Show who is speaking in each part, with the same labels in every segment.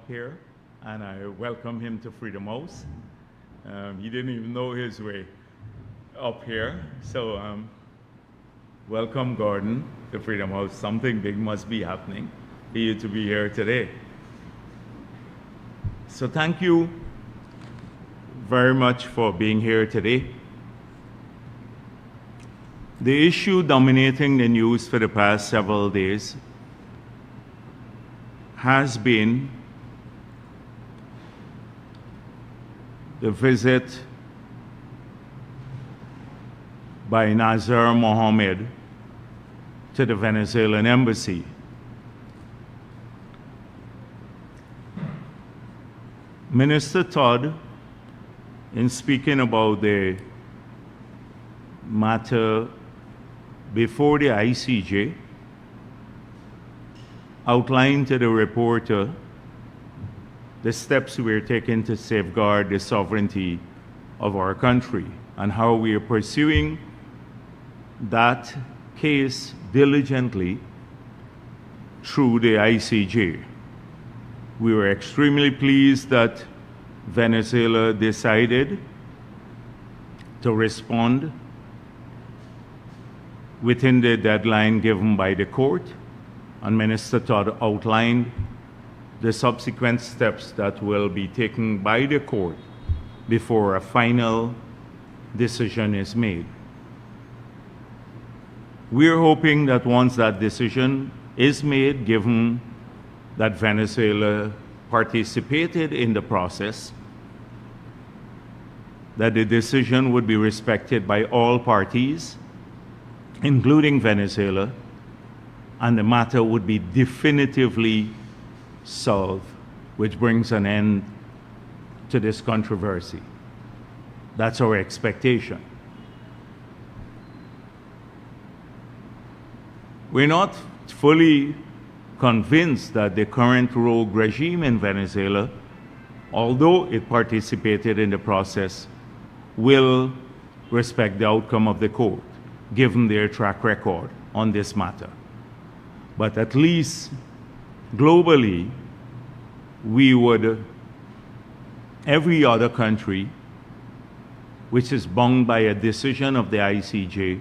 Speaker 1: up here, and I welcome him to Freedom House. He didn't even know his way up here, so welcome, Gordon, to Freedom House. Something big must be happening for you to be here today. So thank you very much for being here today. The issue dominating the news for the past several days has been the visit by Nazar Mohammed to the Venezuelan embassy. Minister Todd, in speaking about the matter before the ICJ, outlined to the reporter the steps we are taking to safeguard the sovereignty of our country and how we are pursuing that case diligently through the ICJ. We were extremely pleased that Venezuela decided to respond within the deadline given by the court, and Minister Todd outlined the subsequent steps that will be taken by the court before a final decision is made. We're hoping that once that decision is made, given that Venezuela participated in the process, that the decision would be respected by all parties, including Venezuela, and the matter would be definitively solved, which brings an end to this controversy. That's our expectation. We're not fully convinced that the current rogue regime in Venezuela, although it participated in the process, will respect the outcome of the court, given their track record on this matter. But at least globally, every other country which is bound by a decision of the ICJ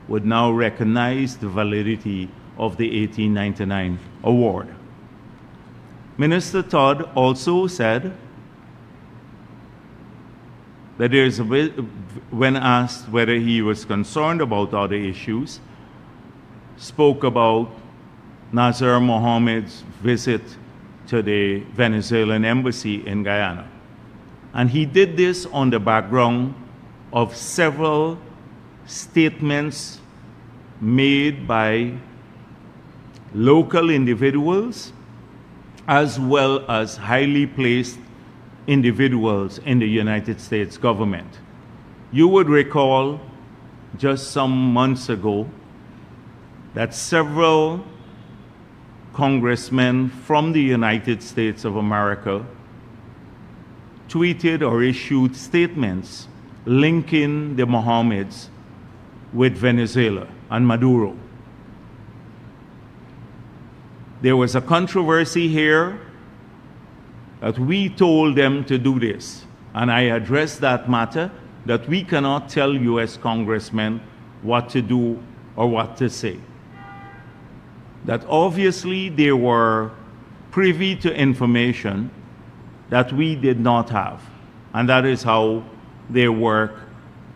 Speaker 1: would now recognize the validity of the 1899 award. Minister Todd also said that when asked whether he was concerned about other issues, spoke about Nazar Mohammed's visit to the Venezuelan embassy in Guyana. And he did this on the background of several statements made by local individuals as well as highly placed individuals in the United States government. You would recall just some months ago that several congressmen from the United States of America tweeted or issued statements linking the Mohammeds with Venezuela and Maduro. There was a controversy here that we told them to do this, and I addressed that matter, that we cannot tell US congressmen what to do or what to say. That obviously they were privy to information that we did not have, and that is how they work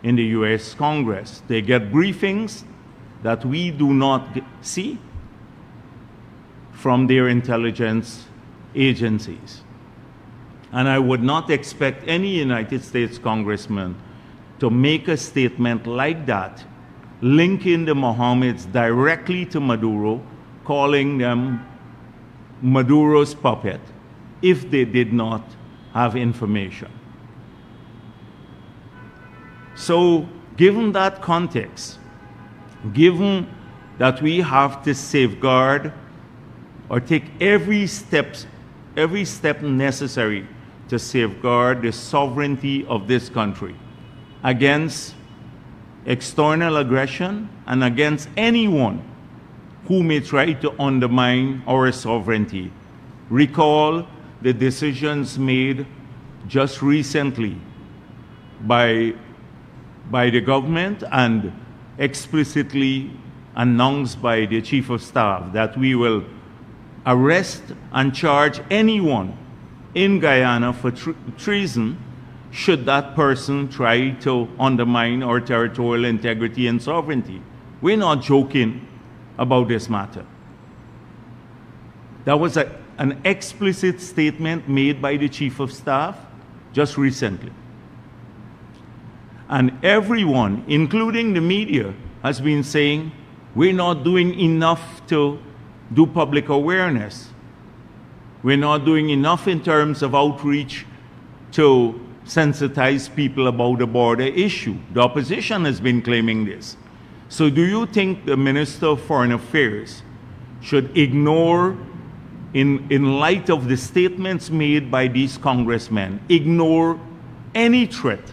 Speaker 1: in the US Congress. They get briefings that we do not see from their intelligence agencies. And I would not expect any United States congressman to make a statement like that, linking the Mohammeds directly to Maduro, calling them Maduro's puppet, if they did not have information. So, given that context, given that we have to safeguard or take every step necessary to safeguard the sovereignty of this country against external aggression and against anyone who may try to undermine our sovereignty. Recall the decisions made just recently by the government and explicitly announced by the Chief of Staff that we will arrest and charge anyone in Guyana for treason should that person try to undermine our territorial integrity and sovereignty. We're not joking about this matter. That was an explicit statement made by the Chief of Staff just recently. And everyone, including the media, has been saying we're not doing enough to do public awareness. We're not doing enough in terms of outreach to sensitize people about the border issue. The opposition has been claiming this. So do you think the Minister of Foreign Affairs should ignore, in light of the statements made by these congressmen, ignore any threat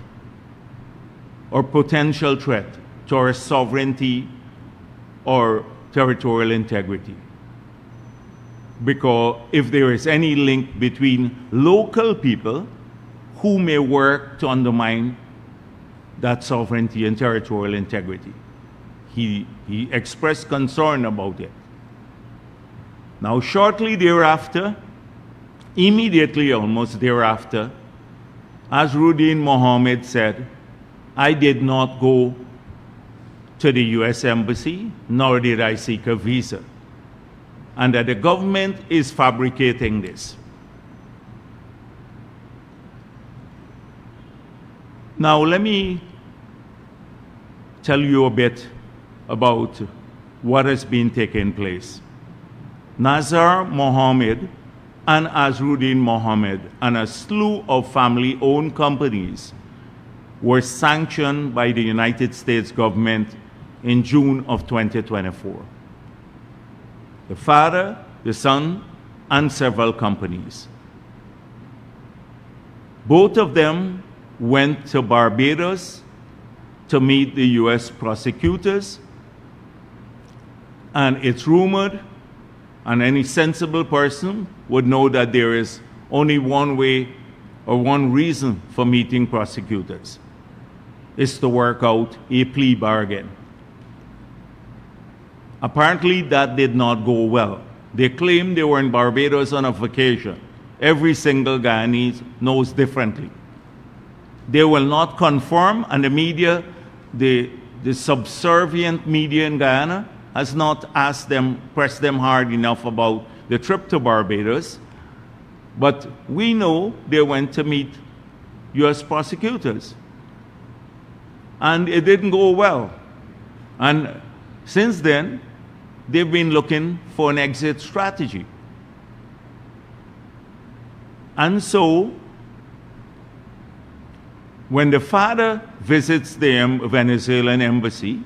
Speaker 1: or potential threat to our sovereignty or territorial integrity? Because if there is any link between local people who may work to undermine that sovereignty and territorial integrity, he expressed concern about it. Now, shortly thereafter, immediately almost thereafter, Azharuddin Mohammed said, I did not go to the US Embassy, nor did I seek a visa, and that the government is fabricating this. Now, let me tell you a bit about what has been taking place. Nazar Mohammed and Azharuddin Mohammed and a slew of family-owned companies were sanctioned by the United States government in June of 2024. The father, the son, and several companies. Both of them went to Barbados to meet the US prosecutors, and it's rumored, and any sensible person would know that there is only one way or one reason for meeting prosecutors, is to work out a plea bargain. Apparently that did not go well. They claimed they were in Barbados on a vacation. Every single Guyanese knows differently. They will not conform, and the media, the subservient media in Guyana, has not asked them, pressed them hard enough about the trip to Barbados. But we know they went to meet US prosecutors. And it didn't go well. And since then, they've been looking for an exit strategy. And so, when the father visits the Venezuelan embassy,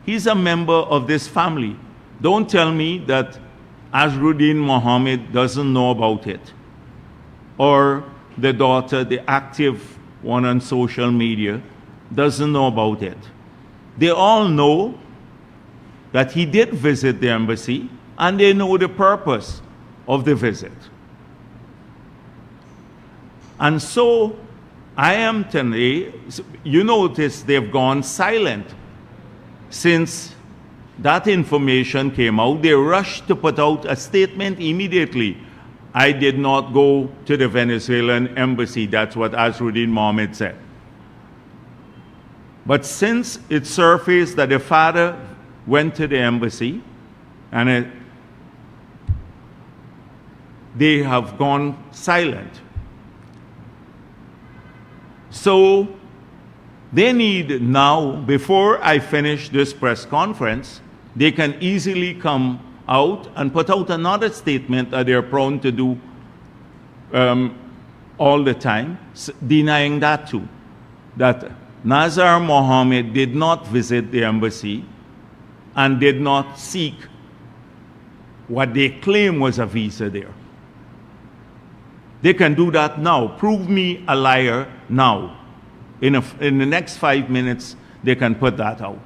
Speaker 1: he's a member of this family. Don't tell me that Azharuddin Mohammed doesn't know about it. Or the daughter, the active one on social media, doesn't know about it. They all know that he did visit the embassy, and they know the purpose of the visit. And so, I am today, you notice they've gone silent. Since that information came out, they rushed to put out a statement immediately. I did not go to the Venezuelan embassy. That's what Azharuddin Mohammed said. But since it surfaced that the father went to the embassy, and they have gone silent. So they need now, before I finish this press conference, they can easily come out and put out another statement that they're prone to do all the time, denying that too. That Nazar Mohammed did not visit the embassy and did not seek what they claim was a visa there. They can do that now. Prove me a liar now. In the next 5 minutes, they can put that out.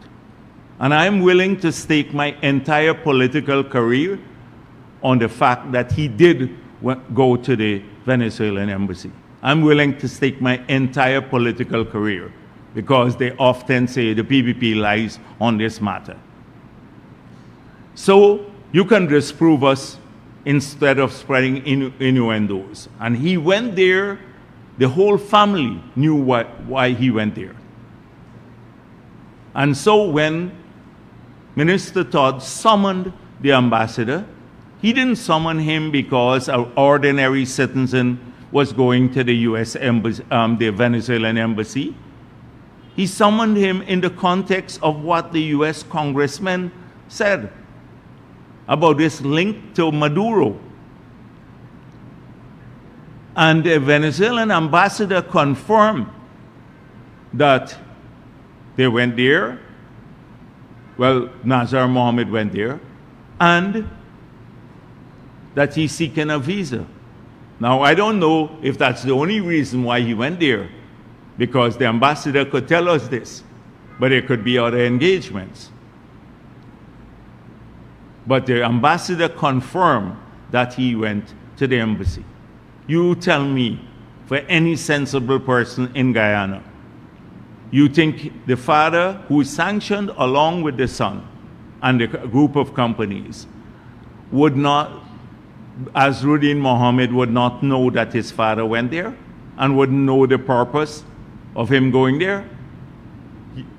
Speaker 1: And I'm willing to stake my entire political career on the fact that he did go to the Venezuelan embassy. I'm willing to stake my entire political career because they often say the PPP lies on this matter. So you can disprove us instead of spreading innuendos. And he went there, the whole family knew why he went there. And so when Minister Todd summoned the ambassador, he didn't summon him because an ordinary citizen was going to the U.S. embassy, the Venezuelan embassy. He summoned him in the context of what the U.S. congressman said about this link to Maduro. And the Venezuelan ambassador confirmed that they went there. Well, Nazar Mohammed went there, and that he's seeking a visa. Now, I don't know if that's the only reason why he went there, because the ambassador could tell us this, but there could be other engagements. But the ambassador confirmed that he went to the embassy. You tell me, for any sensible person in Guyana, you think the father who sanctioned along with the son and a group of companies would not, Azruddin Mohammed would not know that his father went there and wouldn't know the purpose of him going there?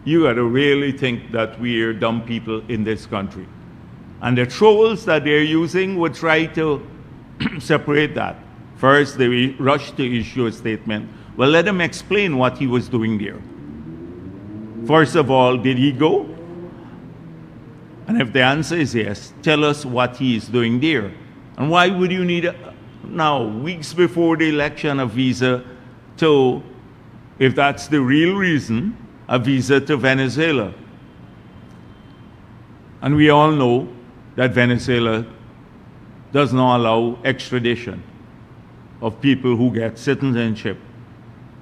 Speaker 1: You got to really think that we are dumb people in this country. And the trolls that they're using would try to separate that. First, they rush to issue a statement. Well, let him explain what he was doing there. First of all, did he go? And if the answer is yes, tell us what he is doing there. And why would you need, now, weeks before the election, a visa to, if that's the real reason, a visa to Venezuela? And we all know that Venezuela does not allow extradition of people who get citizenship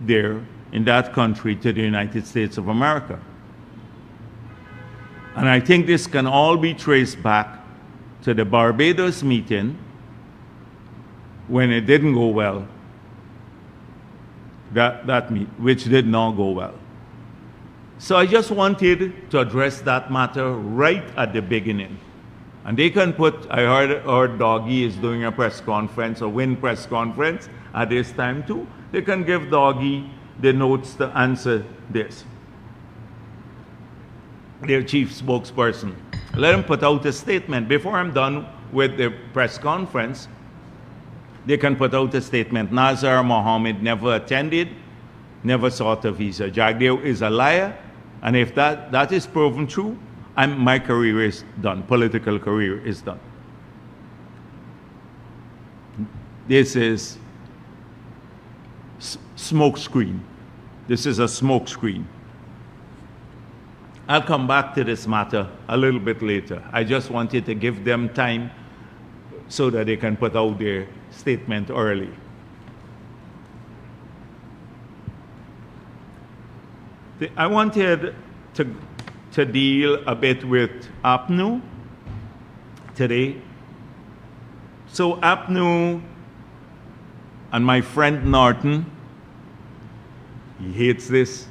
Speaker 1: there in that country to the United States of America. And I think this can all be traced back to the Barbados meeting when it didn't go well, which did not go well. So I just wanted to address that matter right at the beginning. And they can put, I heard our Doggy is doing a press conference, a WIN press conference at this time too. They can give Doggy the notes to answer this. Their chief spokesperson. Let him put out a statement. Before I'm done with the press conference, they can put out a statement. Nazar Mohammed never attended, never sought a visa. Jagdeo is a liar, and if that is proven true, my career is done. Political career is done. This is smoke screen. This is a smoke screen. I'll come back to this matter a little bit later. I just wanted to give them time so that they can put out their statement early. I wanted to deal a bit with APNU today. So APNU and my friend Norton, he hates this.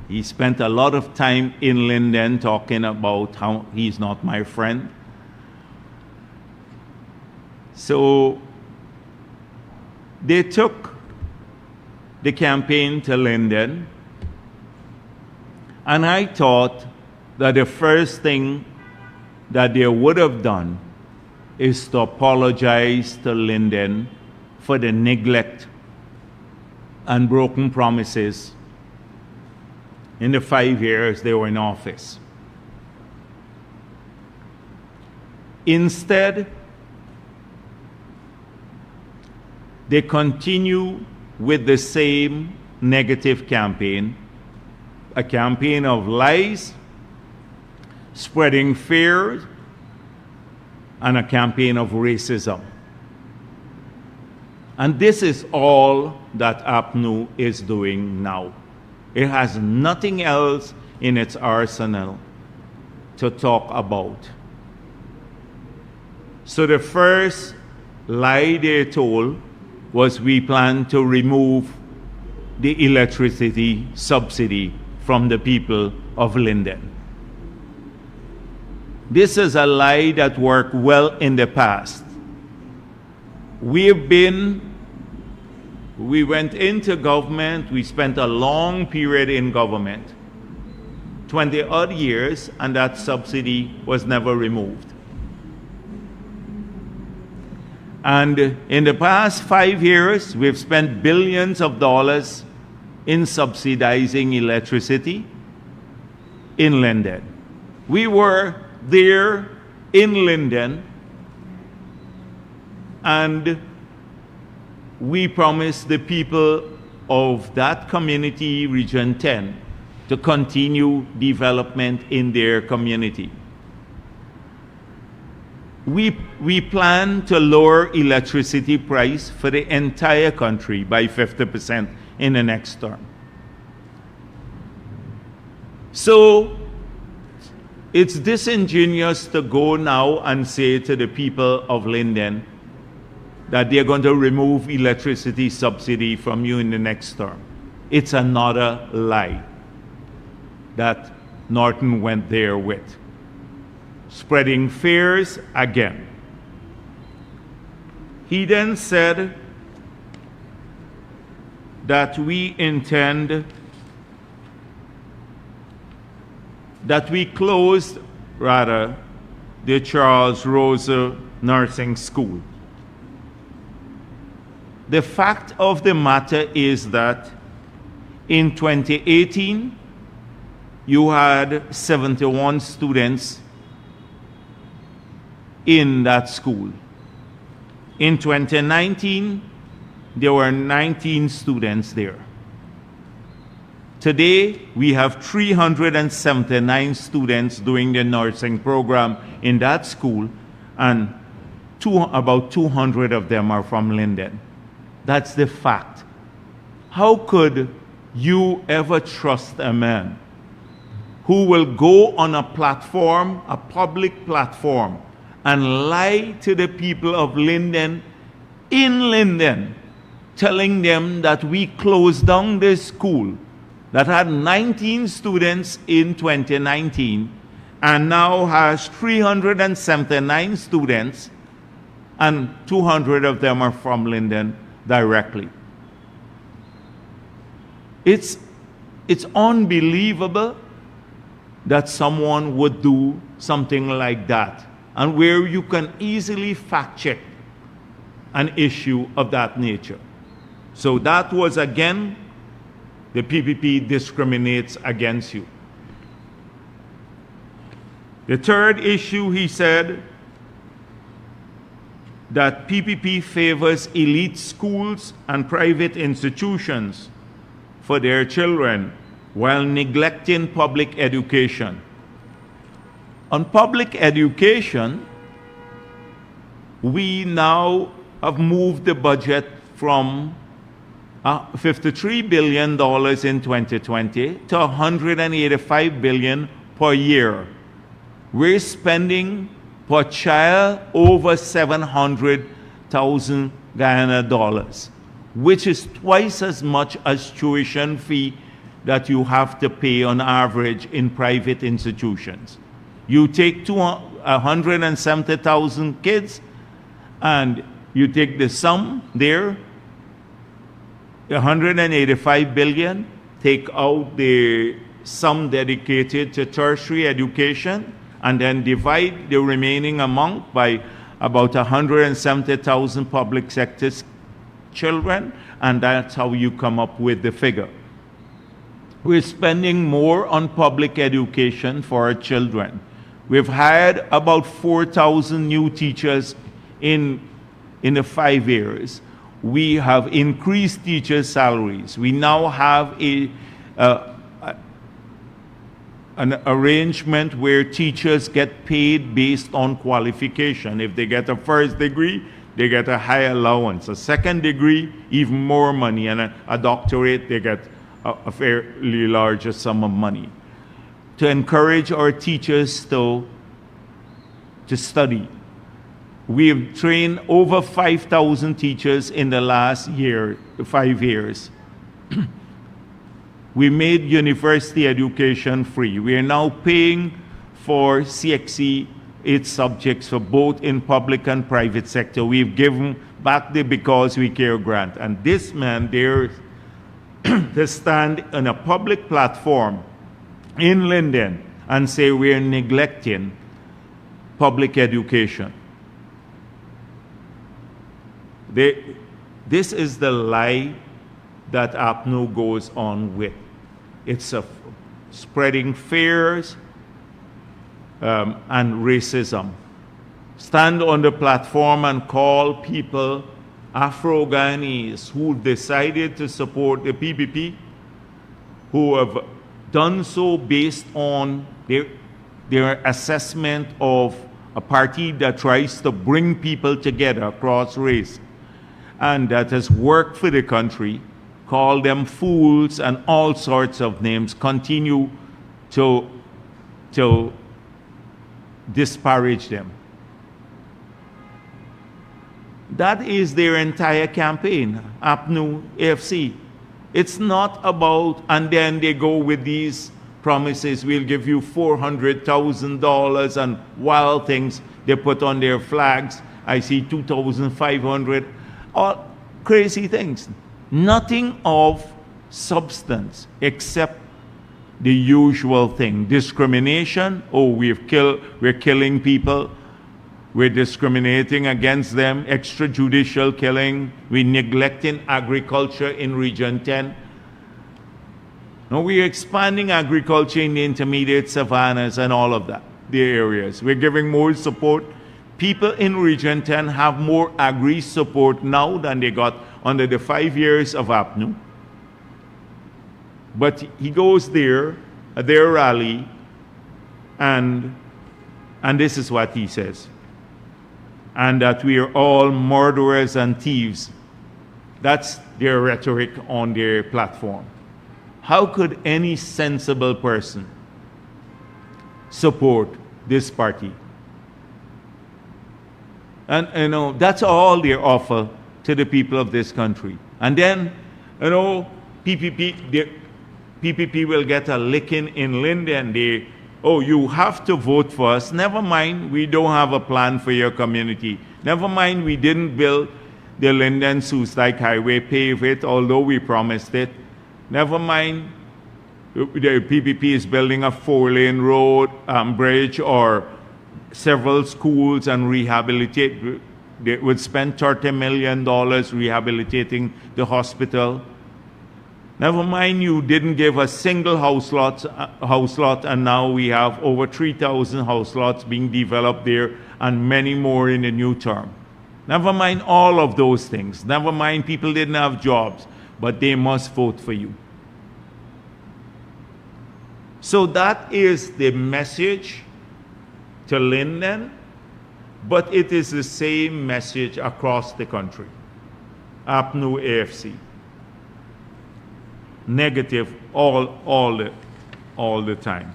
Speaker 1: He spent a lot of time in Linden talking about how he's not my friend. So they took the campaign to Linden, and I thought that the first thing that they would have done is to apologize to Linden for the neglect and broken promises in the 5 years they were in office. Instead, they continue with the same negative campaign, a campaign of lies, spreading fear, and a campaign of racism. And this is all that APNU is doing now. It has nothing else in its arsenal to talk about. So the first lie they told was we planned to remove the electricity subsidy from the people of Linden. This is a lie that worked well in the past. We went into government, we spent a long period in government, 20 odd years, and that subsidy was never removed. And in the past 5 years, we've spent billions of dollars in subsidizing electricity in Linden. We were there in Linden, and we promised the people of that community, Region 10, to continue development in their community. We plan to lower electricity price for the entire country by 50% in the next term. So it's disingenuous to go now and say to the people of Linden that they're going to remove electricity subsidy from you in the next term. It's another lie that Norton went there with. Spreading fears again. He then said that we intend that we closed, rather, the Charles Rosa Nursing School. The fact of the matter is that in 2018, you had 71 students in that school. In 2019, there were 19 students there. Today, we have 379 students doing the nursing program in that school, and about 200 of them are from Linden. That's the fact. How could you ever trust a man who will go on a platform, a public platform, and lie to the people of Linden, in Linden, telling them that we closed down this school that had 19 students in 2019 and now has 379 students, and 200 of them are from Linden directly. It's unbelievable that someone would do something like that, and where you can easily fact check an issue of that nature. So that was, again, the PPP discriminates against you. The third issue, he said, that PPP favors elite schools and private institutions for their children while neglecting public education. On public education, we now have moved the budget from $53 billion in 2020 to $185 billion per year. We're spending per child over 700,000 Guyana dollars, which is twice as much as tuition fee that you have to pay on average in private institutions. You take 170,000 kids and you take the sum there, 185 billion, take out the sum dedicated to tertiary education, and then divide the remaining amount by about 170,000 public sector children, and that's how you come up with the figure. We're spending more on public education for our children. We've hired about 4,000 new teachers in the 5 years. We have increased teachers' salaries. We now have an arrangement where teachers get paid based on qualification. If they get a first degree, they get a high allowance. A second degree, even more money. And a doctorate, they get a fairly larger sum of money. To encourage our teachers to study. We've trained over 5,000 teachers in the last 5 years. We made university education free. We are now paying for CXC, its subjects, for both in public and private sector. We've given back the Because We Care grant. And this man there to stand on a public platform in Linden and say we're neglecting public education. This is the lie that APNU goes on with. It's spreading fears and racism. Stand on the platform and call people Afro-Guyanese who decided to support the PPP, who have done so based on their assessment of a party that tries to bring people together across race and that has worked for the country, call them fools and all sorts of names, continue to disparage them. That is their entire campaign, APNU, AFC. It's not about, and then they go with these promises, we'll give you $400,000 and wild things they put on their flags. I see 2,500, all crazy things. Nothing of substance except the usual thing. Discrimination, oh, we're killing people. We're discriminating against them, extrajudicial killing. We're neglecting agriculture in Region 10. No, we're expanding agriculture in the intermediate savannas and all of that, the areas. We're giving more support. People in Region 10 have more agri support now than they got under the 5 years of APNU. But he goes there, at their rally, and this is what he says. And that we are all murderers and thieves. That's their rhetoric on their platform. How could any sensible person support this party? And you know, that's all they offer to the people of this country. And then, you know, PPP will get a licking in Linden. Oh, you have to vote for us. Never mind, we don't have a plan for your community. Never mind, we didn't build the Linden-Soestdijk Highway, pave it, although we promised it. Never mind, the PPP is building a 4-lane road, bridge, or several schools and rehabilitate. They would spend $30 million rehabilitating the hospital. Never mind, you didn't give a single house lot, and now we have over 3,000 house lots being developed there and many more in the new term. Never mind all of those things. Never mind people didn't have jobs, but they must vote for you. So that is the message to Linden, but it is the same message across the country. APNU, AFC. Negative all the time.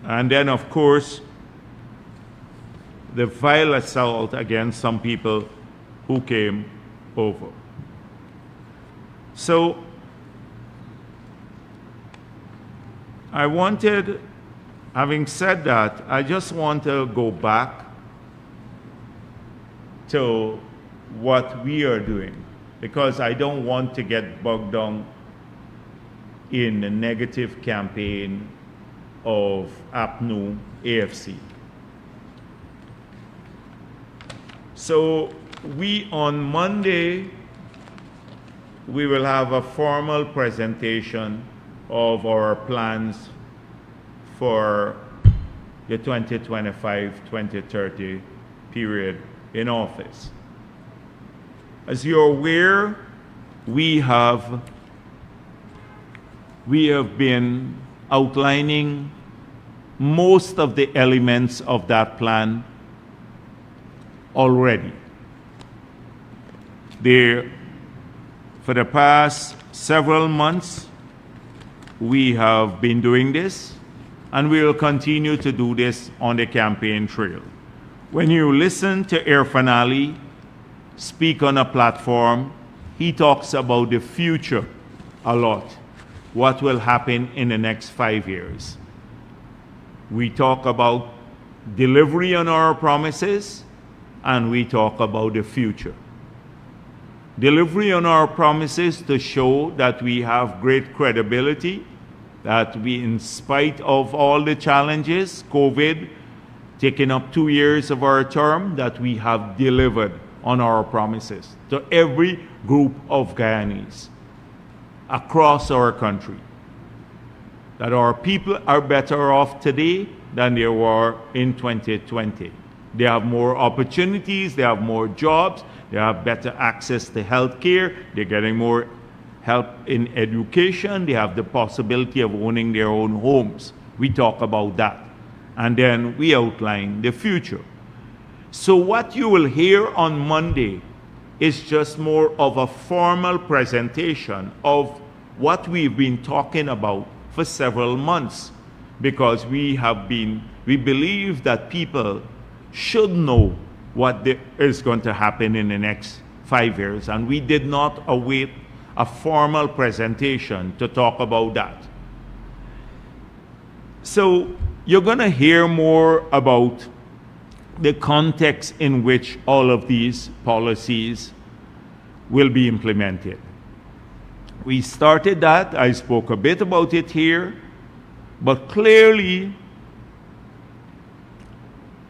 Speaker 1: And then, of course, the vile assault against some people who came over. So I wanted, having said that, I just want to go back to what we are doing, because I don't want to get bogged down in the negative campaign of APNU, AFC. So on Monday, we will have a formal presentation of our plans for the 2025-2030 period in office. As you're aware, we have been outlining most of the elements of that plan already. For the past several months, we have been doing this, and we will continue to do this on the campaign trail. When you listen to Irfan Ali speak on a platform, he talks about the future a lot, what will happen in the next 5 years. We talk about delivery on our promises, and we talk about the future. Delivery on our promises to show that we have great credibility, that we, in spite of all the challenges, COVID taking up 2 years of our term, that we have delivered on our promises to every group of Guyanese across our country. That our people are better off today than they were in 2020. They have more opportunities, they have more jobs, they have better access to health care, they're getting more help in education, they have the possibility of owning their own homes. We talk about that. And then we outline the future. So what you will hear on Monday is just more of a formal presentation of what we've been talking about for several months, because we believe that people should know what is going to happen in the next 5 years, and we did not await a formal presentation to talk about that. So you're going to hear more about the context in which all of these policies will be implemented. We started that, I spoke a bit about it here, but clearly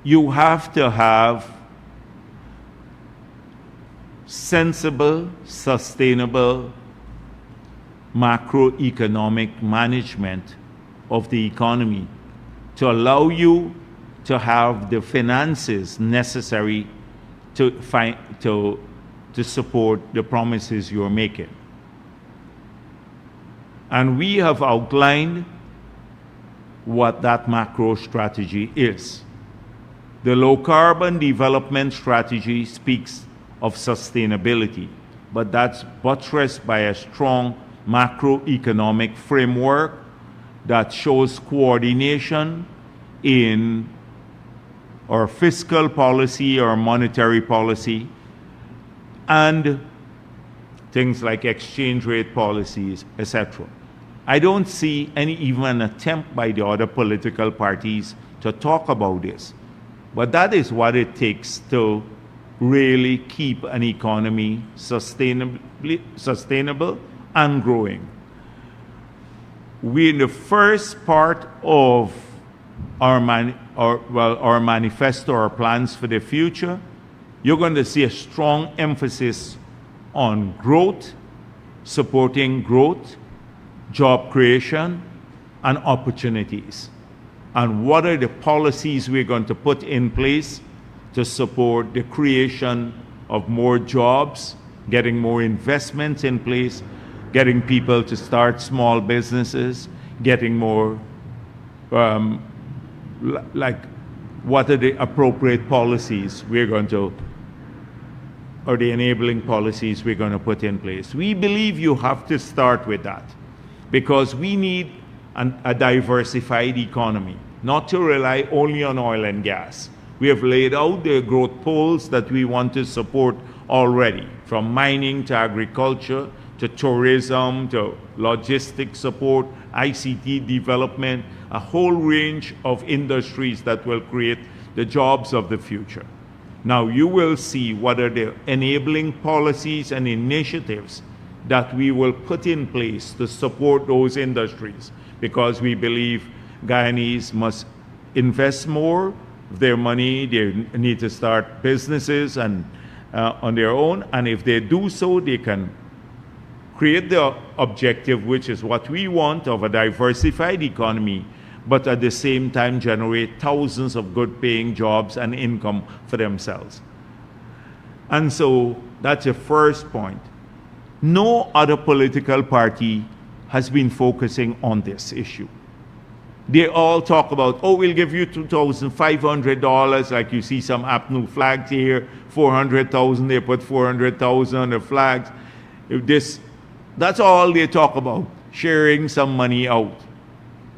Speaker 1: you have to have sensible, sustainable macroeconomic management of the economy to allow you to have the finances necessary to support the promises you're making. And we have outlined what that macro strategy is. The low carbon development strategy speaks of sustainability, but that's buttressed by a strong macroeconomic framework that shows coordination in our fiscal policy, our monetary policy, and things like exchange rate policies, etc. I don't see even an attempt by the other political parties to talk about this. But that is what it takes to really keep an economy sustainable and growing. We, in the first part of our manifesto, our plans for the future, you're going to see a strong emphasis on growth, supporting growth, job creation, and opportunities. And what are the policies we're going to put in place to support the creation of more jobs, getting more investments in place, getting people to start small businesses, getting more, what are the appropriate policies we're going to, or the enabling policies we're going to put in place. We believe you have to start with that, because we need a diversified economy, not to rely only on oil and gas. We have laid out the growth poles that we want to support already, from mining to agriculture, to tourism, to logistics support, ICT development, a whole range of industries that will create the jobs of the future. Now you will see what are the enabling policies and initiatives that we will put in place to support those industries, because we believe Guyanese must invest more of their money. They need to start businesses and on their own, and if they do so, they can create the objective, which is what we want, of a diversified economy, but at the same time generate thousands of good paying jobs and income for themselves. And so that's the first point. No other political party has been focusing on this issue. They all talk about, oh, we'll give you $2,500, like you see some APNU flags here, 400,000, they put 400,000 on the flags. That's all they talk about, sharing some money out.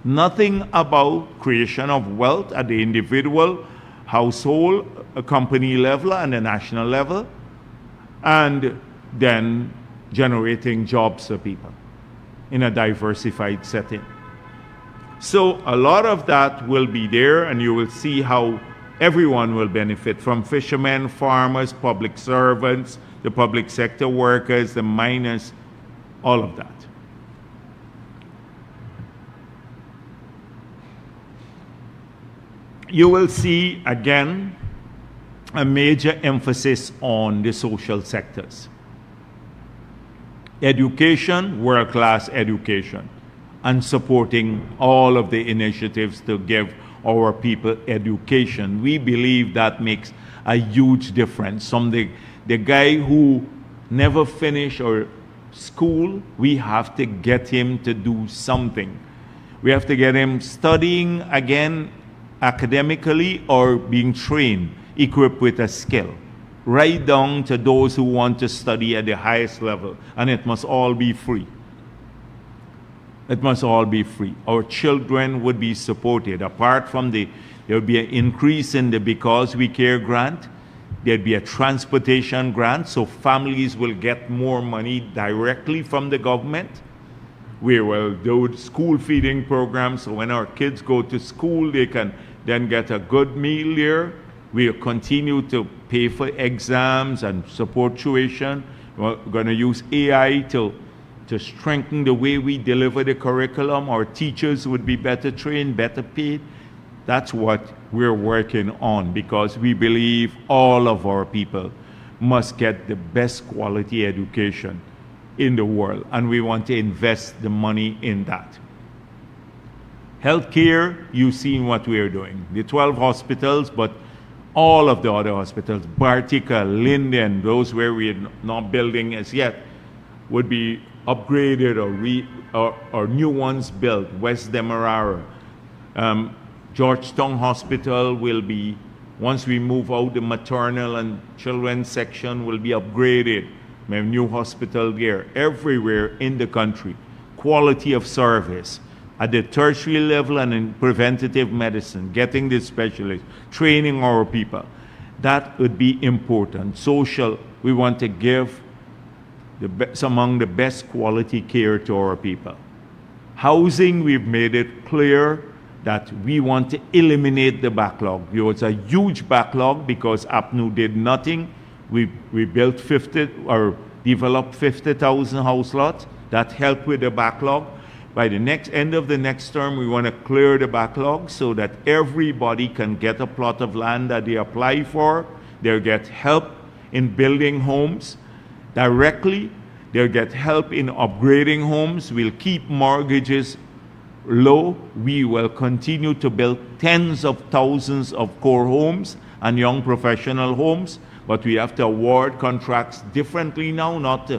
Speaker 1: Nothing about creation of wealth at the individual household, a company level, and a national level, and then generating jobs for people in a diversified setting. So a lot of that will be there, and you will see how everyone will benefit, from fishermen, farmers, public servants, the public sector workers, the miners, all of that. You will see, again, a major emphasis on the social sectors. Education, world-class education, and supporting all of the initiatives to give our people education. We believe that makes a huge difference. From the guy who never finished or school, we have to get him to do something. We have to get him studying again academically or being trained, equipped with a skill, right down to those who want to study at the highest level, and it must all be free. It must all be free. Our children would be supported. Apart from there would be an increase in the Because We Care grant, there'd be a transportation grant, so families will get more money directly from the government. We will do school feeding programs, so when our kids go to school, they can then get a good meal there. We'll continue to pay for exams and support tuition. We're going to use AI to strengthen the way we deliver the curriculum. Our teachers would be better trained, better paid. That's what we're working on, because we believe all of our people must get the best quality education in the world, and we want to invest the money in that. Healthcare, you've seen what we're doing. The 12 hospitals, but all of the other hospitals, Bartica, Linden, those where we're not building as yet, would be upgraded or new ones built. West Demerara. Georgetown Hospital will be, once we move out the maternal and children's section, will be upgraded. We have a new hospital there. Everywhere in the country, quality of service at the tertiary level and in preventative medicine, getting the specialists, training our people. That would be important. Social, we want to give among the best quality care to our people. Housing, we've made it clear that we want to eliminate the backlog. There was a huge backlog because APNU did nothing. We built 50 or developed 50,000 house lots. That helped with the backlog. By the end of the next term, we want to clear the backlog so that everybody can get a plot of land that they apply for. They'll get help in building homes directly. They'll get help in upgrading homes. We'll keep mortgages low. We will continue to build tens of thousands of core homes and young professional homes, but we have to award contracts differently now, not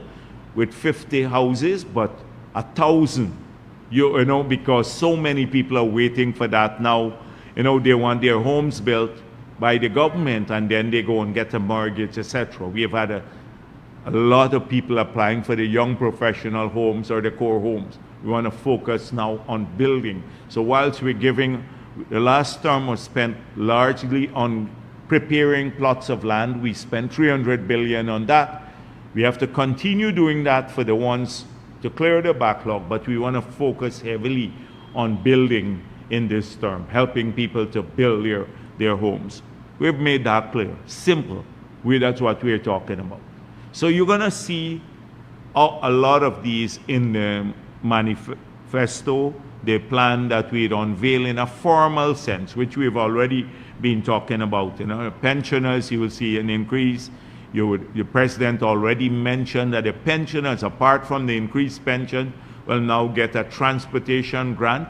Speaker 1: with 50 houses, but 1,000. You know, because so many people are waiting for that now. You know, they want their homes built by the government, and then they go and get a mortgage, etc. We have had a lot of people applying for the young professional homes or the core homes. We want to focus now on building. So whilst we're giving, the last term was spent largely on preparing plots of land. We spent $300 billion on that. We have to continue doing that for the ones to clear the backlog, but we want to focus heavily on building in this term, helping people to build their homes. We've made that clear. Simple. That's what we're talking about. So you're going to see a lot of these in the manifesto, the plan that we'd unveil in a formal sense, which we've already been talking about. You know, pensioners, you will see an increase. The president already mentioned that the pensioners, apart from the increased pension, will now get a transportation grant,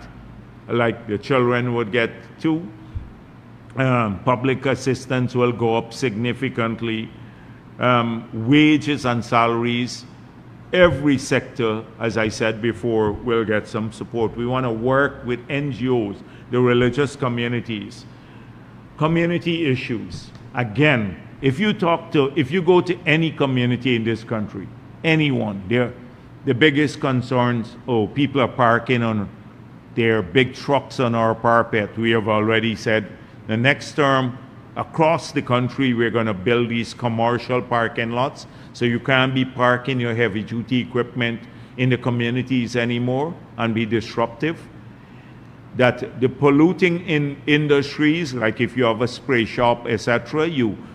Speaker 1: like the children would get too. Public assistance will go up significantly. Wages and salaries, every sector, as I said before, will get some support. We want to work with NGOs, the religious communities, community issues. Again, if you go to any community in this country, anyone, the biggest concerns, people are parking on their big trucks on our parapet. We have already said the next term, across the country, we're going to build these commercial parking lots, so you can't be parking your heavy-duty equipment in the communities anymore and be disruptive. That the polluting industries, like if you have a spray shop, etc.,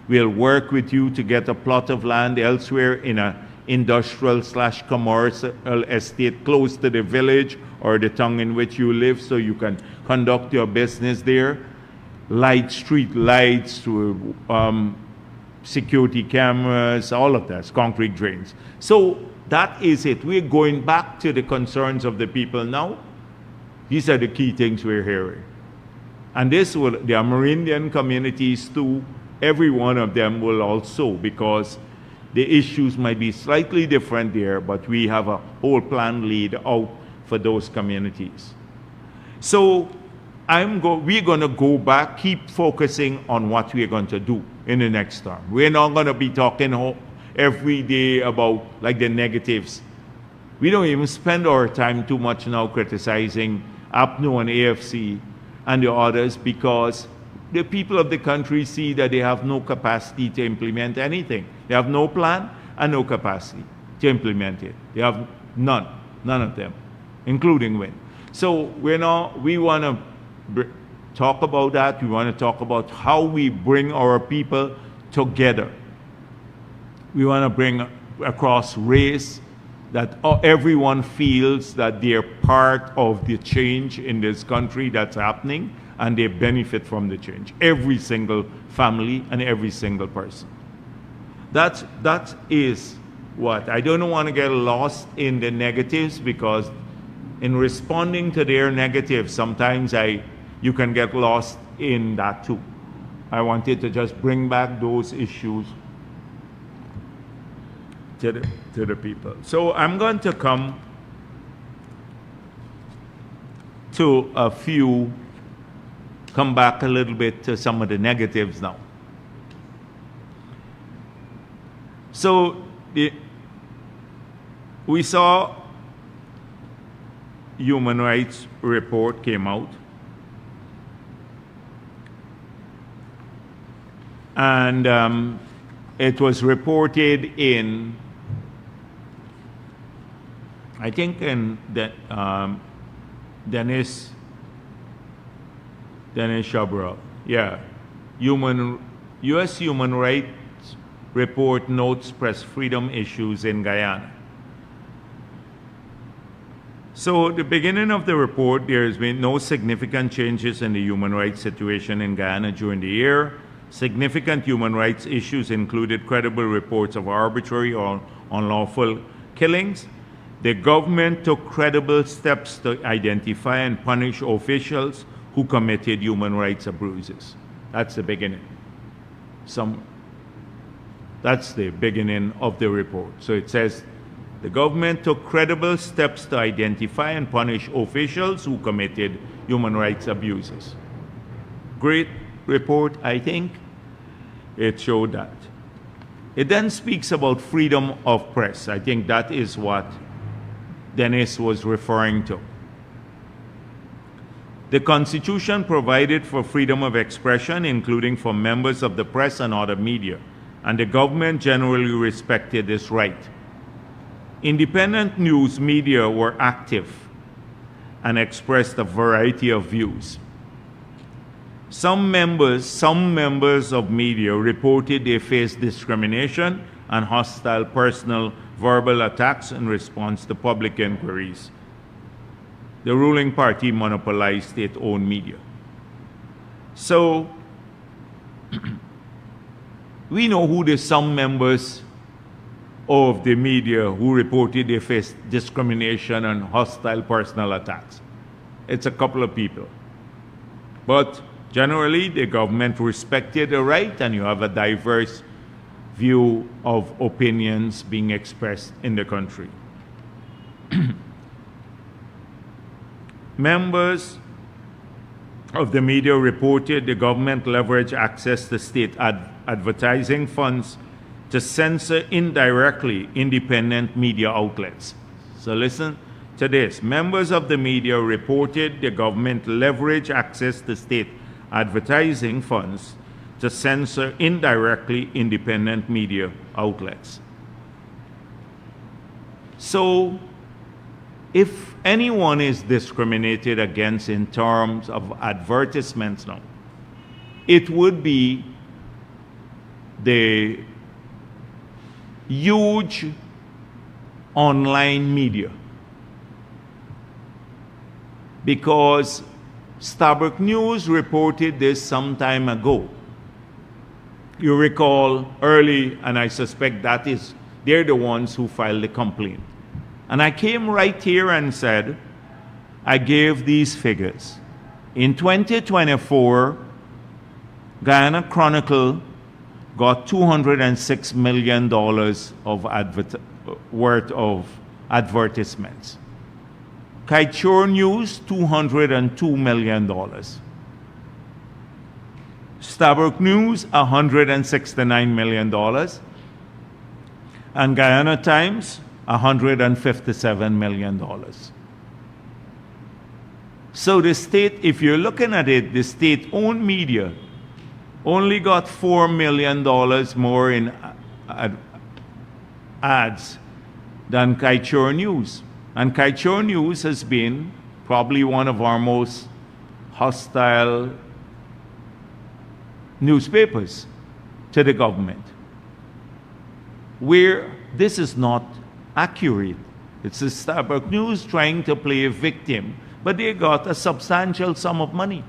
Speaker 1: we'll work with you to get a plot of land elsewhere in an industrial/commercial estate close to the village or the town in which you live, so you can conduct your business there. Street lights, security cameras, all of that, concrete drains. So that is it. We're going back to the concerns of the people now. These are the key things we're hearing. And this will, the Amerindian communities too, every one of them will also, because the issues might be slightly different there, but we have a whole plan laid out for those communities. So we're going to go back, keep focusing on what we're going to do in the next term. We're not going to be talking every day about like the negatives. We don't even spend our time too much now criticizing APNO and AFC and the others, because the people of the country see that they have no capacity to implement anything. They have no plan and no capacity to implement it. They have none of them, including wind. So we want to talk about that. We want to talk about how we bring our people together. We want to bring across race, that everyone feels that they're part of the change in this country that's happening, and they benefit from the change. Every single family and every single person. That is what. I don't want to get lost in the negatives, because in responding to their negatives, sometimes you can get lost in that too. I wanted to just bring back those issues to the people. So I'm going to come to come back a little bit to some of the negatives now. So we saw human rights report came out, and it was reported in, I think, in Dennis Shabra. Yeah. U.S. Human Rights Report notes press freedom issues in Guyana. So the beginning of the report, there has been no significant changes in the human rights situation in Guyana during the year. Significant human rights issues included credible reports of arbitrary or unlawful killings. The government took credible steps to identify and punish officials who committed human rights abuses. That's the beginning. That's the beginning of the report. So it says, the government took credible steps to identify and punish officials who committed human rights abuses. Great report, I think. It showed that. It then speaks about freedom of press. I think that is what Dennis was referring to. The Constitution provided for freedom of expression, including for members of the press and other media, and the government generally respected this right. Independent news media were active and expressed a variety of views. Some members of media reported they faced discrimination and hostile personal verbal attacks in response to public inquiries. The ruling party monopolized its own media. So, we know who the some members of the media who reported they faced discrimination and hostile personal attacks. It's a couple of people. But generally, the government respected the right, and you have a diverse view of opinions being expressed in the country. Members of the media reported the government leveraged access to state advertising funds to censor indirectly independent media outlets. So listen to this. Members of the media reported the government leveraged access to state advertising funds to censor indirectly independent media outlets. So, if anyone is discriminated against in terms of advertisements now, it would be the huge online media. Because Starbuck News reported this some time ago. You recall early, and I suspect they're the ones who filed the complaint. And I came right here and said, I gave these figures. In 2024, Guyana Chronicle got $206 million worth of advertisements. Kaichur News, $202 million. Starbuck News, $169 million. And Guyana Times, $157 million. So the state, if you're looking at it, the state-owned media only got $4 million more in ads than Kaichur News. And Kaichur News has been probably one of our most hostile newspapers to the government, where this is not accurate. It's the Starbuck News trying to play a victim, but they got a substantial sum of money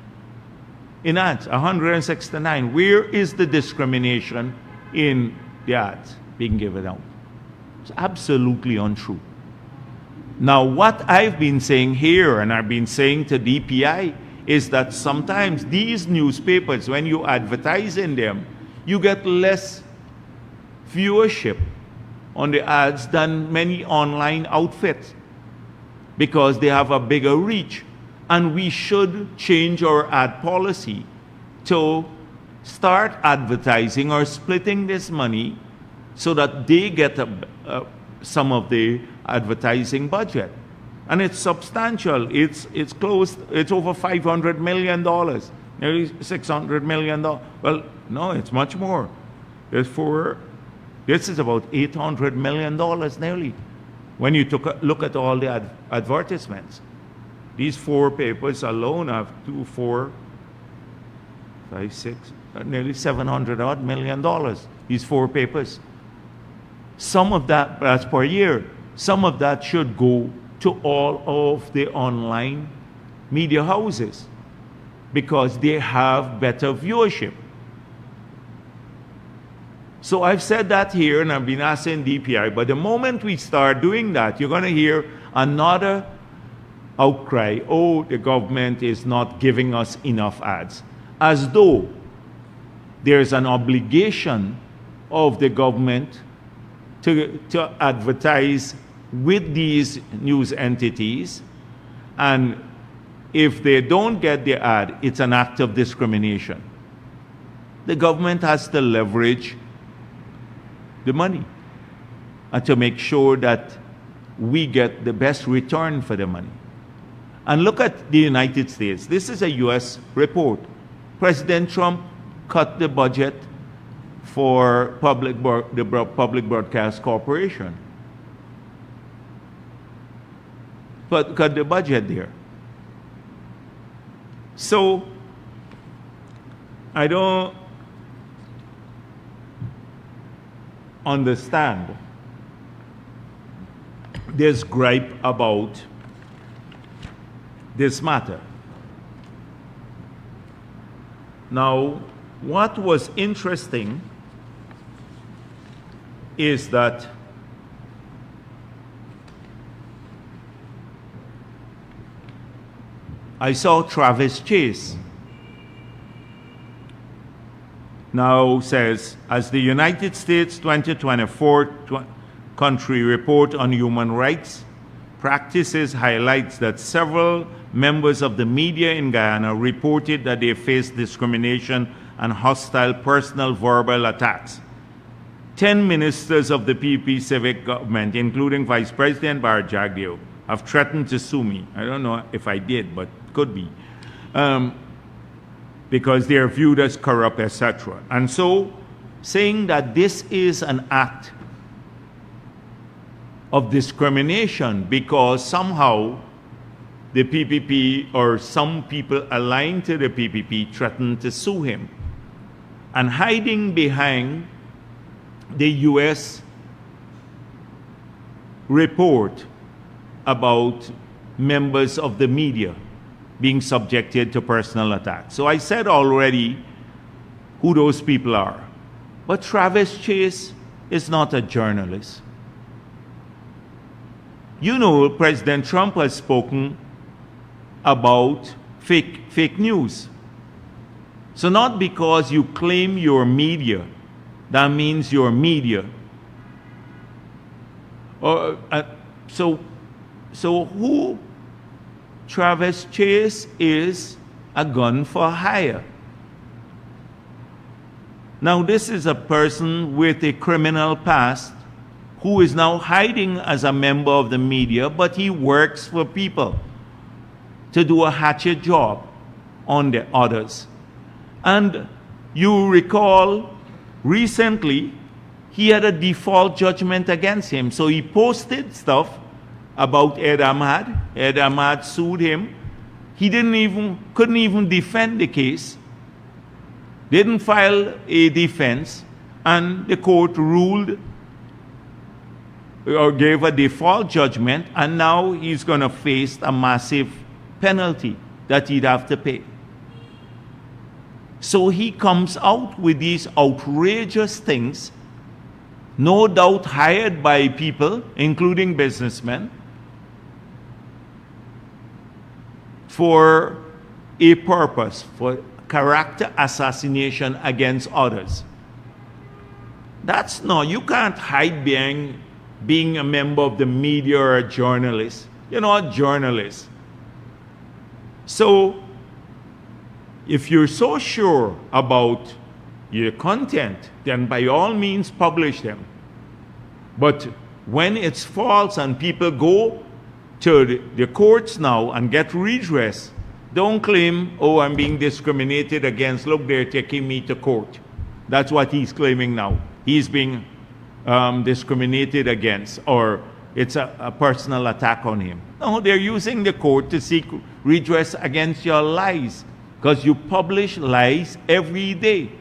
Speaker 1: in ads, 169. Where is the discrimination in the ads being given out? It's absolutely untrue. Now, what I've been saying here, and I've been saying to DPI, is that sometimes these newspapers, when you advertise in them, you get less viewership on the ads than many online outfits because they have a bigger reach. And we should change our ad policy to start advertising or splitting this money so that they get some of the advertising budget. And it's substantial. It's close, it's over $500 million, nearly $600 million. Well, no, it's much more. This is about $800 million nearly when you look at all the advertisements. These 4 papers alone have 2, 4, 5, 6, nearly $700 million, these 4 papers. Some of that's per year. Some of that should go to all of the online media houses because they have better viewership. So I've said that here, and I've been asking DPI, but the moment we start doing that, you're going to hear another outcry, oh, the government is not giving us enough ads, as though there's an obligation of the government to advertise with these news entities, and if they don't get the ad, it's an act of discrimination. The government has to leverage the money and to make sure that we get the best return for the money. And look at the United States. This is a US report. President Trump cut the budget for the Public Broadcast Corporation. But cut the budget there. So I don't understand this gripe about this matter. Now, what was interesting is that I saw Travis Chase now says, as the United States 2024 country report on human rights practices highlights that several members of the media in Guyana reported that they faced discrimination and hostile personal verbal attacks. 10 ministers of the PP civic government, including Vice President Bharrat Jagdeo, have threatened to sue me. I don't know if I did, but could be. because they are viewed as corrupt, etc. And so, saying that this is an act of discrimination because somehow the PPP or some people aligned to the PPP threatened to sue him, and hiding behind the US report about members of the media being subjected to personal attacks. So I said already who those people are. But Travis Chase is not a journalist. You know, President Trump has spoken about fake news. So not because you claim you're media, that means you're media. So who Travis Chase is a gun for hire. Now this is a person with a criminal past who is now hiding as a member of the media, but he works for people to do a hatchet job on the others. And you recall recently he had a default judgment against him. So he posted stuff about Ed Ahmad. Ed Ahmad sued him. He couldn't even defend the case. Didn't file a defense, and the court ruled or gave a default judgment, and now he's going to face a massive penalty that he'd have to pay. So he comes out with these outrageous things, no doubt hired by people, including businessmen, for a purpose, for character assassination against others. That's not, you can't hide behind being a member of the media or a journalist. You're not a journalist. So, if you're so sure about your content, then by all means publish them. But when it's false and people go to the courts now and get redress, don't claim, oh, I'm being discriminated against. Look, they're taking me to court. That's what he's claiming now. He's being discriminated against, or it's a personal attack on him. No, they're using the court to seek redress against your lies, because you publish lies every day.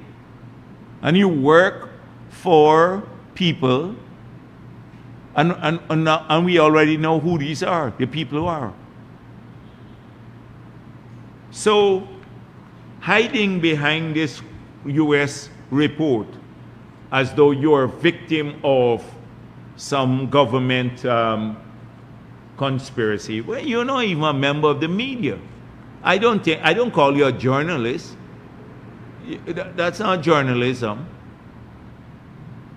Speaker 1: And you work for people, and we already know who these are, the people who are. So, hiding behind this US report as though you're a victim of some government conspiracy, well, you're not even a member of the media. I don't call you a journalist. That's not journalism.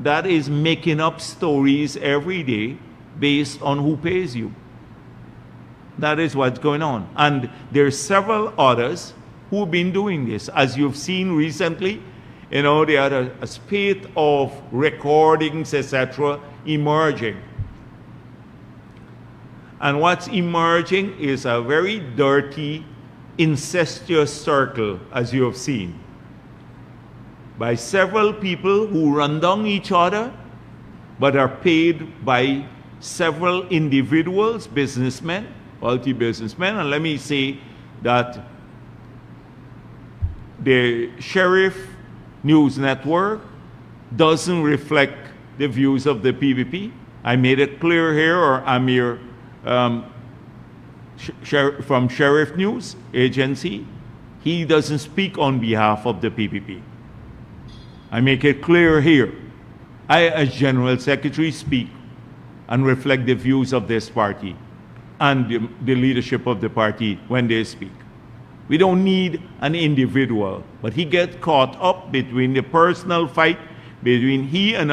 Speaker 1: That is making up stories every day based on who pays you. That is what's going on. And there are several others who've been doing this. As you've seen recently, you know, there are a spate of recordings, etc., emerging. And what's emerging is a very dirty, incestuous circle, as you have seen, by several people who run down each other, but are paid by several individuals, businessmen, wealthy businessmen. And let me say that the Sheriff News Network doesn't reflect the views of the PPP. I made it clear here, or Amir from Sheriff News Agency, he doesn't speak on behalf of the PPP. I make it clear here. I, as General Secretary, speak and reflect the views of this party and the leadership of the party when they speak. We don't need an individual, but he gets caught up between the personal fight between he and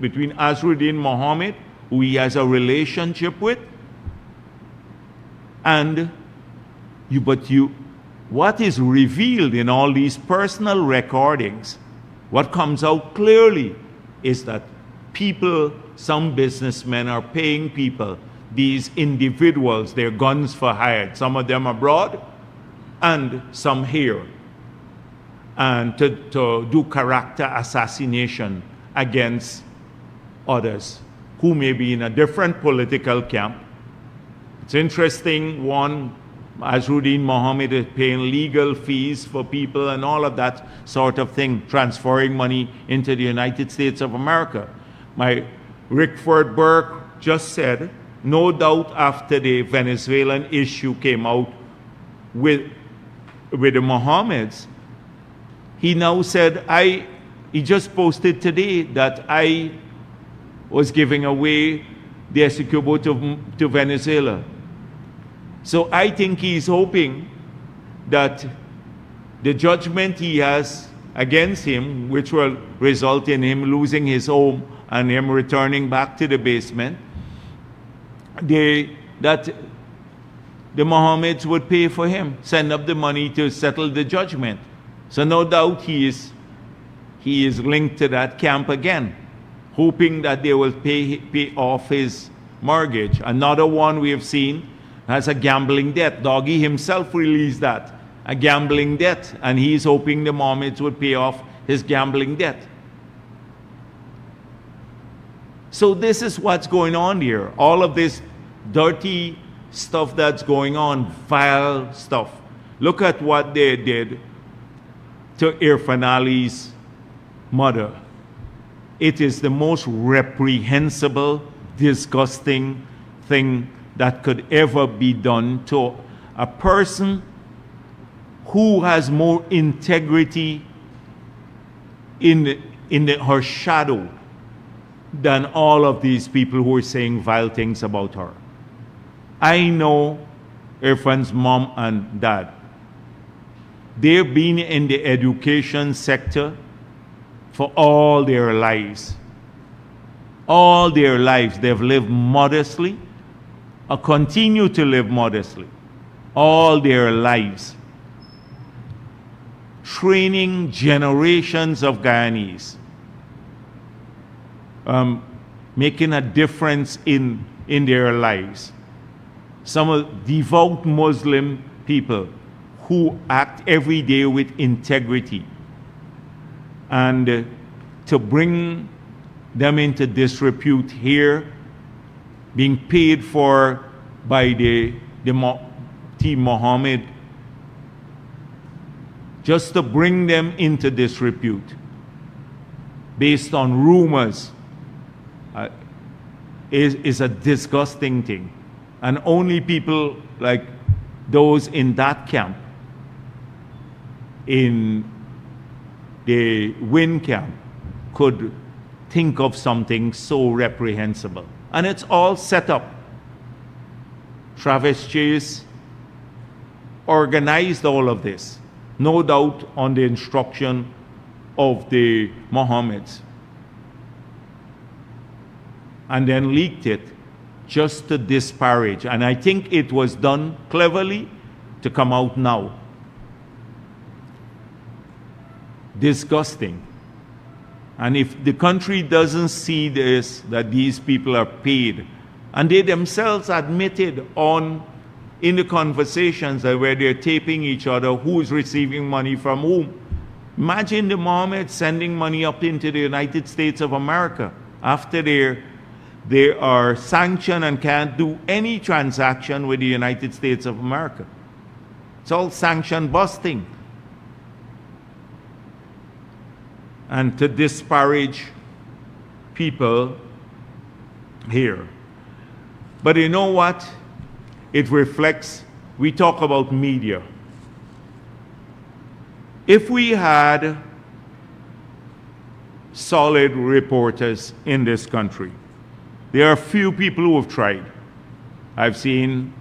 Speaker 1: between Azruddin Mohammed, who he has a relationship with, and what is revealed in all these personal recordings, what comes out clearly is that people, some businessmen are paying people, these individuals, their guns for hire, some of them abroad and some here, and to do character assassination against others who may be in a different political camp. It's interesting, one, Azruddin Mohammed is paying legal fees for people and all of that sort of thing, transferring money into the United States of America. My Rickford Burke just said, no doubt after the Venezuelan issue came out with the Mohammeds, he now said, he just posted today that I was giving away the Essequibo to Venezuela. So I think he's hoping that the judgment he has against him, which will result in him losing his home and him returning back to the basement, that the Mohammeds would pay for him, send up the money to settle the judgment. So no doubt he is linked to that camp again, hoping that they will pay off his mortgage. Another one we have seen has a gambling debt. Doggy himself released that, a gambling debt, and he's hoping the Mohammeds would pay off his gambling debt. So this is what's going on here. All of this dirty stuff that's going on, vile stuff. Look at what they did to Irfan Ali's mother. It is the most reprehensible, disgusting thing that could ever be done to a person who has more integrity in her shadow than all of these people who are saying vile things about her. I know Irfan's mom and dad. They've been in the education sector for all their lives. All their lives, they've lived modestly, or continue to live modestly, all their lives, training generations of Guyanese, making a difference in their lives. Some of devout Muslim people who act every day with integrity, and to bring them into disrepute here, being paid for by the Team Mohammed, just to bring them into disrepute based on rumors, is a disgusting thing. And only people like those in that camp, in the Win camp, could think of something so reprehensible. And it's all set up. Travis Chase organized all of this, no doubt on the instruction of the Mohammeds, and then leaked it just to disparage. And I think it was done cleverly to come out now. Disgusting. And if the country doesn't see this, that these people are paid, and they themselves admitted in the conversations where they're taping each other who's receiving money from whom. Imagine the Mohammeds sending money up into the United States of America after they are sanctioned and can't do any transaction with the United States of America. It's all sanction busting. And to disparage people here. But you know what? It reflects, we talk about media. If we had solid reporters in this country, there are few people who have tried. I've seen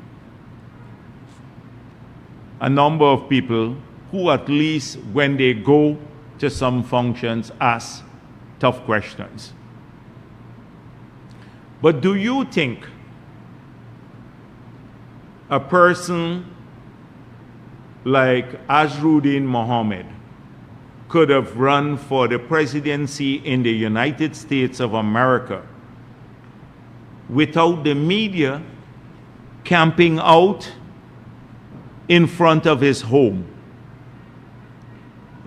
Speaker 1: a number of people who, at least when they go to some functions, ask tough questions. But do you think a person like Azruddin Mohammed could have run for the presidency in the United States of America without the media camping out in front of his home,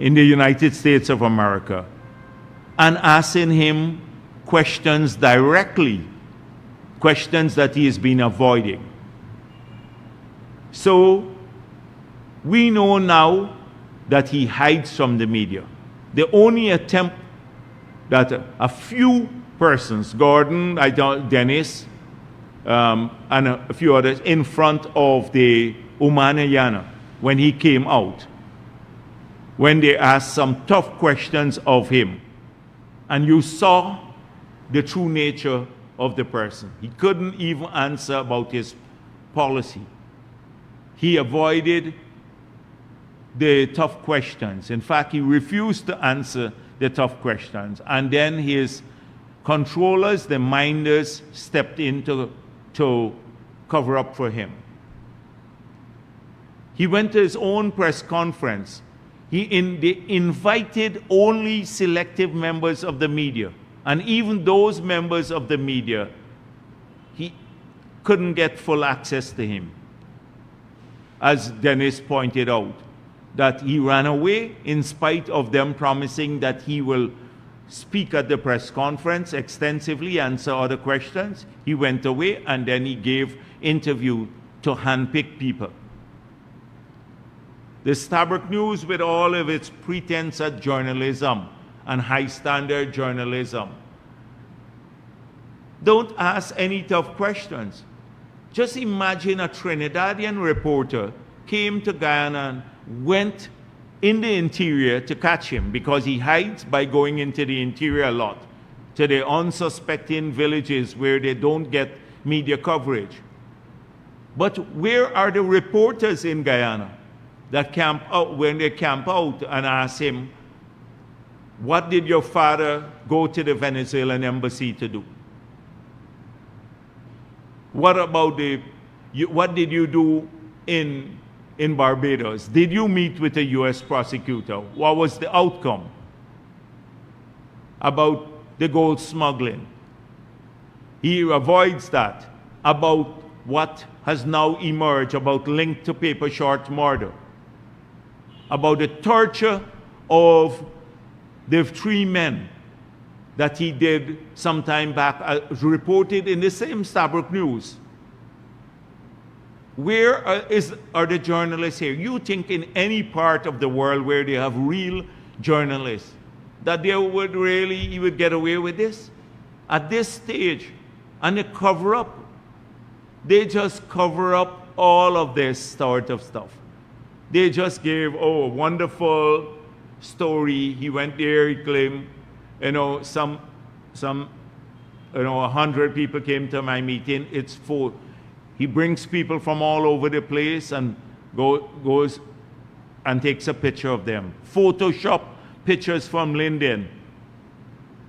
Speaker 1: in the United States of America and asking him questions directly, questions that he has been avoiding. So we know now that he hides from the media. The only attempt that a few persons, Gordon, Dennis, and a few others, in front of the Umanayana, when he came out, when they asked some tough questions of him, and you saw the true nature of the person. He couldn't even answer about his policy. He avoided the tough questions. In fact, he refused to answer the tough questions. And then his controllers, the minders, stepped in to cover up for him. He went to his own press conference. They invited only selective members of the media. And even those members of the media, he couldn't get full access to him. As Dennis pointed out, that he ran away in spite of them promising that he will speak at the press conference extensively, answer other questions. He went away and then he gave interview to handpick people. The Stabroek News, with all of its pretense at journalism and high standard journalism, don't ask any tough questions. Just imagine a Trinidadian reporter came to Guyana and went in the interior to catch him, because he hides by going into the interior a lot, to the unsuspecting villages where they don't get media coverage. But where are the reporters in Guyana that camp out, when they camp out and ask him, what did your father go to the Venezuelan embassy to do? What about what did you do in Barbados? Did you meet with a U.S. prosecutor? What was the outcome? About the gold smuggling. He avoids that. About what has now emerged about linked to paper short murder. About the torture of the 3 men that he did some time back, reported in the same Stabroek News. Where are the journalists here? You think in any part of the world where they have real journalists, that they would really would get away with this? At this stage, and they cover up. They just cover up all of this sort of stuff. They just gave, a wonderful story. He went there, he claimed, 100 people came to my meeting. It's full. He brings people from all over the place and goes and takes a picture of them. Photoshop pictures from Linden.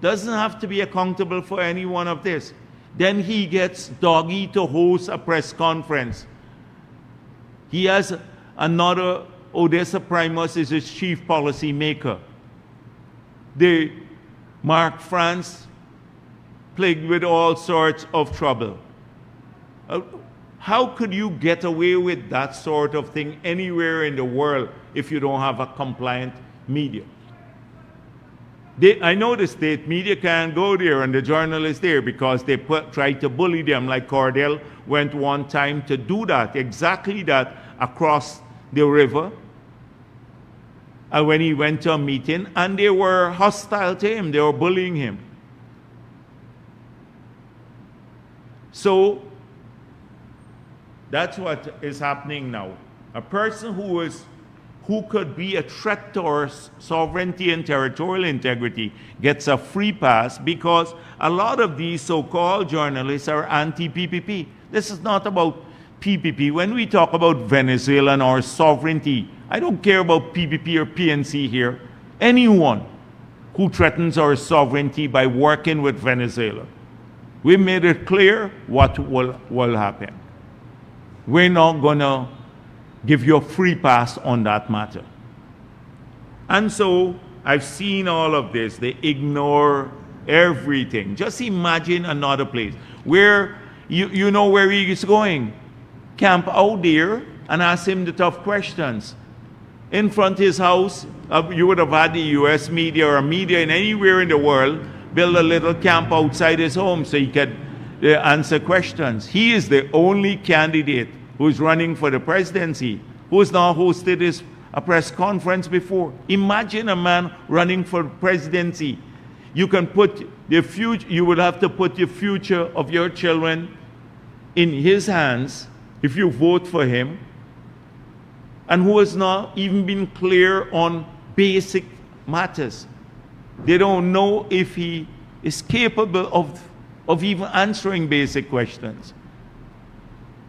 Speaker 1: Doesn't have to be accountable for any one of this. Then he gets Doggy to host a press conference. He has another, Odessa Primus is his chief policy maker. The Mark France, plagued with all sorts of trouble. How could you get away with that sort of thing anywhere in the world if you don't have a compliant media? I know the state media can't go there and the journalists there because they try to bully them, like Cordell went one time to do that, exactly that, across the river. And when he went to a meeting, and they were hostile to him, they were bullying him. So that's what is happening now. A person who could be a threat to our sovereignty and territorial integrity gets a free pass because a lot of these so-called journalists are anti-PPP. This is not about PPP. When we talk about Venezuela and our sovereignty, I don't care about PPP or PNC here. Anyone who threatens our sovereignty by working with Venezuela, we made it clear what will happen. We're not going to give you a free pass on that matter. And so I've seen all of this. They ignore everything. Just imagine another place where you know where he is going. Camp out there and ask him the tough questions. in front of his house. You would have had the US media or media in anywhere in the world build a little camp outside his home so he could answer questions. He is the only candidate who is running for the presidency who has not hosted a press conference before. Imagine a man running for presidency. You can put the future, you would have to put the future of your children in his hands if you vote for him, and who has not even been clear on basic matters. They don't know if he is capable of even answering basic questions.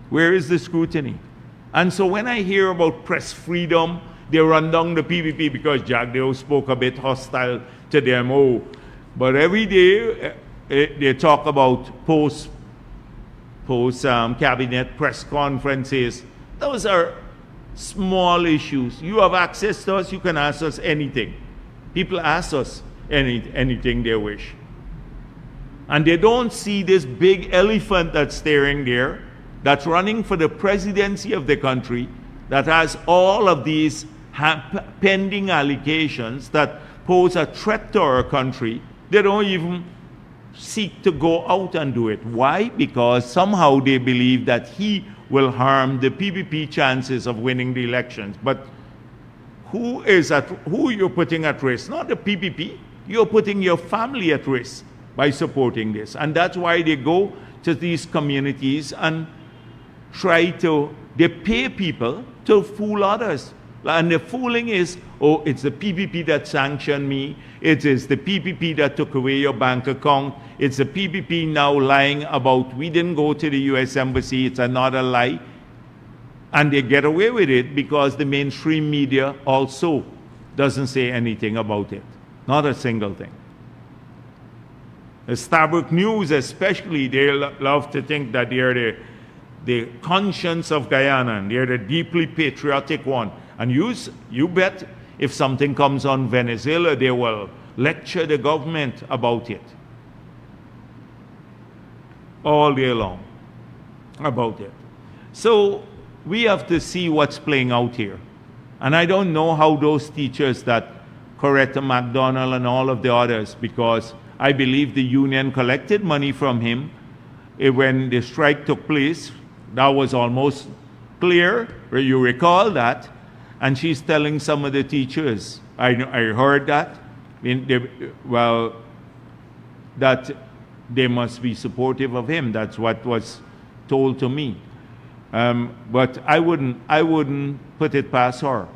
Speaker 1: Where is the scrutiny? And so when I hear about press freedom, they run down the PPP because Jagdeo spoke a bit hostile to them. Oh, but every day they talk about post-cabinet press conferences. Those are small issues. You have access to us, you can ask us anything. People ask us anything they wish. And they don't see this big elephant that's staring there, that's running for the presidency of the country, that has all of these pending allegations that pose a threat to our country. They don't even seek to go out and do it. Why? Because somehow they believe that he will harm the PPP chances of winning the elections. But who you're putting at risk? Not the PPP. You're putting your family at risk by supporting this. And that's why they go to these communities and they pay people to fool others. And the fooling is, oh, it's the PPP that sanctioned me. It is the PPP that took away your bank account. It's the PPP now lying about we didn't go to the US Embassy. It's another lie. And they get away with it because the mainstream media also doesn't say anything about it. Not a single thing. The Starbuck News especially, they love to think that they're the conscience of Guyana, and they're the deeply patriotic one. And you bet if something comes on Venezuela, they will lecture the government about it. All day long about it. So we have to see what's playing out here. And I don't know how those teachers that Coretta McDonald and all of the others, because I believe the union collected money from him when the strike took place. That was almost clear, you recall that. And she's telling some of the teachers, I heard that, that they must be supportive of him. That's what was told to me. But I wouldn't put it past her.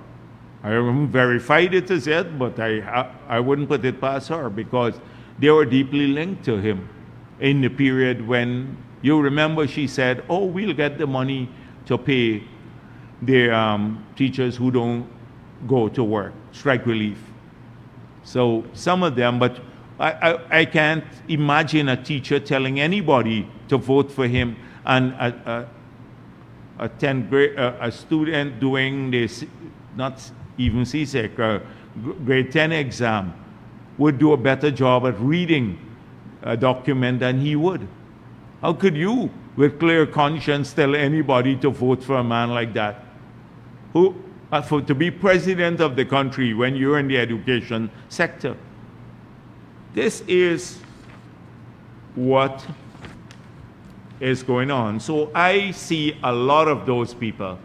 Speaker 1: I haven't verified it as yet, but I wouldn't put it past her because they were deeply linked to him in the period when, you remember she said, oh, we'll get the money to pay the teachers who don't go to work, strike relief. So some of them, but I can't imagine a teacher telling anybody to vote for him, and a 10th grade, a student doing this, not even CSEC, grade 10 exam, would do a better job at reading a document than he would. How could you, with clear conscience, tell anybody to vote for a man like that? Who, to be president of the country when you're in the education sector? This is what is going on. So I see a lot of those people.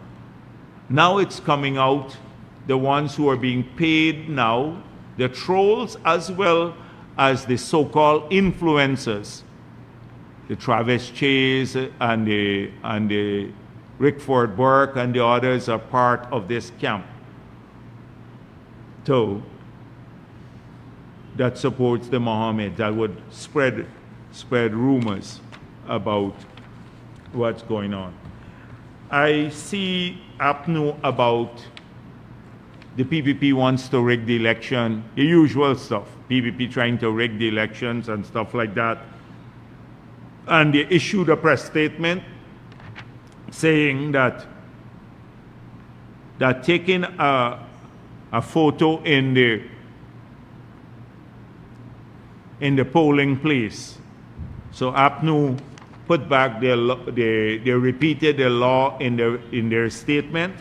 Speaker 1: Now it's coming out, the ones who are being paid now, the trolls as well as the so-called influencers, the Travis Chase and the Rickford Burke and the others are part of this camp. So that supports the Mohammed, that would spread rumors about what's going on. I see APNU about the PPP wants to rig the election, the usual stuff. PPP trying to rig the elections and stuff like that. And they issued a press statement saying that taking a photo in the polling place. So APNU put back they repeated the law in their statement.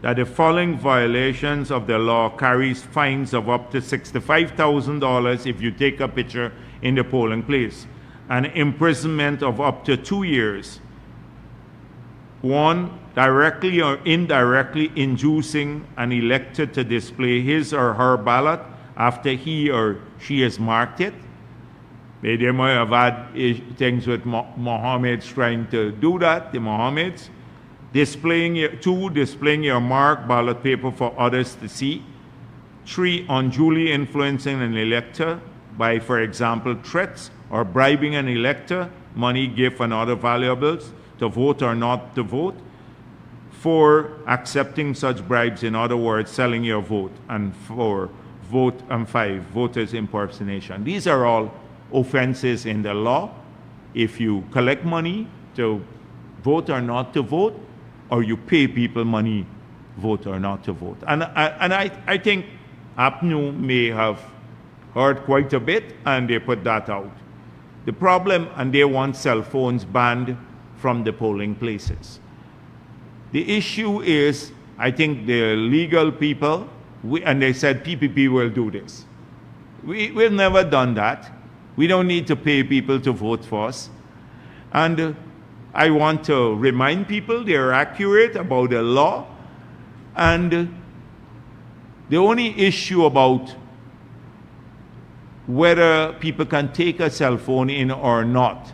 Speaker 1: that the following violations of the law carries fines of up to $65,000 if you take a picture in the polling place, and imprisonment of up to 2 years. 1, directly or indirectly inducing an elector to display his or her ballot after he or she has marked it. They might have had things with Mohammed's trying to do that, the Mohammeds. Displaying your marked ballot paper for others to see. 3, unduly influencing an elector by, for example, threats or bribing an elector, money, gift, and other valuables to vote or not to vote. 4, accepting such bribes, in other words, selling your vote. And 5, voters impersonation. These are all offenses in the law. If you collect money to vote or not to vote, or you pay people money, vote or not to vote. And I think APNU may have heard quite a bit, and they put that out. The problem, and they want cell phones banned from the polling places. The issue is, I think the legal people, and they said PPP will do this. We've never done that. We don't need to pay people to vote for us. And I want to remind people they're accurate about the law. And the only issue about whether people can take a cell phone in or not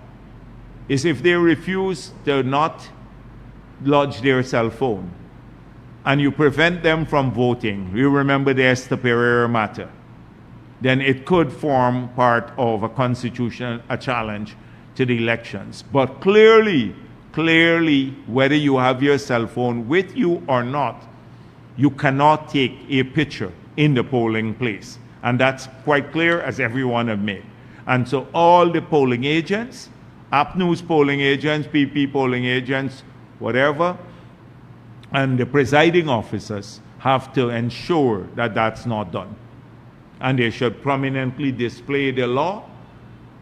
Speaker 1: is if they refuse to not lodge their cell phone and you prevent them from voting. You remember the Esther Pereira matter. Then it could form part of a challenge to the elections. But clearly, whether you have your cell phone with you or not, you cannot take a picture in the polling place. And that's quite clear, as everyone have made. And so all the polling agents, APNU's polling agents, PP polling agents, whatever, and the presiding officers have to ensure that that's not done. And they should prominently display the law,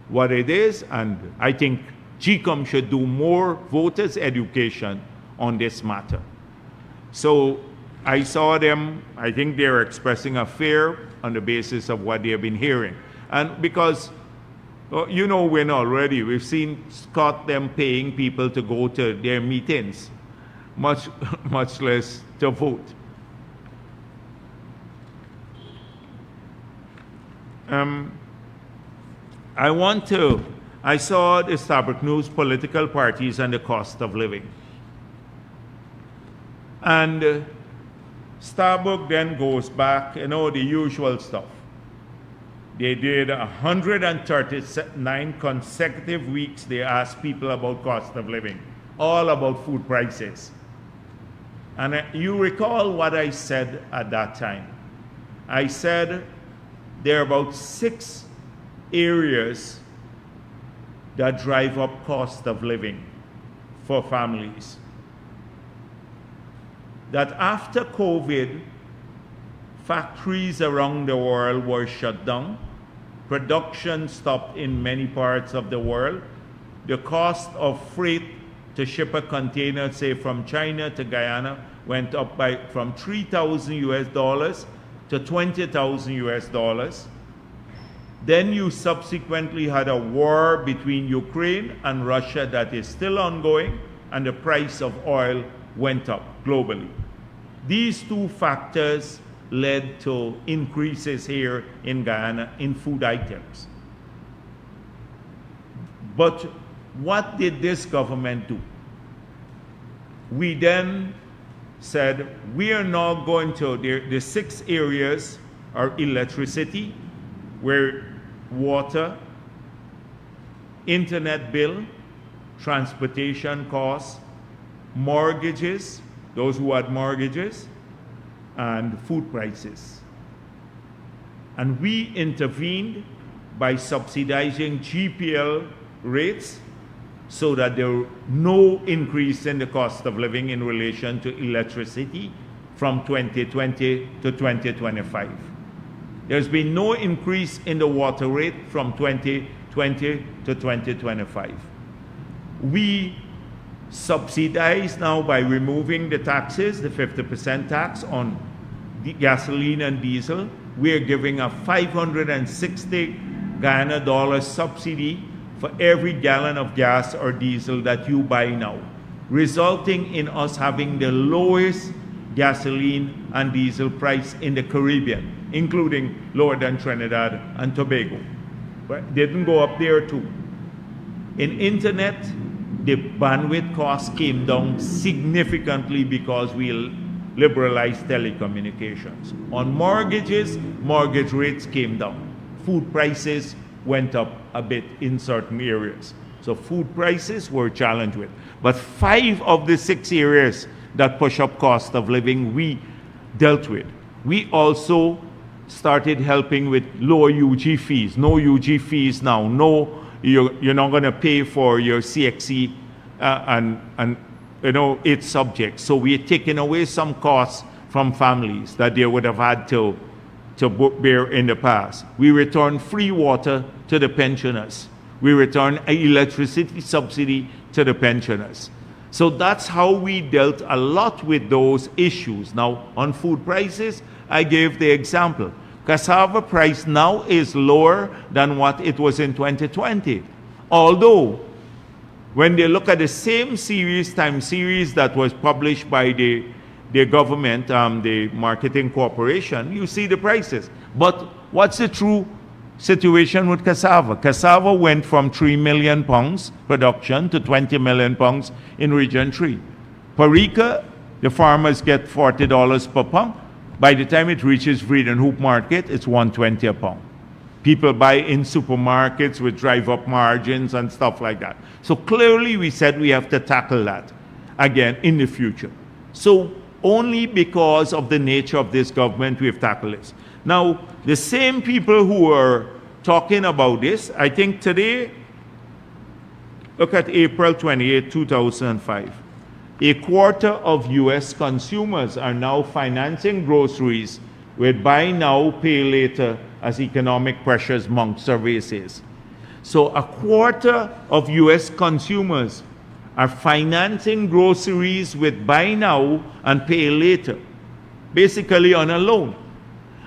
Speaker 1: what it is, and I think GCOM should do more voters' education on this matter. So I saw them, I think they're expressing a fear on the basis of what they've been hearing. And because, you know, win already, we've seen Scott them paying people to go to their meetings, much less to vote. I saw the Starbuck News, political parties and the cost of living. And Starbuck then goes back, you know, the usual stuff. They did 139 consecutive weeks, they asked people about cost of living, all about food prices. And you recall what I said at that time. I said there are about 6 areas that drive up cost of living for families. That after COVID, factories around the world were shut down, production stopped in many parts of the world, the cost of freight to ship a container, say from China to Guyana, went up from $3,000 to $20,000. Then you subsequently had a war between Ukraine and Russia that is still ongoing, and the price of oil went up globally. These 2 factors led to increases here in Guyana in food items. But what did this government do? We then said, we are now going to, the 6 areas are electricity, where water, internet bill, transportation costs, mortgages, those who had mortgages, and food prices. And we intervened by subsidizing GPL rates so that there were no increase in the cost of living in relation to electricity from 2020 to 2025. There's been no increase in the water rate from 2020 to 2025. We subsidized now by removing the taxes, the 50% tax on the gasoline and diesel. We're giving a 560 Guyana dollars subsidy for every gallon of gas or diesel that you buy now, resulting in us having the lowest gasoline and diesel price in the Caribbean, including lower than Trinidad and Tobago. But didn't go up there too. In internet, the bandwidth cost came down significantly because we liberalized telecommunications. On mortgages, mortgage rates came down. Food prices went up a bit in certain areas. So food prices were challenged with. But 5 of the 6 areas that push up cost of living we dealt with. We also started helping with lower UG fees. No UG fees now. No, you're not going to pay for your CXC and its subjects. So we're taking away some costs from families that they would have had to bear in the past. We return free water to the pensioners. We return an electricity subsidy to the pensioners. So that's how we dealt a lot with those issues. Now, on food prices, I gave the example. Cassava price now is lower than what it was in 2020. Although, when they look at the same time series that was published by the government, the marketing corporation, you see the prices. But what's the true situation with cassava? Cassava went from 3 million pounds production to 20 million pounds in Region 3. Paprika, the farmers get $40 per pound. By the time it reaches Breed and Hoop Market, it's $120 a pound. People buy in supermarkets with drive-up margins and stuff like that. So clearly we said we have to tackle that again in the future. So only because of the nature of this government we have tackled this. Now, the same people who are talking about this, I think today, look at April 28, 2005. A quarter of US consumers are now financing groceries with buy now, pay later as economic pressures mount, survey says. So a quarter of US consumers are financing groceries with buy now and pay later, basically on a loan.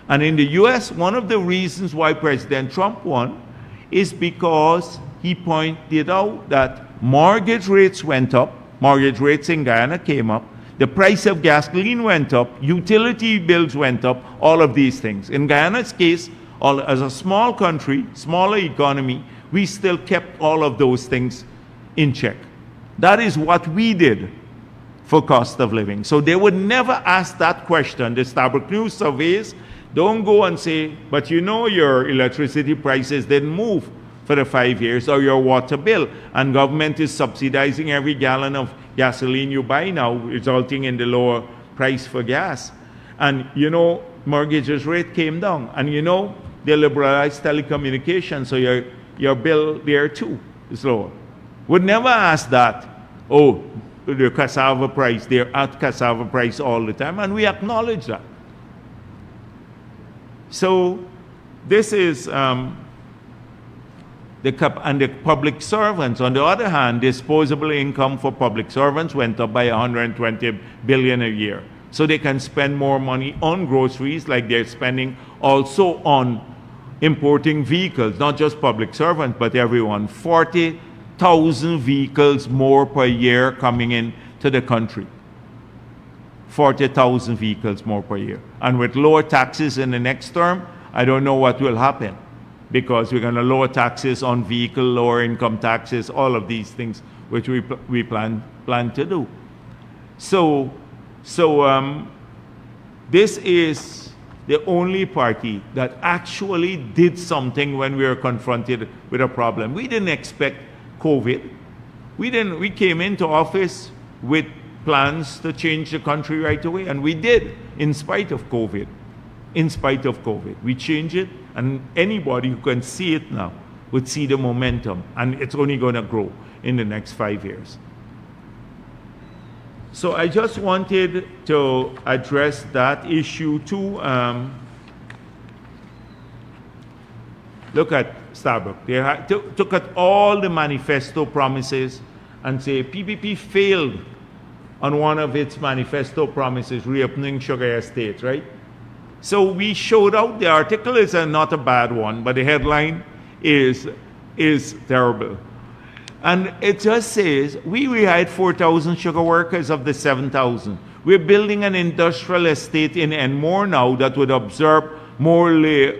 Speaker 1: And in the US, one of the reasons why President Trump won is because he pointed out that mortgage rates went up, mortgage rates in Guyana came up, the price of gasoline went up, utility bills went up, all of these things. In Guyana's case, as a small country, smaller economy, we still kept all of those things in check. That is what we did for cost of living. So they would never ask that question. The Starbuck News surveys don't go and say, but you know your electricity prices didn't move for the 5 years, or your water bill, and government is subsidizing every gallon of gasoline you buy now, resulting in the lower price for gas. And mortgages rate came down, and they liberalized telecommunications, so your bill there too is lower. Would never ask that. Oh, the cassava price, they're at cassava price all the time, and we acknowledge that. So this is the public servants. On the other hand, disposable income for public servants went up by 120 billion a year. So they can spend more money on groceries, like they're spending also on importing vehicles, not just public servants, but everyone. 40,000 vehicles more per year coming in to the country. 40,000 vehicles more per year. And with lower taxes in the next term, I don't know what will happen, because we're going to lower taxes on vehicle, lower income taxes, all of these things which we plan to do. So this is the only party that actually did something when we were confronted with a problem. We didn't expect COVID. We came into office with plans to change the country right away, and we did, in spite of COVID. In spite of COVID. We changed it, and anybody who can see it now would see the momentum, and it's only going to grow in the next 5 years. So I just wanted to address that issue too. Look at Starbucks. They took at all the manifesto promises and say PPP failed on one of its manifesto promises, reopening sugar estates, right? So we showed out, the article is not a bad one, but the headline is terrible. And it just says, we hired 4,000 sugar workers of the 7,000. We're building an industrial estate in Enmore now that would absorb more labor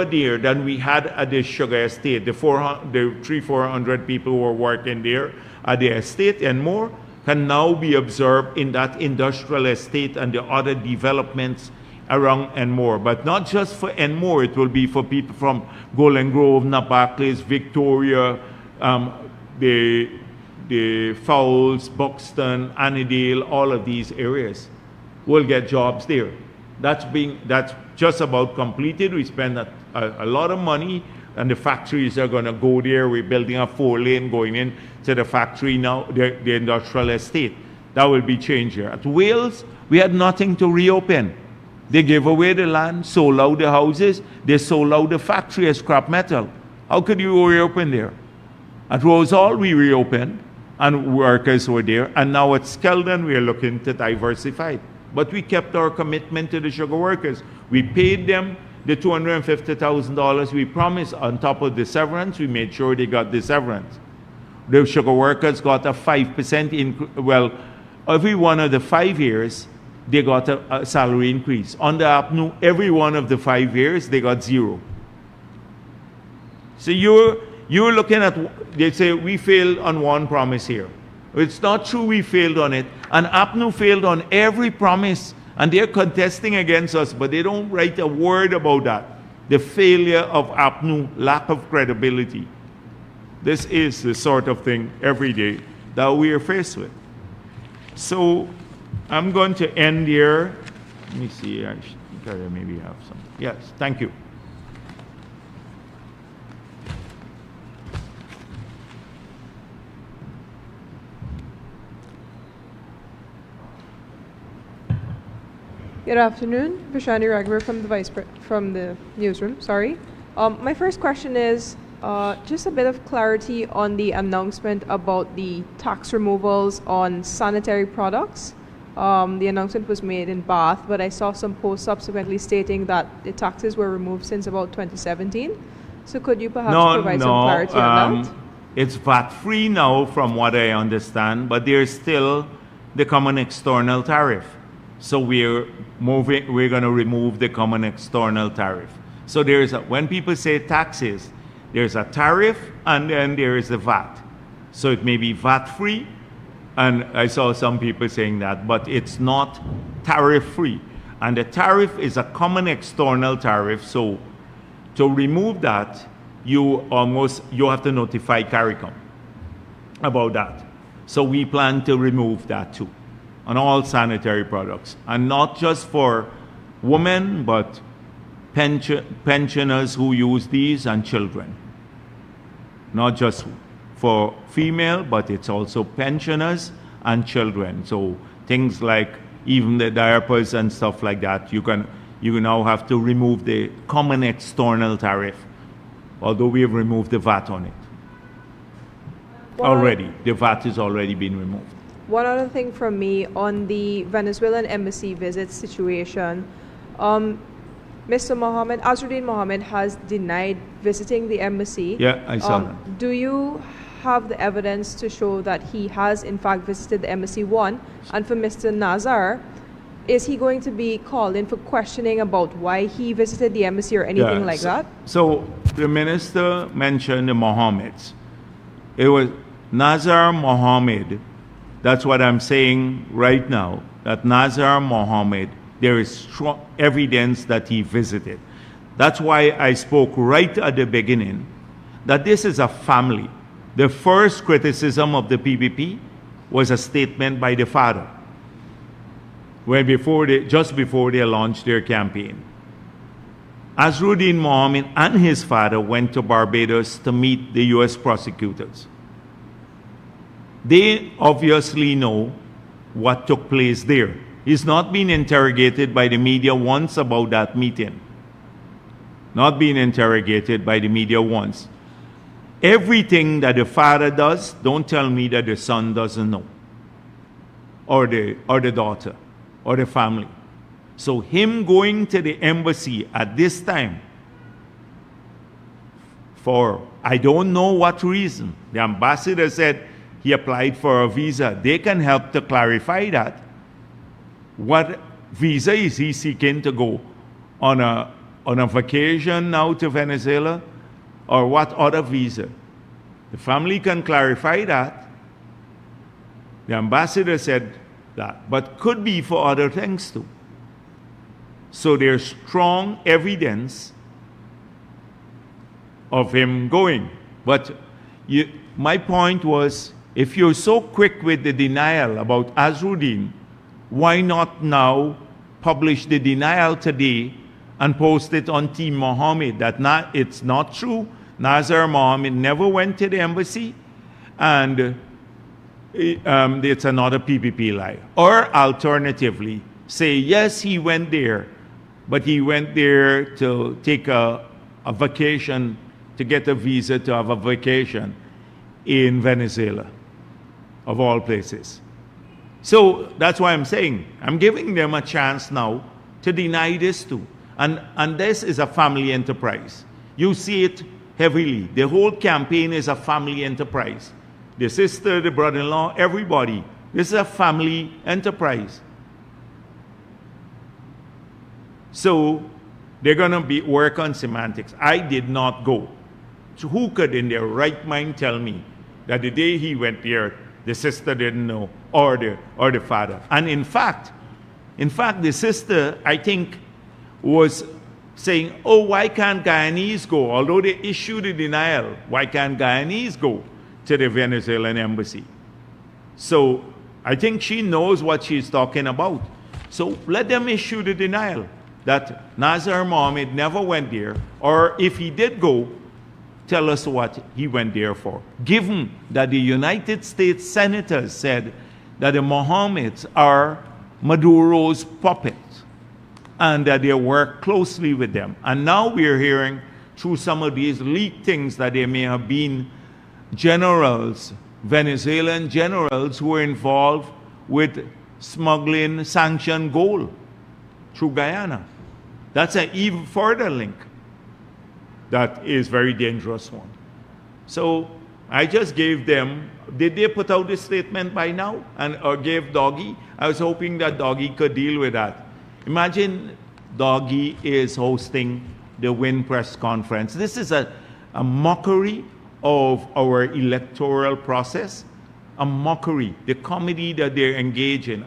Speaker 1: there than we had at the sugar estate. The 400 people who were working there at the estate and more can now be observed in that industrial estate and the other developments around Enmore. But not just for Enmore, it will be for people from Golden Grove, Nabaclis, Victoria, the Fowles, Buxton, Annandale, all of these areas will get jobs there. That's just about completed. We spend a lot of money, and the factories are going to go there. We're building a 4-lane going in to the factory now, the industrial estate. That will be changed here. At Wales, we had nothing to reopen. They gave away the land, sold out the houses, they sold out the factory as scrap metal. How could you reopen there? At Rose Hall, we reopened, and workers were there. And now at Skeldon, we are looking to diversify. But we kept our commitment to the sugar workers. We paid them the $250,000 we promised on top of the severance. We made sure they got the severance. The sugar workers got a 5% increase. Well, every one of the 5 years, they got a salary increase. On the APNU, every one of the 5 years, they got 0. So you're looking at, they say, we failed on one promise here. It's not true we failed on it. And APNU failed on every promise. And they're contesting against us, but they don't write a word about that. The failure of APNU, lack of credibility. This is the sort of thing every day that we are faced with. So I'm going to end here. Let me see, I maybe have some. Yes, thank you.
Speaker 2: Good afternoon, Vishani Raghavar from the newsroom. Sorry. My first question is just a bit of clarity on the announcement about the tax removals on sanitary products. The announcement was made in Bath, but I saw some posts subsequently stating that the taxes were removed since about 2017. So could you perhaps provide some clarity on that?
Speaker 1: It's VAT-free now, from what I understand, but there's still the common external tariff. So we're going to remove the common external tariff. So when people say taxes, there's a tariff and then there is the VAT. So it may be VAT-free, and I saw some people saying that, but it's not tariff-free. And the tariff is a common external tariff, so to remove that, you have to notify CARICOM about that. So we plan to remove that too, on all sanitary products, and not just for women, but pensioners who use these and children. Not just for female, but it's also pensioners and children. So things like even the diapers and stuff like that, you now have to remove the common external tariff, although we have removed the VAT on it. Already, the VAT has already been removed.
Speaker 2: One other thing from me on the Venezuelan embassy visit situation. Mr. Mohammed, Azruddin Mohammed, has denied visiting the embassy.
Speaker 1: Yeah, I saw that.
Speaker 2: Do you have the evidence to show that he has in fact visited the embassy, one? And for Mr. Nazar, is he going to be called in for questioning about why he visited the embassy or anything like that?
Speaker 1: So the minister mentioned the Mohammeds. It was Nazar Mohammed. That's what I'm saying right now, that Nazar Mohammed, there is strong evidence that he visited. That's why I spoke right at the beginning that this is a family. The first criticism of the PPP was a statement by the father just before they launched their campaign. Azruddin Mohammed and his father went to Barbados to meet the U.S. prosecutors. They obviously know what took place there. He's not been interrogated by the media once about that meeting. Not been interrogated by the media once. everything that the father does, don't tell me that the son doesn't know, or the daughter, or the family. So him going to the embassy at this time, for I don't know what reason. The ambassador said he applied for a visa. They can help to clarify that. What visa is he seeking to go on a vacation now to Venezuela, or what other visa? The family can clarify that. The ambassador said that, but could be for other things too. So there's strong evidence of him going. But my point was, if you're so quick with the denial about Azruddin, why not now publish the denial today and post it on Team Mohammed that it's not true? Nazar Mohammed never went to the embassy, and it's another PPP lie. Or alternatively, say, yes, he went there, but he went there to take a vacation, to get a visa to have a vacation in Venezuela, of all places. So that's why I'm saying, I'm giving them a chance now to deny this too. And this is a family enterprise. You see it heavily. The whole campaign is a family enterprise. The sister, the brother-in-law, everybody. This is a family enterprise. So they're going to work on semantics. I did not go. So who could in their right mind tell me that the day he went there, the sister didn't know, or the father? And in fact, the sister, I think, was saying, oh, why can't Guyanese go? Although they issued a denial, why can't Guyanese go to the Venezuelan embassy? So I think she knows what she's talking about. So let them issue the denial that Nazar Mohammed never went there, or if he did go, tell us what he went there for. Given that the United States senators said that the Mohammeds are Maduro's puppets and that they work closely with them. And now we're hearing through some of these leaked things that there may have been generals, Venezuelan generals, who were involved with smuggling sanctioned gold through Guyana. That's an even further link. That is a very dangerous one. So I just gave them, did they put out this statement by now? Or gave Doggy? I was hoping that Doggy could deal with that. Imagine Doggy is hosting the WIN press conference. This is a mockery of our electoral process, a mockery, the comedy that they're engaged in.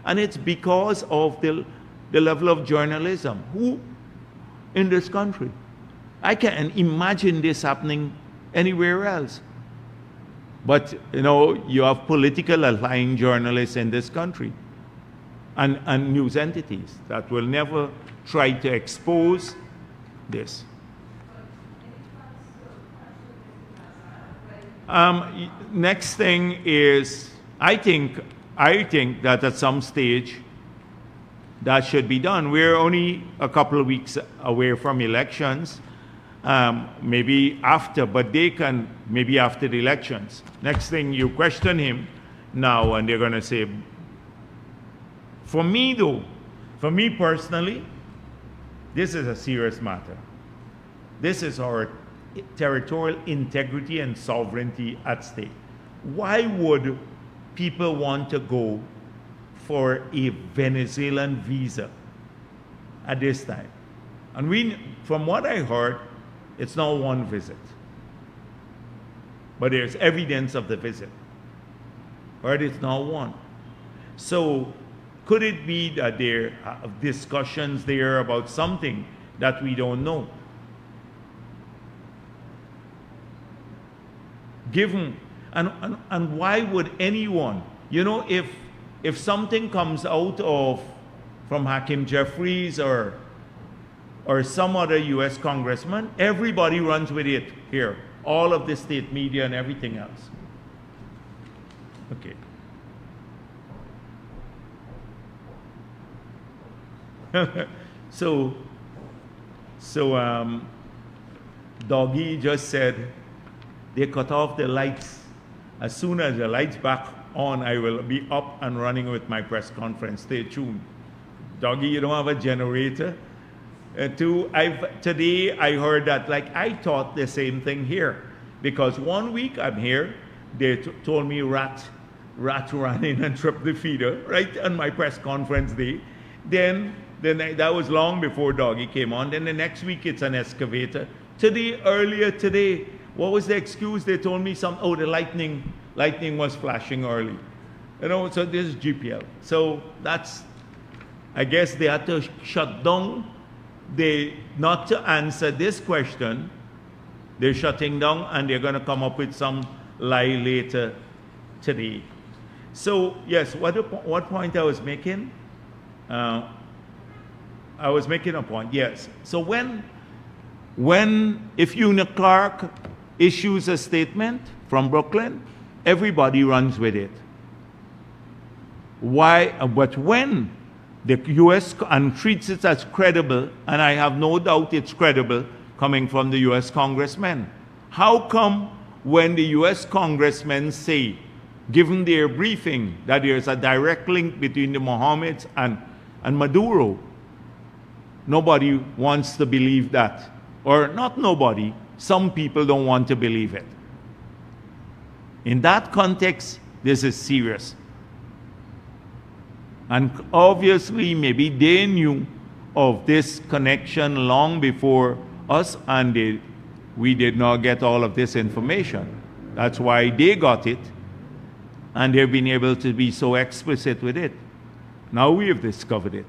Speaker 1: And it's because of the level of journalism. Who in this country? I can't imagine this happening anywhere else. But, you know, you have political aligned journalists in this country and news entities that will never try to expose this. Next thing is, I think that at some stage that should be done. We're only a couple of weeks away from elections. Maybe after, but they can, maybe after the elections. Next thing, you question him now, and they're going to say, for me though, for me personally, this is a serious matter. This is our territorial integrity and sovereignty at stake. Why would people want to go for a Venezuelan visa at this time? And from what I heard, it's not one visit, but there's evidence of the visit. But it's not one. So could it be that there are discussions there about something that we don't know? Given, and why would anyone, you know, if something comes out from Hakeem Jeffries or some other U.S. congressman, everybody runs with it here. All of the state media and everything else. Okay. So Doggy just said they cut off the lights. As soon as the lights back on, I will be up and running with my press conference. Stay tuned. Doggy, you don't have a generator? Today I heard that, like, I thought the same thing here. Because 1 week I'm here, they told me rat ran in and tripped the feeder, right on my press conference day. Then that was long before Doggy came on. Then the next week it's an excavator. Earlier today, what was the excuse? They told me the lightning was flashing early. You know, so this is GPL. So I guess they had to shut down. Not to answer this question, they're shutting down and they're going to come up with some lie later today. So yes, what point I was making? I was making a point, yes. So if Clark issues a statement from Brooklyn, everybody runs with it. Why? But when the U.S. and treats it as credible, and I have no doubt it's credible coming from the U.S. congressmen, how come when the U.S. congressmen say, given their briefing, that there's a direct link between the Mohammeds and Maduro, nobody wants to believe that? Or not nobody, some people don't want to believe it. In that context, this is serious. And obviously, maybe they knew of this connection long before us, and we did not get all of this information. That's why they got it, and they've been able to be so explicit with it. Now we have discovered it.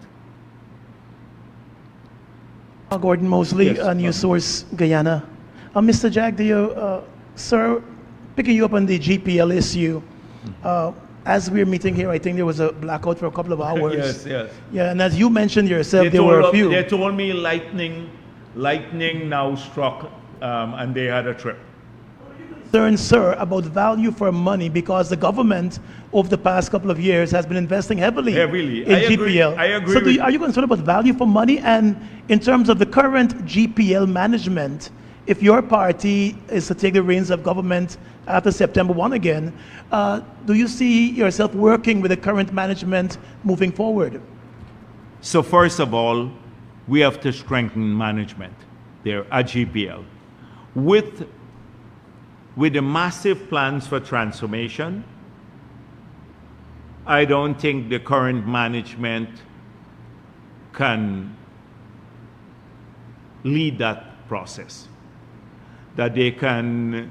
Speaker 3: Gordon Mosley,
Speaker 1: Yes,
Speaker 3: News Source, Guyana. Mr. Jagdeo, sir, picking you up on the GPL issue, as we're meeting here, I think there was a blackout for a couple of hours.
Speaker 1: Yes.
Speaker 3: Yeah, and as you mentioned yourself, there were a few.
Speaker 1: They told me lightning now struck, and they had a trip.
Speaker 3: Concerned, sir, about value for money, because the government over the past couple of years has been investing heavily in GPL.
Speaker 1: I agree.
Speaker 3: So are you concerned about value for money? And in terms of the current GPL management, if your party is to take the reins of government after September 1 again, do you see yourself working with the current management moving forward?
Speaker 1: So first of all, we have to strengthen management there at GPL. With the massive plans for transformation, I don't think the current management can lead that process, that they can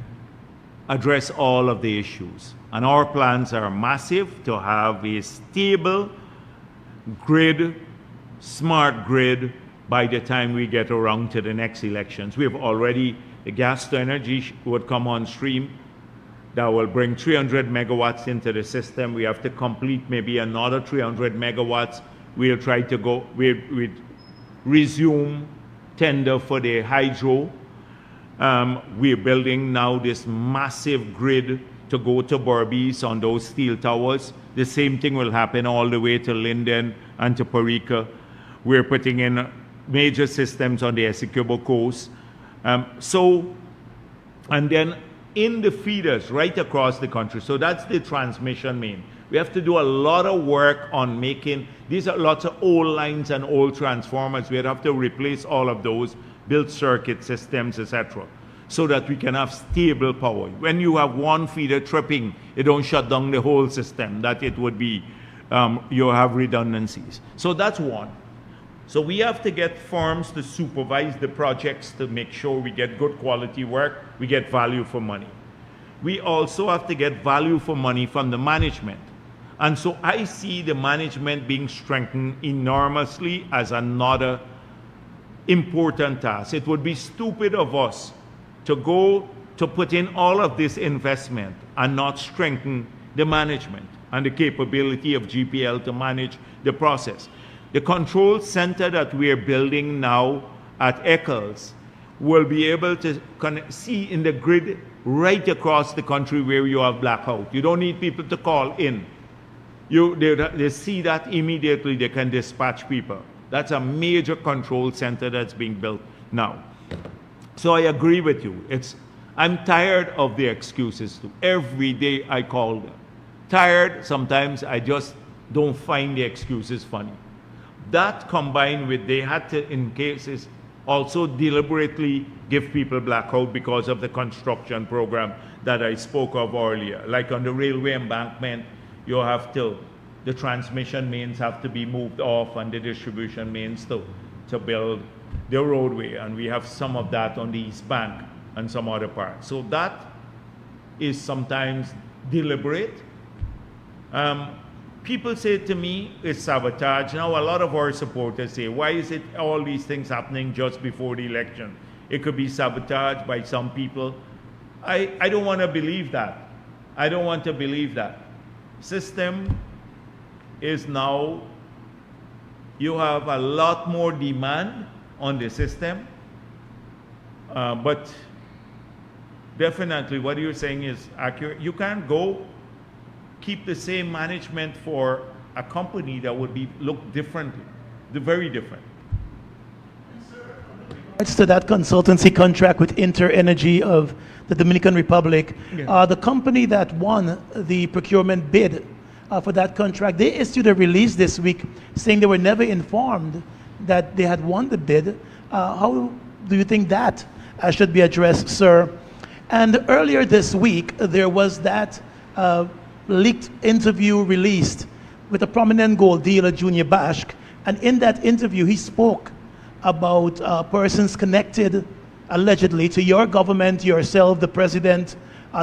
Speaker 1: address all of the issues. And our plans are massive to have a stable grid, smart grid, by the time we get around to the next elections. We have already, the gas to energy would come on stream. That will bring 300 megawatts into the system. We have to complete maybe another 300 megawatts. We'll try to we'll resume tender for the hydro. We're building now this massive grid to go to Berbice on those steel towers. The same thing will happen all the way to Linden and to Parika. We're putting in major systems on the Essequibo coast. And then in the feeders right across the country. So that's the transmission main. We have to do a lot of work on making, these are lots of old lines and old transformers. We'd have to replace all of those, build circuit systems, etc., so that we can have stable power. When you have one feeder tripping, it don't shut down the whole system, that it would be, you have redundancies. So that's one. So we have to get firms to supervise the projects to make sure we get good quality work, we get value for money. We also have to get value for money from the management. And so I see the management being strengthened enormously as another important task. It would be stupid of us to go to put in all of this investment and not strengthen the management and the capability of GPL to manage the process. The control center that we're building now at Eccles will be able to see in the grid right across the country where you have blackout. You don't need people to call in. They see that immediately, they can dispatch people. That's a major control center that's being built now. So I agree with you. I'm tired of the excuses too. Every day I call them. Tired, sometimes I just don't find the excuses funny. That combined with they had to, in cases, also deliberately give people blackout because of the construction program that I spoke of earlier. Like on the railway embankment, you have to, the transmission mains have to be moved off and the distribution mains to build the roadway. And we have some of that on the East Bank and some other parts. So that is sometimes deliberate. People say to me, it's sabotage. Now, a lot of our supporters say, why is it all these things happening just before the election? It could be sabotage by some people. I don't want to believe that. I don't want to believe that. System is now, you have a lot more demand on the system, but definitely what you're saying is accurate. You can't go keep the same management for a company that would be look differently, very different.
Speaker 3: Regards to that consultancy contract with InterEnergy of the Dominican Republic,
Speaker 1: Yeah.
Speaker 3: the company that won the procurement bid for that contract, they issued a release this week saying they were never informed that they had won the bid. How do you think that should be addressed, sir? And earlier this week, there was that leaked interview released with a prominent gold dealer, Junior Bashk, and in that interview, he spoke about persons connected, allegedly, to your government, yourself, the president,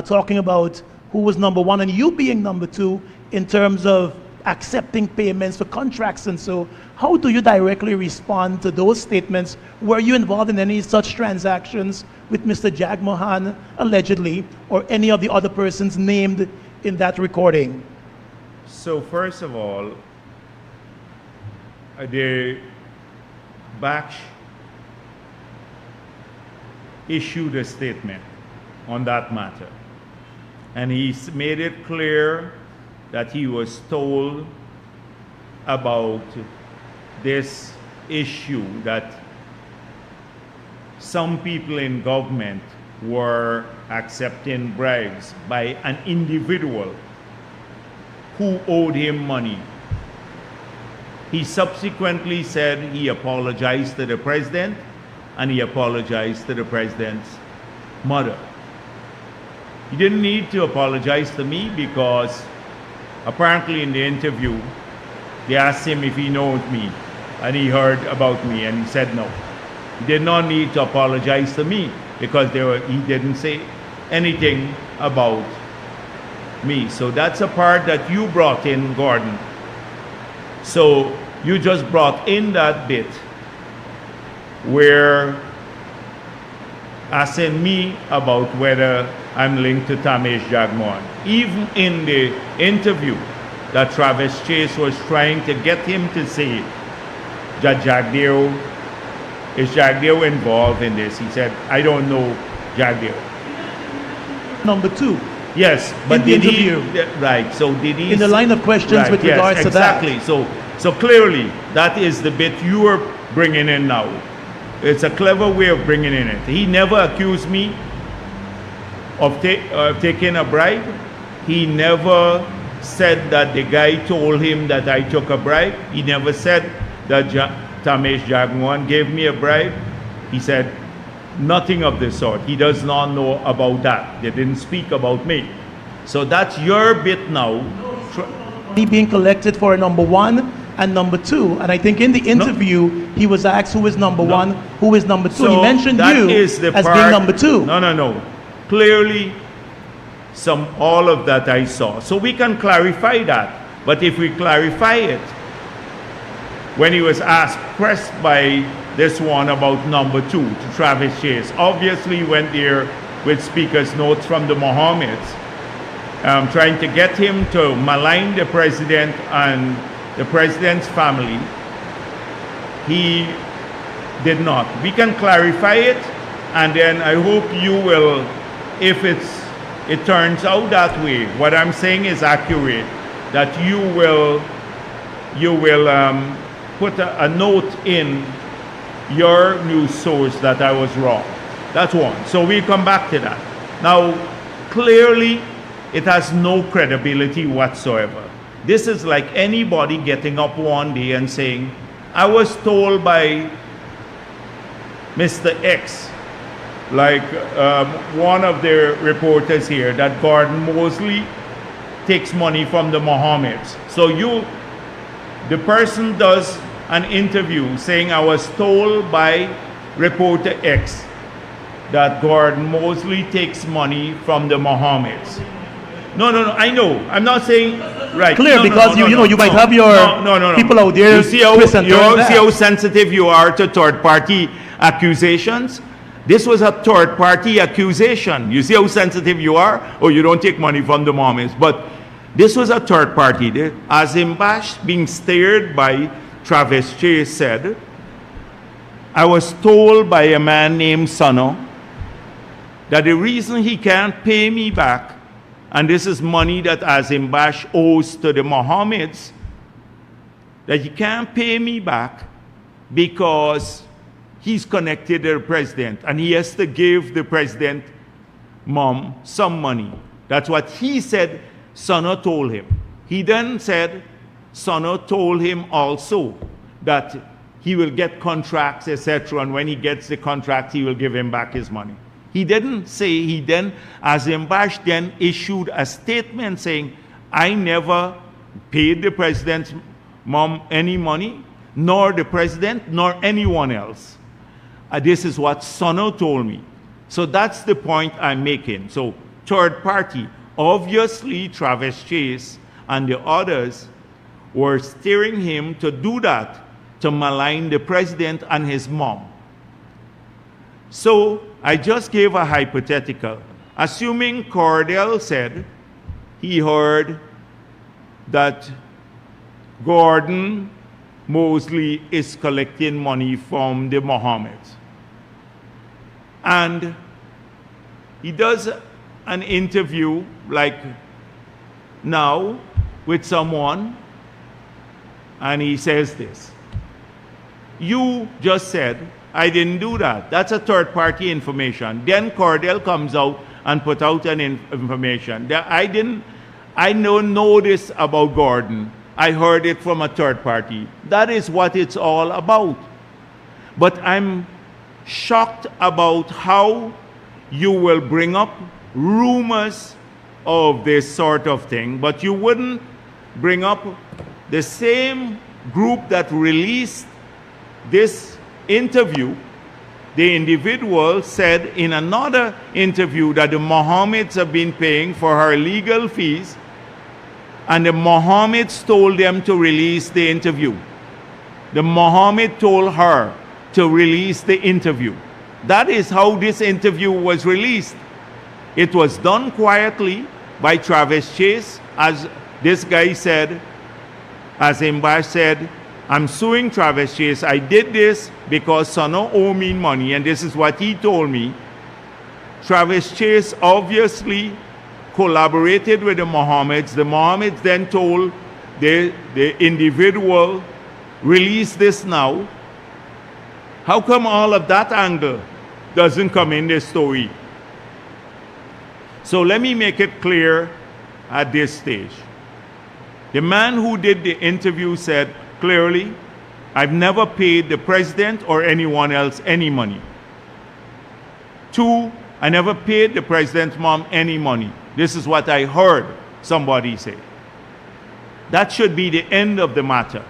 Speaker 3: talking about who was number one and you being number two in terms of accepting payments for contracts. And so how do you directly respond to those statements? Were you involved in any such transactions with Mr. Jagmohan, allegedly, or any of the other persons named in that recording?
Speaker 1: So first of all, the Baksh issued a statement on that matter. And he made it clear that he was told about this issue, that some people in government were accepting bribes by an individual who owed him money. He subsequently said he apologized to the president and he apologized to the president's mother. He didn't need to apologize to me because apparently in the interview, they asked him if he knows me and he heard about me and he said no. He did not need to apologize to me because he didn't say anything about me. So that's a part that you brought in, Gordon. So you just brought in that bit where asking me about whether I'm linked to Tamesh Jagmohan. Even in the interview that Travis Chase was trying to get him to say that is Jagdeo involved in this? He said, I don't know Jagdeo.
Speaker 3: Number two.
Speaker 1: Yes, but
Speaker 3: in the
Speaker 1: did
Speaker 3: interview.
Speaker 1: Right, so did he...
Speaker 3: In the line of questions
Speaker 1: right,
Speaker 3: with
Speaker 1: yes,
Speaker 3: regards to that.
Speaker 1: Exactly, so clearly, that is the bit you are bringing in now. It's a clever way of bringing in it. He never accused me of taking a bribe. He never said that the guy told him that I took a bribe. He never said that Tamesh Jagmohan gave me a bribe. He said nothing of the sort. He does not know about that. They didn't speak about me. So that's your bit now.
Speaker 3: Money being collected for number one and number two. And I think in the interview, he was asked who is number one, who is number two.
Speaker 1: So
Speaker 3: he mentioned
Speaker 1: that
Speaker 3: you
Speaker 1: is the
Speaker 3: as
Speaker 1: part,
Speaker 3: being number two.
Speaker 1: No. Clearly, all of that I saw. So we can clarify that. But if we clarify it, when he was pressed by this one about number two to Travis Chase, obviously he went there with speaker's notes from the Mohammeds, trying to get him to malign the president and the president's family. He did not. We can clarify it, and then I hope you will, if it turns out that way, what I'm saying is accurate, that you will put a note in your news source that I was wrong. That's one. So we'll come back to that. Now, clearly, it has no credibility whatsoever. This is like anybody getting up one day and saying, I was told by Mr. X, like one of the reporters here, that Gordon Mosley takes money from the Mohammeds. So the person does an interview saying, I was told by reporter X that Gordon Mosley takes money from the Mohammeds. No, I know. I'm not saying right.
Speaker 3: Clear,
Speaker 1: No,
Speaker 3: because you might have your
Speaker 1: no.
Speaker 3: people out there.
Speaker 1: You see how sensitive you are to third-party accusations? This was a third-party accusation. You see how sensitive you are? Oh, you don't take money from the Mohammeds. But this was a third party. Azim Bash, being steered by Travis Chase, said, I was told by a man named Sano that the reason he can't pay me back, and this is money that Azim Bash owes to the Mohammeds, that he can't pay me back because he's connected to the president and he has to give the president mom some money. That's what he said Sano told him. He then said Sano told him also that he will get contracts, etc., and when he gets the contract, he will give him back his money. He didn't say, Azim Bash then issued a statement saying, I never paid the president's mom any money, nor the president, nor anyone else. This is what Sano told me. So that's the point I'm making. So third party, obviously Travis Chase and the others were steering him to do that, to malign the president and his mom. So I just gave a hypothetical. Assuming Cordell said he heard that Gordon Mosley is collecting money from the Mohammeds. And he does an interview like now with someone, and he says this. You just said, I didn't do that. That's a third-party information. Then Cordell comes out and put out an information. I don't know this about Gordon. I heard it from a third party. That is what it's all about. But I'm shocked about how you will bring up rumors of this sort of thing, but you wouldn't bring up the same group that released this interview. The individual said in another interview that the Mohammeds have been paying for her legal fees, and the Mohammeds told them to release the interview. The Mohammed told her to release the interview. That is how this interview was released. It was done quietly by Travis Chase, as this guy said, as Mbash said, I'm suing Travis Chase. I did this because Sano owed me money, and this is what he told me. Travis Chase obviously collaborated with the Mohammeds. The Mohammeds then told the individual, release this now. How come all of that angle doesn't come in this story? So let me make it clear at this stage. The man who did the interview said clearly, I've never paid the president or anyone else any money. 2, I never paid the president's mom any money. This is what I heard somebody say. That should be the end of the matter,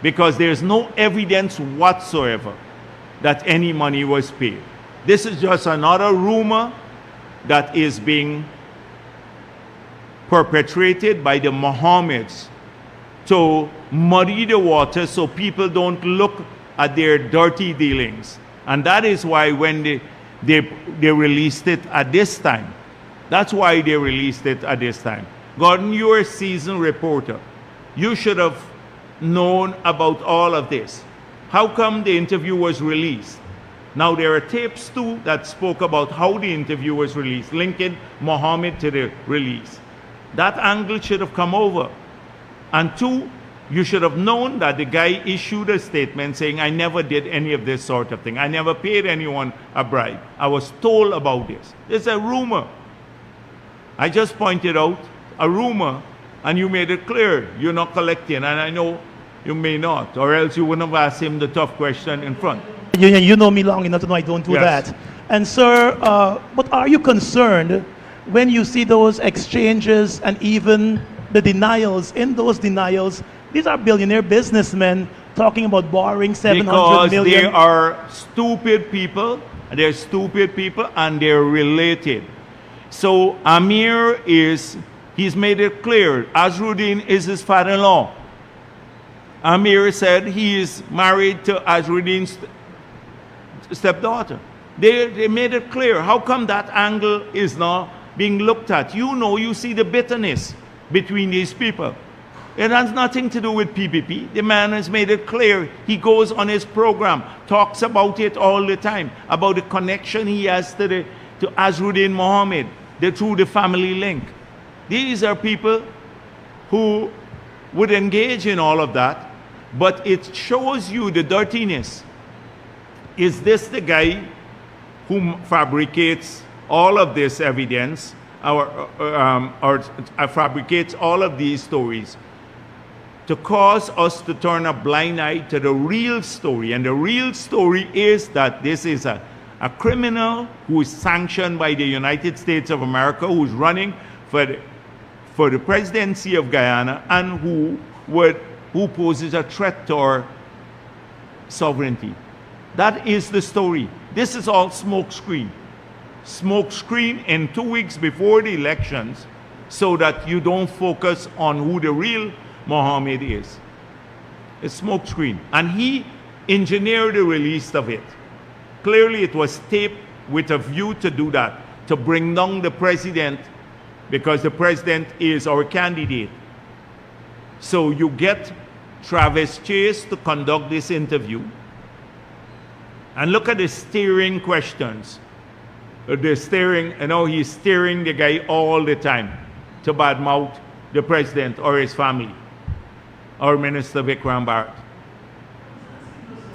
Speaker 1: because there's no evidence whatsoever that any money was paid. This is just another rumor that is being perpetrated by the Mohammeds to muddy the water so people don't look at their dirty dealings. And that is why when they released it at this time. That's why they released it at this time. Gordon, you're a seasoned reporter. You should have known about all of this. How come the interview was released? Now there are tapes too that spoke about how the interview was released, linking Mohammed to the release. That angle should have come over. And 2, You should have known that the guy issued a statement saying, I never did any of this sort of thing. I never paid anyone a bribe. I was told about this. It's a rumor. I just pointed out a rumor, and you made it clear you're not collecting, and I know you may not, or else you wouldn't have asked him the tough question in front.
Speaker 3: You know me long enough to know I don't do
Speaker 1: Yes.
Speaker 3: that. And sir, but are you concerned when you see those exchanges and even the denials? In those denials, these are billionaire businessmen talking about borrowing 700
Speaker 1: Because
Speaker 3: million.
Speaker 1: they are stupid people, and they're related. So Amir he's made it clear, Azruddin is his father-in-law. Amir said he is married to Azruddin's stepdaughter. They made it clear. How come that angle is not being looked at? You see the bitterness between these people. It has nothing to do with PPP. The man has made it clear. He goes on his program, talks about it all the time, about the connection he has to Azruddin Mohammed, through the family link. These are people who would engage in all of that, but it shows you the dirtiness. Is this the guy who fabricates all of this evidence, or fabricates all of these stories to cause us to turn a blind eye to the real story? And the real story is that this is a criminal who is sanctioned by the United States of America, who's running for the presidency of Guyana, and who poses a threat to our sovereignty. That is the story. This is all smokescreen. Smokescreen in 2 weeks before the elections, so that you don't focus on who the real Mohammed is. It's smokescreen. And he engineered the release of it. Clearly it was taped with a view to do that, to bring down the president, because the president is our candidate. So you get Travis Chase to conduct this interview. And look at the steering questions. He's steering the guy all the time to badmouth the president or his family, or Minister Vikram Bharat.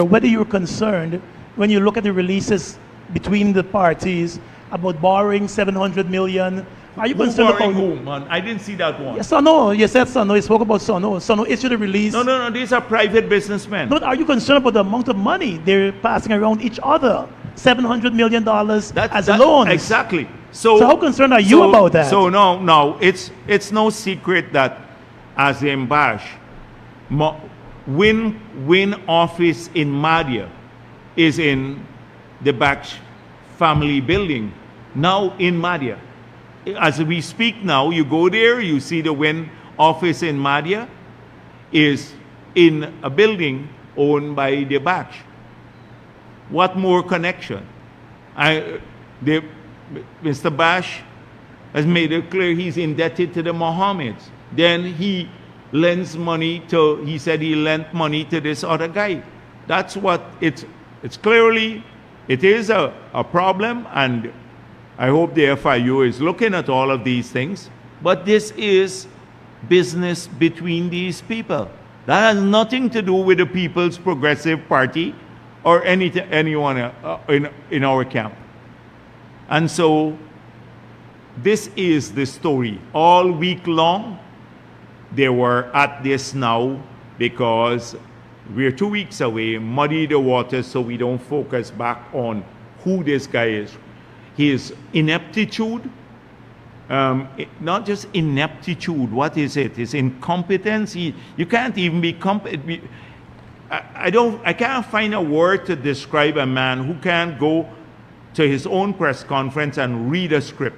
Speaker 3: Whether you're concerned when you look at the releases between the parties about borrowing 700 million, are you concerned about
Speaker 1: whom, man? I didn't see that one.
Speaker 3: Yes, Sono, you said Sono, you spoke about Sono. Sono issued a release.
Speaker 1: No, these are private businessmen.
Speaker 3: But are you concerned about the amount of money they're passing around each other? $700 million as loans.
Speaker 1: Exactly.
Speaker 3: So how concerned are you about that?
Speaker 1: So no, it's no secret that Azim Bash win office in Madhya is in the Bash family building, now in Madhya. As we speak now, you go there, you see the Win office in Madhya is in a building owned by the Bash. What more connection? Mr. Bash has made it clear he's indebted to the Mohammeds. Then he lends money he said he lent money to this other guy. That's what it's clearly, it is a problem, and I hope the FIU is looking at all of these things. But this is business between these people. That has nothing to do with the People's Progressive Party or anyone in our camp. And so this is the story. All week long, they were at this now because we're 2 weeks away, muddy the waters so we don't focus back on who this guy is. His ineptitude, not just ineptitude, what is it? His incompetence. You can't even be competent. I can't find a word to describe a man who can't go to his own press conference and read a script.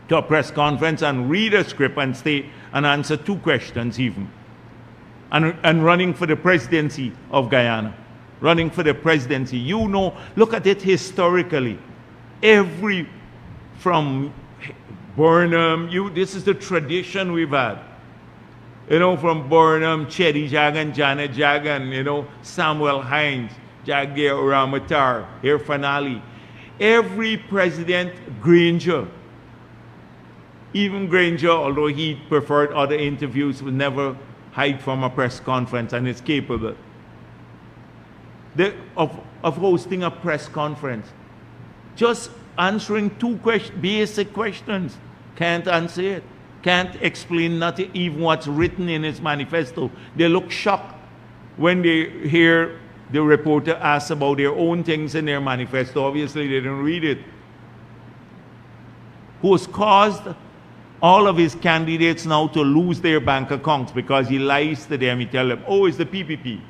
Speaker 1: To a press conference and read a script and stay and answer 2 questions even. And running for the presidency of Guyana. Running for the presidency. You know, look at it historically. From Burnham, this is the tradition we've had. From Burnham, Chetty Jagan, Janet Jagan, Samuel Hines, Jagdeo Ramatar, Irfan Ali. Every president, Granger, even Granger, although he preferred other interviews, would never hide from a press conference and is capable of hosting a press conference. Just answering two basic questions. Can't answer it. Can't explain nothing, even what's written in his manifesto. They look shocked when they hear the reporter ask about their own things in their manifesto. Obviously, they didn't read it. Who has caused all of his candidates now to lose their bank accounts because he lies to them. He tells them, oh, it's the PPP.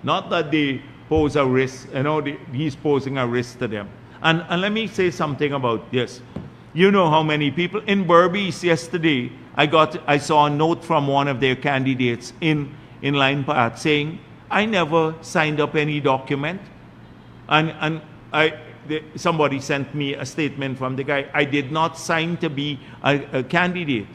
Speaker 1: Not that they pose a risk, he's posing a risk to them. And let me say something about this. You know how many people in Berbice yesterday, I saw a note from one of their candidates in Line Path saying, I never signed up any document. And somebody sent me a statement from the guy, I did not sign to be a candidate.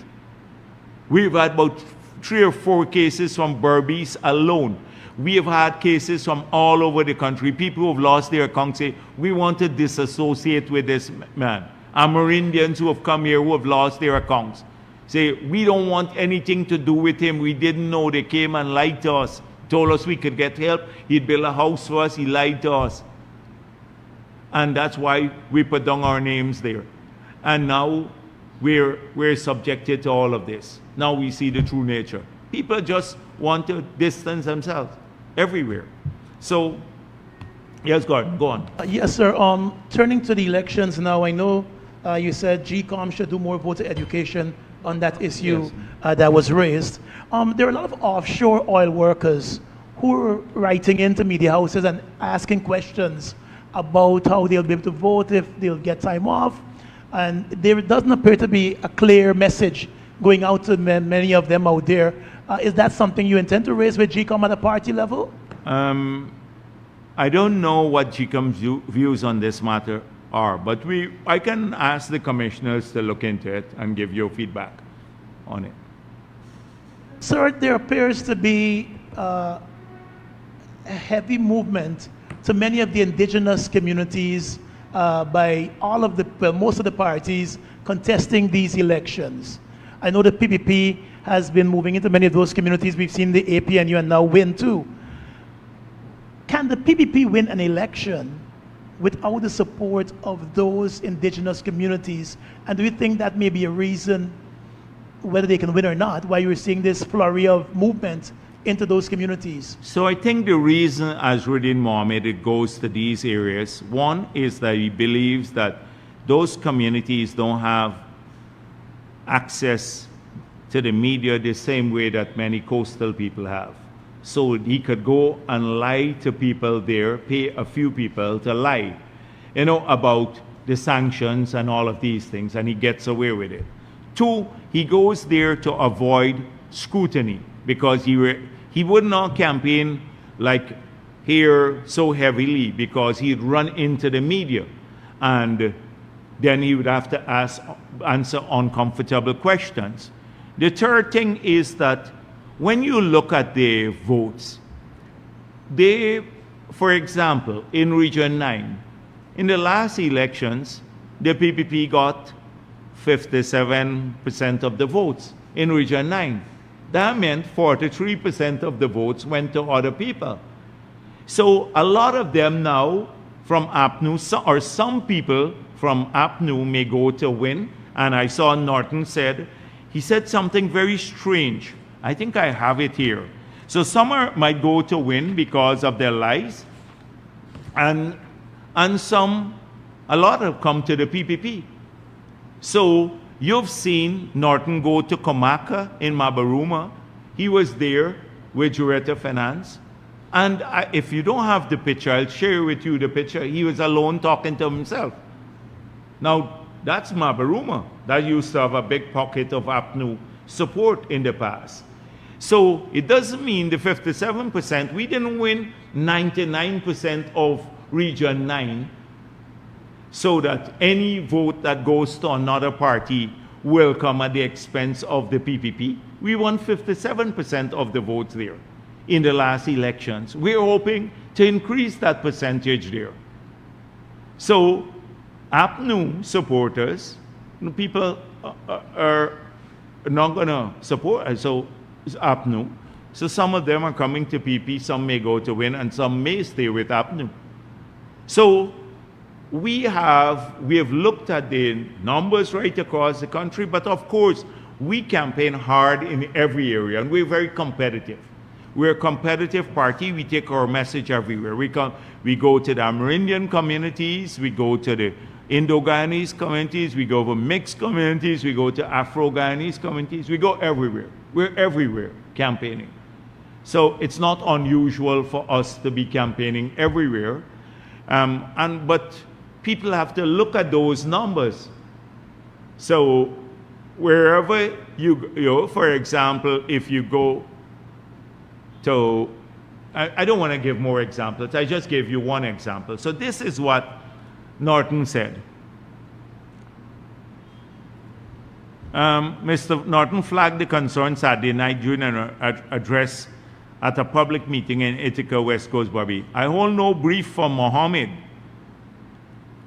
Speaker 1: We've had about 3 or 4 cases from Berbice alone. We have had cases from all over the country. People who have lost their accounts say, we want to disassociate with this man. Amerindians who have come here who have lost their accounts say, we don't want anything to do with him. We didn't know. They came and lied to us, told us we could get help. He'd build a house for us. He lied to us. And that's why we put down our names there. And now we're subjected to all of this. Now we see the true nature. People just want to distance themselves everywhere. So, yes, Gordon, go on.
Speaker 3: Yes, sir. Turning to the elections now, I know you said GCOM should do more voter education on that issue that was raised. There are a lot of offshore oil workers who are writing into media houses and asking questions about how they'll be able to vote, if they'll get time off. And there doesn't appear to be a clear message going out to many of them out there. Is that something you intend to raise with GCOM at a party level?
Speaker 1: I don't know what GCOM's views on this matter are, but I can ask the commissioners to look into it and give you feedback on it.
Speaker 3: Sir, there appears to be a heavy movement to many of the indigenous communities by most of the parties contesting these elections. I know the PPP has been moving into many of those communities. We've seen the APNU and now WIN too. Can the PPP win an election without the support of those indigenous communities? And do you think that may be a reason, whether they can win or not, why you're seeing this flurry of movement into those communities?
Speaker 1: So I think the reason, as Azruddin Mohammed, it goes to these areas, one is that he believes that those communities don't have access to the media the same way that many coastal people have. So he could go and lie to people there, pay a few people to lie, about the sanctions and all of these things, and he gets away with it. 2, he goes there to avoid scrutiny, because he would not campaign like here so heavily, because he'd run into the media, and then he would have to answer uncomfortable questions. The third thing is that when you look at the votes, for example, in Region 9, in the last elections, the PPP got 57% of the votes in Region 9. That meant 43% of the votes went to other people. So a lot of them now from APNU, or some people from APNU may go to WIN, and I saw Norton he said something very strange. I think I have it here. So some might go to WIN because of their lies, and a lot have come to the PPP. So you've seen Norton go to Comaka in Mabaruma. He was there with Jureta Finance. And if you don't have the picture, I'll share with you the picture. He was alone talking to himself. Now, that's Mabaruma. That used to have a big pocket of APNU support in the past. So it doesn't mean the 57%. We didn't win 99% of Region 9, so that any vote that goes to another party will come at the expense of the PPP. We won 57% of the votes there in the last elections. We're hoping to increase that percentage there. So APNU supporters, people are not going to support, so APNU. So some of them are coming to PP, some may go to Win, and some may stay with APNU. So we have looked at the numbers right across the country, but of course, we campaign hard in every area, and we're very competitive. We're a competitive party. We take our message everywhere. We go to the Amerindian communities, we go to the Indo-Guyanese communities, we go to mixed communities, we go to Afro-Guyanese communities, we go everywhere. We're everywhere campaigning. So it's not unusual for us to be campaigning everywhere. But people have to look at those numbers. So wherever you go, for example, if you go to, I don't want to give more examples, I just gave you one example. So this is what Norton said. Mr. Norton flagged the concern Saturday night during an address at a public meeting in Ithaca, West Coast, Bobby. I hold no brief for Mohammed.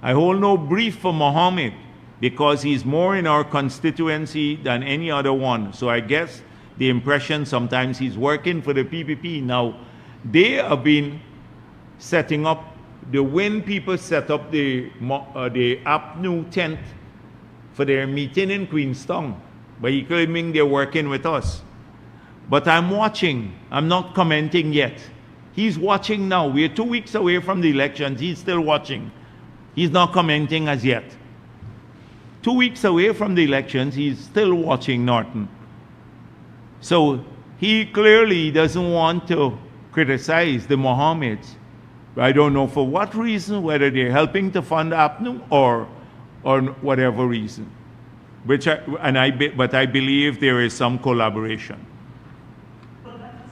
Speaker 1: I hold no brief for Mohammed because he's more in our constituency than any other one. So I guess the impression sometimes he's working for the PPP. Now, they have been setting up, the Win people set up the APNU tent for their meeting in Queenstown, but he claiming they're working with us. But I'm watching. I'm not commenting yet. He's watching now. We're 2 weeks away from the elections. He's still watching. He's not commenting as yet. 2 weeks away from the elections, he's still watching Norton. So he clearly doesn't want to criticize the Mohammeds. I don't know for what reason, whether they're helping to fund APNU or whatever reason. But I believe there is some collaboration.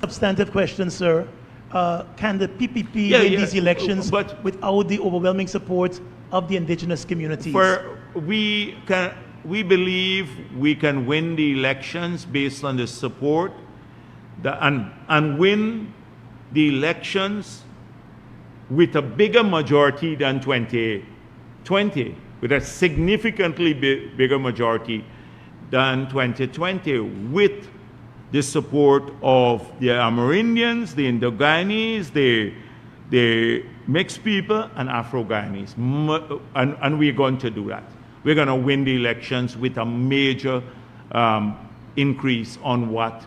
Speaker 3: Substantive question, sir. Can the PPP win these elections without the overwhelming support of the indigenous communities?
Speaker 1: We believe we can win the elections based on the support and win the elections with a bigger majority than 2020, with a significantly bigger majority than 2020, with the support of the Amerindians, the Indo-Guyanese, the mixed people, and Afro-Guyanese. And we're going to do that. We're going to win the elections with a major increase on what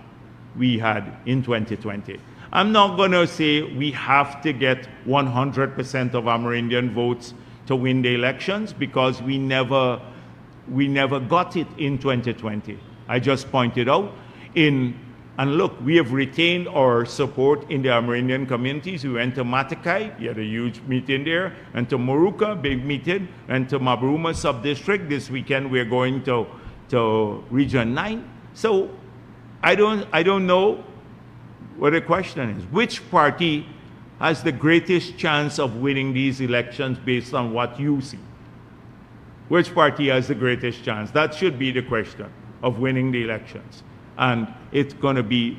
Speaker 1: we had in 2020. I'm not going to say we have to get 100% of Amerindian votes to win the elections, because we never got it in 2020. I just pointed out and look, we have retained our support in the Amerindian communities. We went to Matakai, we had a huge meeting there, and to Moruca, big meeting, and to Mabruma sub-district. This weekend we're going to Region 9. So I don't know what the question is. Which party has the greatest chance of winning these elections based on what you see? Which party has the greatest chance? That should be the question of winning the elections. And it's going to be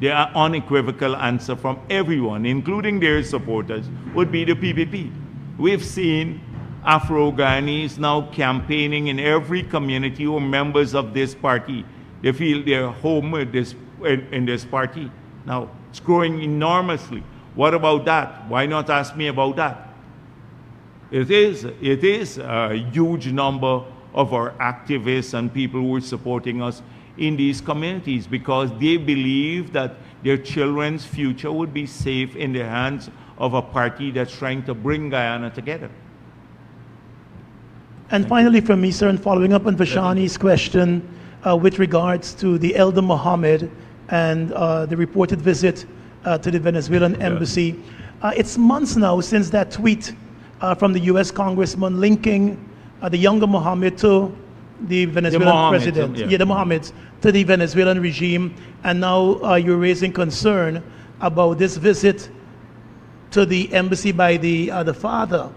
Speaker 1: the unequivocal answer from everyone, including their supporters, would be the PPP. We've seen Afro-Guyanese now campaigning in every community who are members of this party. They feel they're home with in this party. Now, it's growing enormously. What about that? Why not ask me about that? It is a huge number of our activists and people who are supporting us in these communities, because they believe that their children's future would be safe in the hands of a party that's trying to bring Guyana together.
Speaker 3: And finally from me, sir, and following up on Vashani's question with regards to the Elder Mohammed and the reported visit to the Venezuelan embassy. It's months now since that tweet from the U.S. Congressman linking the younger Mohammed to the Venezuelan president, the Mohammeds, to the Venezuelan regime, and now you're raising concern about this visit to the embassy by the father.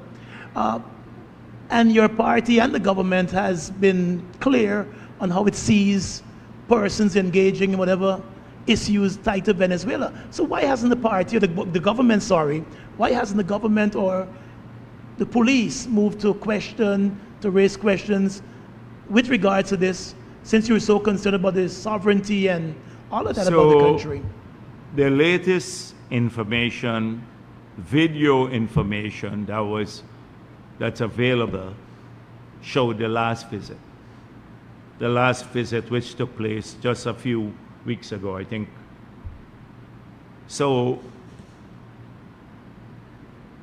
Speaker 3: And your party and the government has been clear on how it sees persons engaging in whatever issues tied to Venezuela. So why hasn't the party, or the government, why hasn't the government or the police moved to raise questions with regards to this, since you're so concerned about the sovereignty and all of that about the country?
Speaker 1: the latest information, video information that's available showed the last visit. The last visit which took place just a few weeks ago, I think. So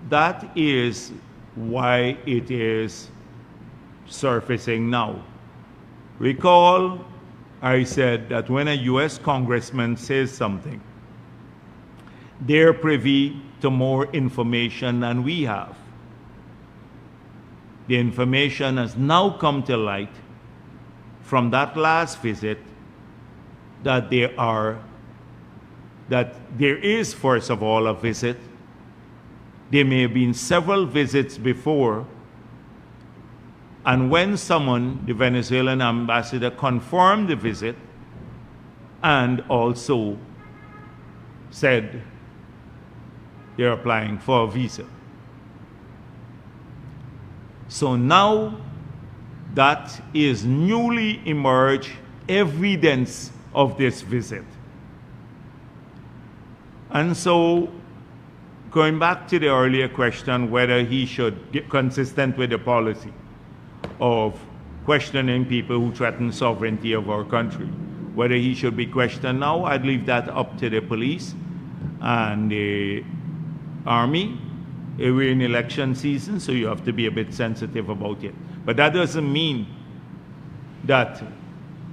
Speaker 1: that is why it is surfacing now. Recall, I said that when a US congressman says something, they're privy to more information than we have. The information has now come to light from that last visit that there is, first of all, a visit. There may have been several visits before, and when someone, the Venezuelan ambassador, confirmed the visit and also said they're applying for a visa. So now that is newly emerged evidence of this visit. And so, going back to the earlier question whether he should get consistent with the policy of questioning people who threaten sovereignty of our country, whether he should be questioned now, I'd leave that up to the police and the army. We're in election season, so you have to be a bit sensitive about it. But that doesn't mean that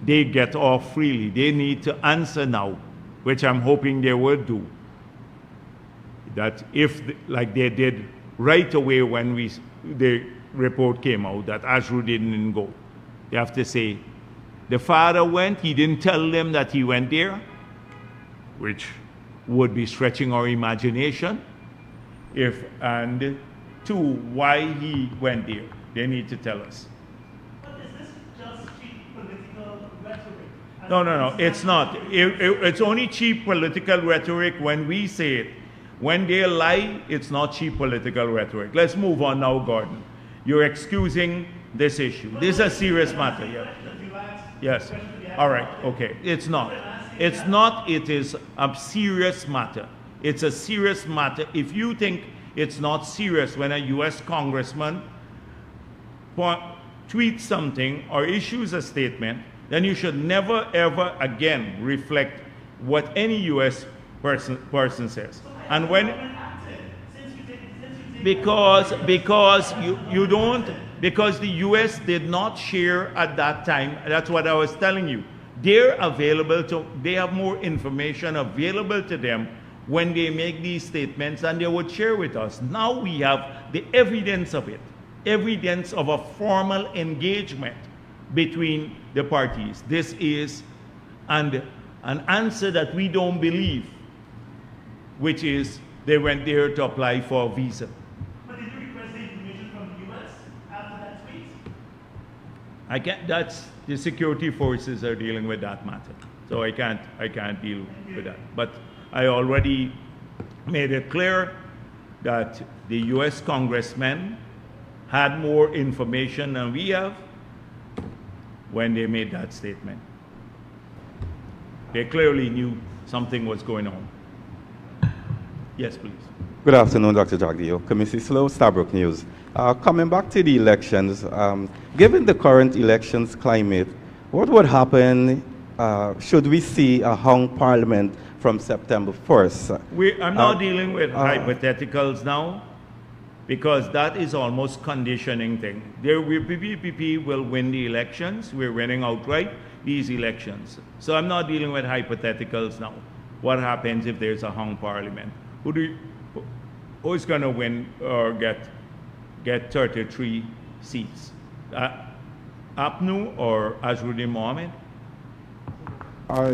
Speaker 1: they get off freely. They need to answer now, which I'm hoping they will do. That if, like they did right away when the report came out that Ashru didn't go, they have to say, the father went, he didn't tell them that he went there, which would be stretching our imagination. And two, why he went there. They need to tell us.
Speaker 3: But is this just cheap political rhetoric?
Speaker 1: No, it's not. It's only cheap political rhetoric when we say it. When they lie, it's not cheap political rhetoric. Let's move on now, Gordon. You're excusing this issue. This is a serious matter. Yeah. Yes. All right. Okay. It's not. It's not. It is a serious matter. It's a serious matter. If you think it's not serious when a U.S. congressman tweets something or issues a statement, then you should never, ever again reflect what any U.S. person says. And when, because you don't, because the U.S. did not share at that time, that's what I was telling you. They have more information available to them when they make these statements, and they would share with us. Now we have the evidence of it, evidence of a formal engagement between the parties. This is an answer that we don't believe, which is they went there to apply for a visa.
Speaker 3: But did you request the information from the U.S. after that tweet?
Speaker 1: That's the security forces are dealing with that matter, so I can't deal with that. But I already made it clear that the U.S. congressmen had more information than we have when they made that statement. They clearly knew something was going on. Yes, please.
Speaker 4: Good afternoon, Dr. Jagdeo. Committee Slow, Starbrook News. Coming back to the elections, given the current elections climate, what would happen should we see a hung parliament from September 1st?
Speaker 1: I'm not dealing with hypotheticals now, because that is almost conditioning thing. PPP will win the elections. We're winning outright these elections. So I'm not dealing with hypotheticals now. What happens if there's a hung parliament? Who's going to win or get 33 seats? APNU or Azruddin Mohammed?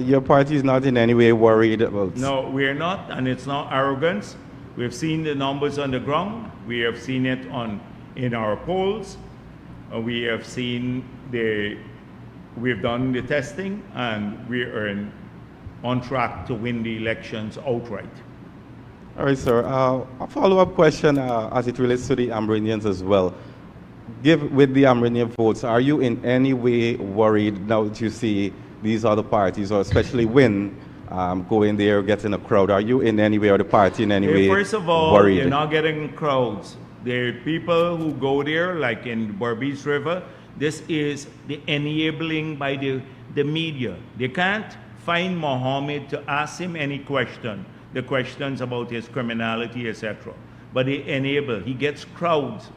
Speaker 4: Your party is not in any way worried about...
Speaker 1: No, we're not, and it's not arrogance. We've seen the numbers on the ground. We have seen it in our polls. We have seen we've done the testing, and we are on track to win the elections outright.
Speaker 4: All right, sir. A follow-up question as it relates to the Ambrinians as well. With the Ambrinian votes, are you in any way worried now that you see these other parties, or especially WIN, going there, getting a crowd? Are you in any way, or the party in any way
Speaker 1: First of all,
Speaker 4: worried?
Speaker 1: they're not getting crowds. There are people who go there, like in Berbice River. This is the enabling by the media. They can't find Mohammed to ask him any question, the questions about his criminality, etc. But they enable, he gets crowds.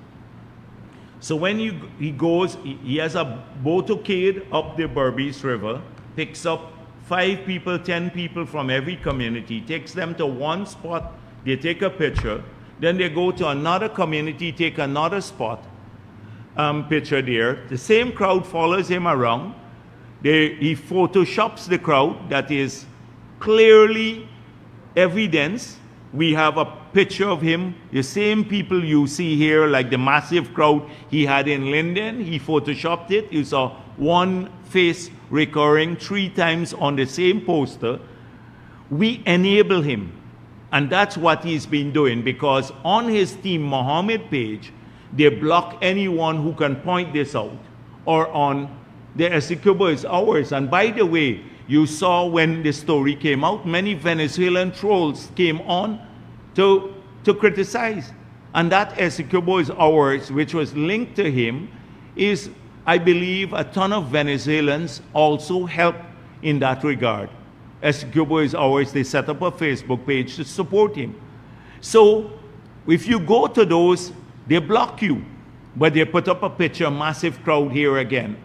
Speaker 1: So when he goes, he has a motorcade up the Berbice River, picks up 5 people, 10 people from every community, takes them to one spot, they take a picture, then they go to another community, take another spot, picture there. The same crowd follows him around. He photoshops the crowd. That is clearly evidence. We have a picture of him. The same people you see here, like the massive crowd he had in Linden, he photoshopped it. You saw one face recurring 3 times on the same poster. We enable him. And that's what he's been doing, because on his Team Mohammed page, they block anyone who can point this out, or on the Essecubo is ours. And by the way, you saw when the story came out, many Venezuelan trolls came on to criticize. And that Essecubo is ours, which was linked to him, is, I believe, a ton of Venezuelans also helped in that regard. Essecubo is ours, they set up a Facebook page to support him. So if you go to those, they block you, but they put up a picture, massive crowd here again.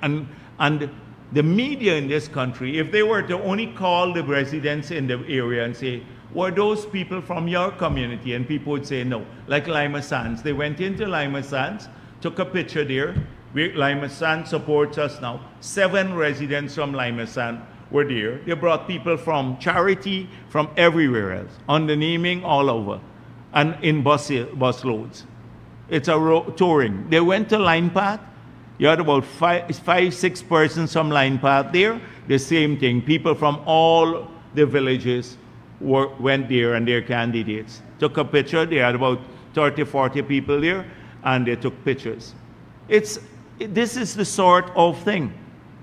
Speaker 1: And the media in this country, if they were to only call the residents in the area and say, were those people from your community? And people would say no. Like Lima Sands. They went into Lima Sands, took a picture there. Lima Sands supports us now. 7 residents from Lima Sands were there. They brought people from charity, from everywhere else, on the naming all over, and in bus loads. It's a touring. They went to Line Path. You had about 5, 6 persons from Line Path there. The same thing. People from all the villages went there, and their candidates took a picture. They had about 30, 40 people there, and they took pictures. This is the sort of thing.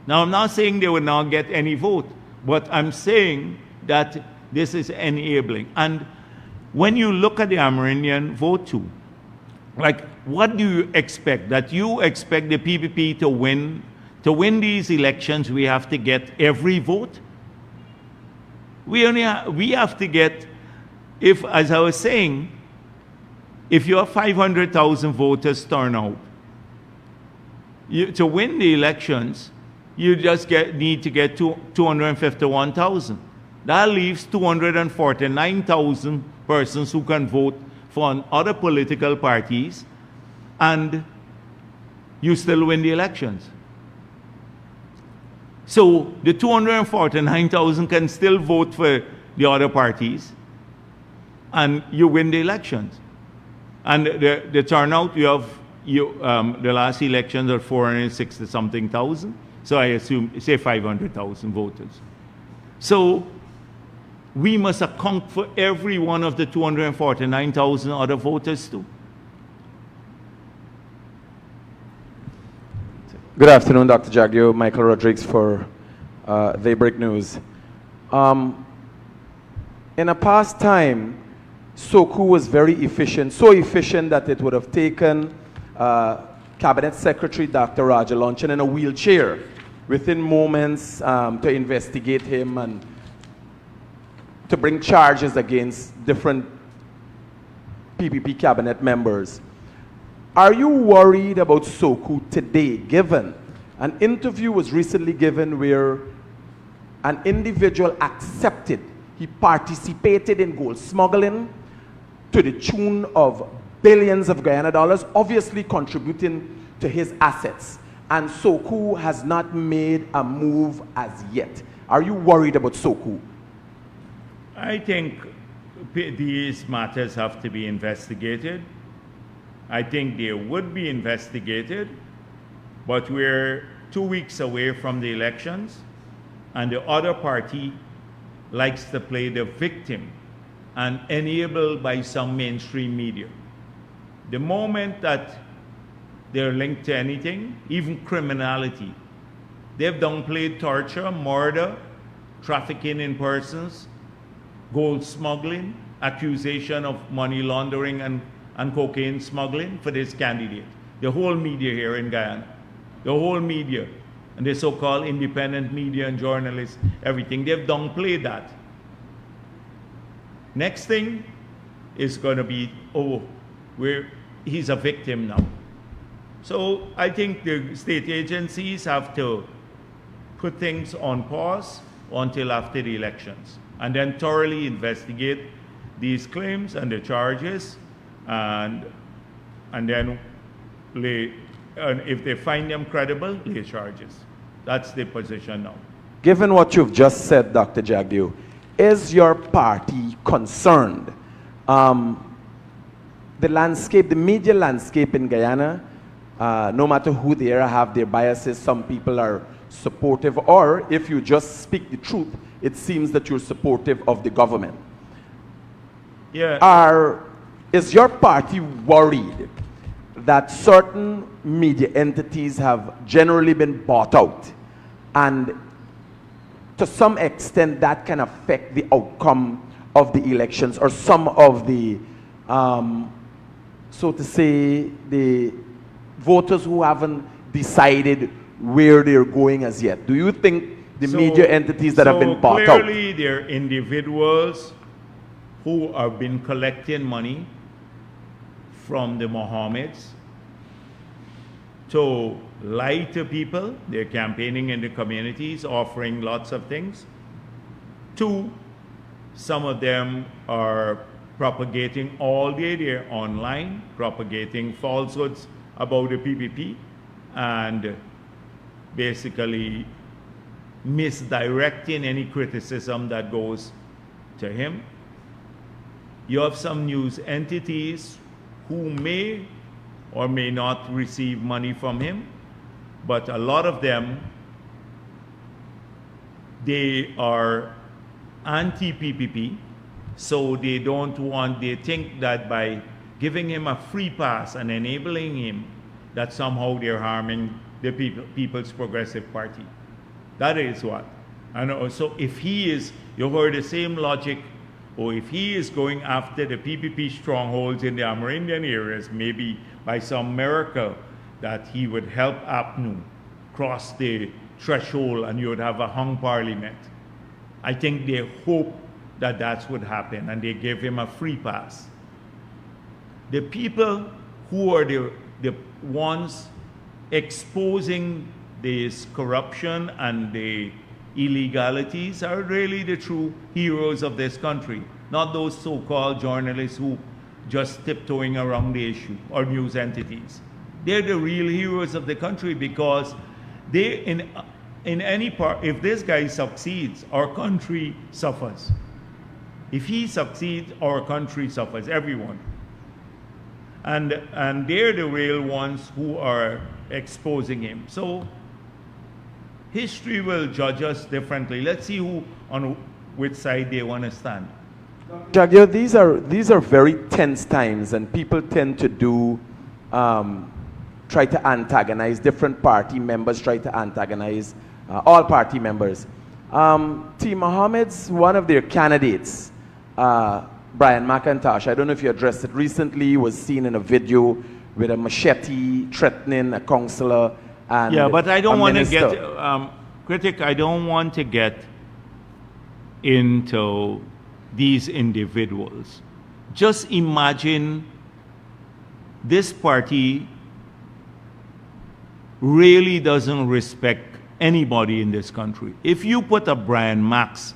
Speaker 1: Now, I'm not saying they will not get any vote, but I'm saying that this is enabling. And when you look at the Amerindian vote too, like, what do you expect? That you expect the PPP to win? To win these elections, we have to get every vote? We have to get, if, as I was saying, if you have 500,000 voters turn out, to win the elections, you just need to get 251,000. That leaves 249,000 persons who can vote for other political parties, and you still win the elections. So the 249,000 can still vote for the other parties, and you win the elections. And the turnout, the last elections are 460-something thousand. So I assume, say 500,000 voters. So we must account for every one of the 249,000 other voters too.
Speaker 5: Good afternoon, Dr. Jagdeo. Michael Rodriguez for Daybreak News. In a past time, SOCU was very efficient, so efficient that it would have taken Cabinet Secretary Dr. Raja Launchan in a wheelchair within moments to investigate him and to bring charges against different PPP cabinet members. Are you worried about SOCU today, given an interview was recently given where an individual accepted he participated in gold smuggling to the tune of billions of Guyana dollars, obviously contributing to his assets, and SOCU has not made a move as yet? Are you worried about SOCU?
Speaker 1: I think these matters have to be investigated. I think they would be investigated, but we're 2 weeks away from the elections, and the other party likes to play the victim and enabled by some mainstream media. The moment that they're linked to anything, even criminality, they've downplayed torture, murder, trafficking in persons, gold smuggling, accusation of money laundering and cocaine smuggling for this candidate. The whole media here in Guyana, the whole media, and the so-called independent media and journalists, everything, they've downplayed that. Next thing is going to be, he's a victim now. So I think the state agencies have to put things on pause until after the elections, and then thoroughly investigate these claims and the charges, and then and if they find them credible, lay charges. That's the position now.
Speaker 5: Given what you've just said, Dr. Jagdeo, is your party concerned? The landscape, the media landscape in Guyana, no matter who they are, have their biases. Some people are supportive, or if you just speak the truth, it seems that you're supportive of the government.
Speaker 1: Yeah.
Speaker 5: Is your party worried that certain media entities have generally been bought out, and to some extent that can affect the outcome of the elections, or some of the, so to say, the voters who haven't decided where they're going as yet? Do you think the media entities that have been bought out?
Speaker 1: Clearly, there are individuals who have been collecting money from the Mohammeds to lie to people. They're campaigning in the communities, offering lots of things. Two, some of them are propagating all day. They're online, propagating falsehoods about the PPP and basically misdirecting any criticism that goes to him. You have some news entities who may or may not receive money from him, but a lot of them, they are anti-PPP, so they think that by giving him a free pass and enabling him, that somehow they're harming the People's Progressive Party. That is what. And also, if he is, you heard the same logic, or if he is going after the PPP strongholds in the Amerindian areas, maybe by some miracle that he would help APNU cross the threshold and you would have a hung parliament. I think they hope that that's what happen, and they give him a free pass. The people who are the ones exposing this corruption and the illegalities are really the true heroes of this country, not those so-called journalists who just tiptoeing around the issue, or news entities. They're the real heroes of the country, because they, in any part, if this guy succeeds, our country suffers. If he succeeds, our country suffers, everyone. And they're the real ones who are exposing him. So history will judge us differently. Let's see on which side they want to stand.
Speaker 5: Jagdeo, these are very tense times, and people tend to try to antagonize different party members, try to antagonize all party members. T. Mohammed's one of their candidates, Brian McIntosh, I don't know if you addressed it recently, was seen in a video with a machete threatening a councillor.
Speaker 1: Yeah, but I don't want to get, Critic, I don't want to get into these individuals. Just imagine this party really doesn't respect anybody in this country. If you put a Brian Max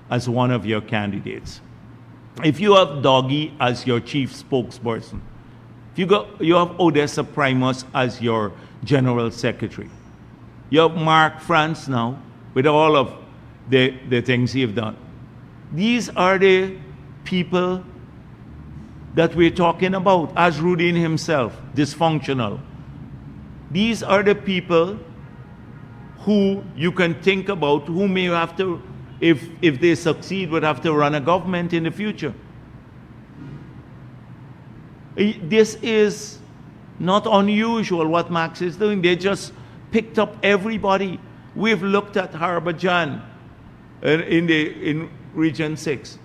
Speaker 1: as one of your candidates, if you have Doggy as your chief spokesperson, if you have Odessa Primus as your general secretary, you have Mark France now with all of the things he've done. These are the people that we're talking about. Azruddin himself, dysfunctional. These are the people who you can think about who may have to, if they succeed, would have to run a government in the future. This is not unusual what Max is doing. They just picked up everybody. We've looked at Harbhajan in Region 6.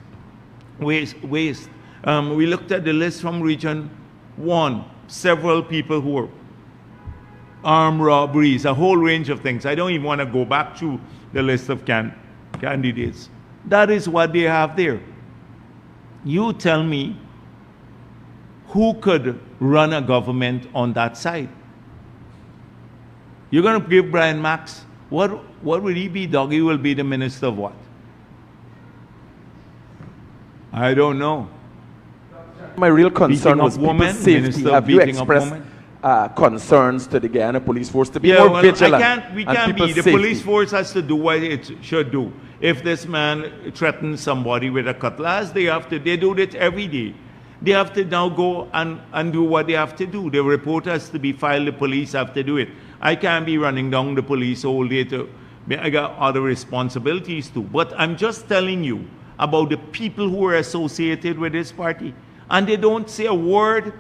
Speaker 1: waste. We looked at the list from Region 1, several people who were armed robberies, a whole range of things. I don't even want to go back to the list of candidates. That is what they have there. You tell me who could run a government on that side. You're going to give Brian Max, what will he be? Doggy will be the minister of what? I don't know.
Speaker 5: My real concern
Speaker 1: Beating
Speaker 5: was
Speaker 1: up women,
Speaker 5: people's safety.
Speaker 1: Minister
Speaker 5: Have you
Speaker 1: beating up
Speaker 5: expressed
Speaker 1: women?
Speaker 5: concerns to the Guyana Police Force to be
Speaker 1: Yeah,
Speaker 5: more
Speaker 1: well,
Speaker 5: vigilant?
Speaker 1: we
Speaker 5: on
Speaker 1: can't be.
Speaker 5: people's
Speaker 1: The
Speaker 5: safety?
Speaker 1: police force has to do what it should do. If this man threatens somebody with a cutlass, they do it every day. They have to now go and do what they have to do. The report has to be filed, the police have to do it. I can't be running down the police all day I got other responsibilities too. But I'm just telling you about the people who are associated with this party. And they don't say a word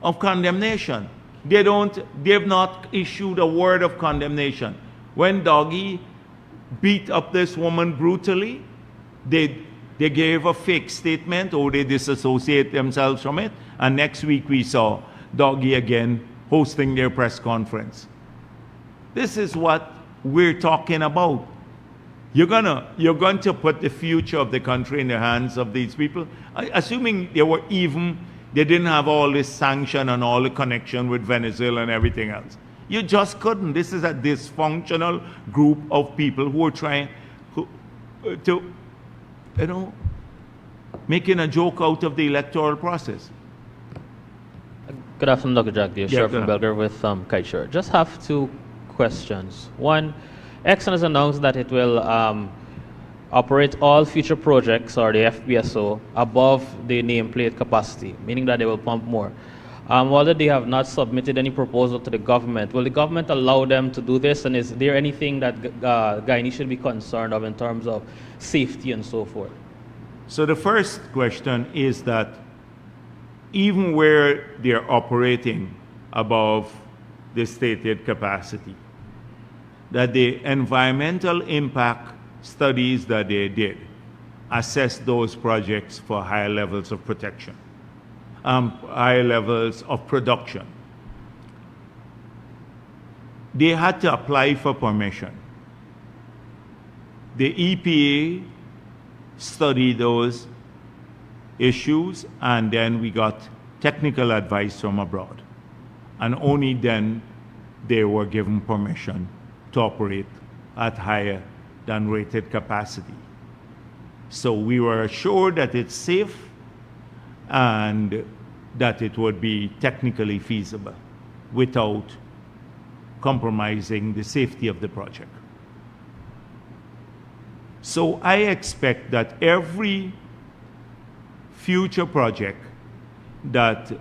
Speaker 1: of condemnation. They've not issued a word of condemnation. When Doggy beat up this woman brutally, they gave a fake statement or they disassociate themselves from it. And next week we saw Doggy again hosting their press conference. This is what we're talking about. You're going to put the future of the country in the hands of these people, assuming they didn't have all this sanction and all the connection with Venezuela and everything else. You just couldn't. This is a dysfunctional group of people who are trying to, making a joke out of the electoral process.
Speaker 6: Good afternoon, Dr. Jagdeo.
Speaker 1: Yeah,
Speaker 6: Sheriff
Speaker 1: good
Speaker 6: from Belgrade with Kiteshire. Just have two questions. One, Exxon has announced that it will operate all future projects or the FPSO above the nameplate capacity, meaning that they will pump more. Although they have not submitted any proposal to the government, will the government allow them to do this? And is there anything that Guyanese should be concerned of in terms of safety and so forth?
Speaker 1: So the first question is that even where they're operating above the stated capacity, that the environmental impact studies that they did assess those projects for higher levels of protection, higher levels of production. They had to apply for permission. The EPA studied those issues, and then we got technical advice from abroad. And only then they were given permission to operate at higher than rated capacity. So we were assured that it's safe and that it would be technically feasible without compromising the safety of the project. So I expect that every future project that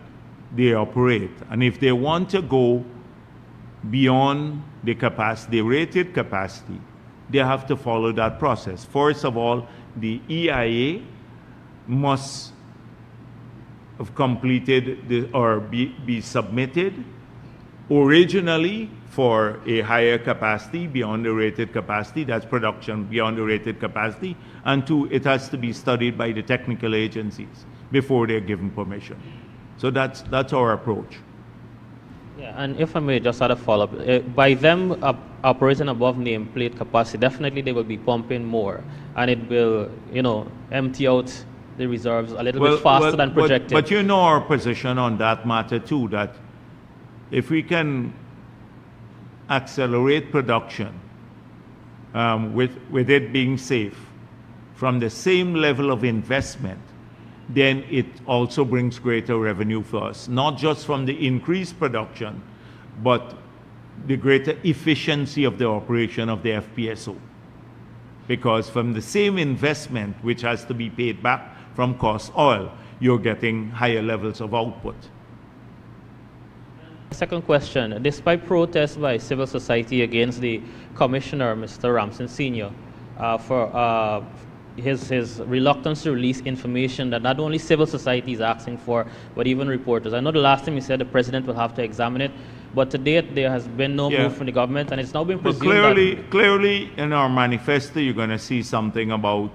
Speaker 1: they operate, and if they want to go beyond the capacity, the rated capacity, they have to follow that process. First of all, the EIA must have completed or be submitted originally for a higher capacity beyond the rated capacity, that's production beyond the rated capacity, and two, it has to be studied by the technical agencies before they're given permission. So that's our approach.
Speaker 6: Yeah, and if I may just add a follow-up, by them operating above nameplate capacity, definitely they will be pumping more, and it will, empty out the reserves a little bit faster than projected.
Speaker 1: But you know our position on that matter too, that if we can accelerate production with it being safe from the same level of investment, then it also brings greater revenue for us, not just from the increased production, but the greater efficiency of the operation of the FPSO. Because from the same investment, which has to be paid back from cost oil, you're getting higher levels of output.
Speaker 6: Second question, despite protests by civil society against the commissioner, Mr. Ramson Sr., for his reluctance to release information that not only civil society is asking for, but even reporters. I know the last time he said the president will have to examine it, but to date there has been no move from the government, and it's now been presumed
Speaker 1: clearly in our manifesto you're going to see something about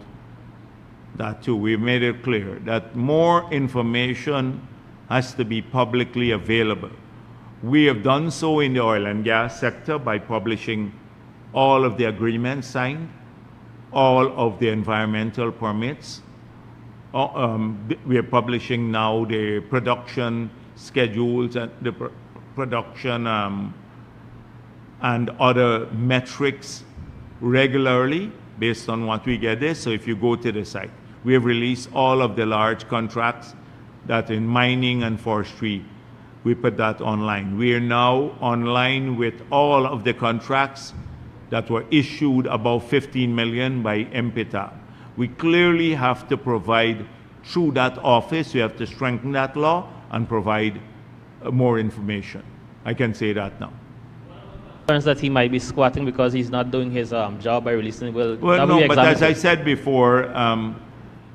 Speaker 1: that too. We've made it clear that more information has to be publicly available. We have done so in the oil and gas sector by publishing all of the agreements signed, all of the environmental permits. We are publishing now the production schedules and the production and other metrics regularly based on what we get there. So if you go to the site, we have released all of the large contracts that in mining and forestry, we put that online. We are now online with all of the contracts that were issued above 15 million by MPTA. We clearly have to provide through that office, we have to strengthen that law and provide more information. I can say that now.
Speaker 6: That he might be squatting because he's not doing his job by releasing.
Speaker 1: Well, no, but as I said before,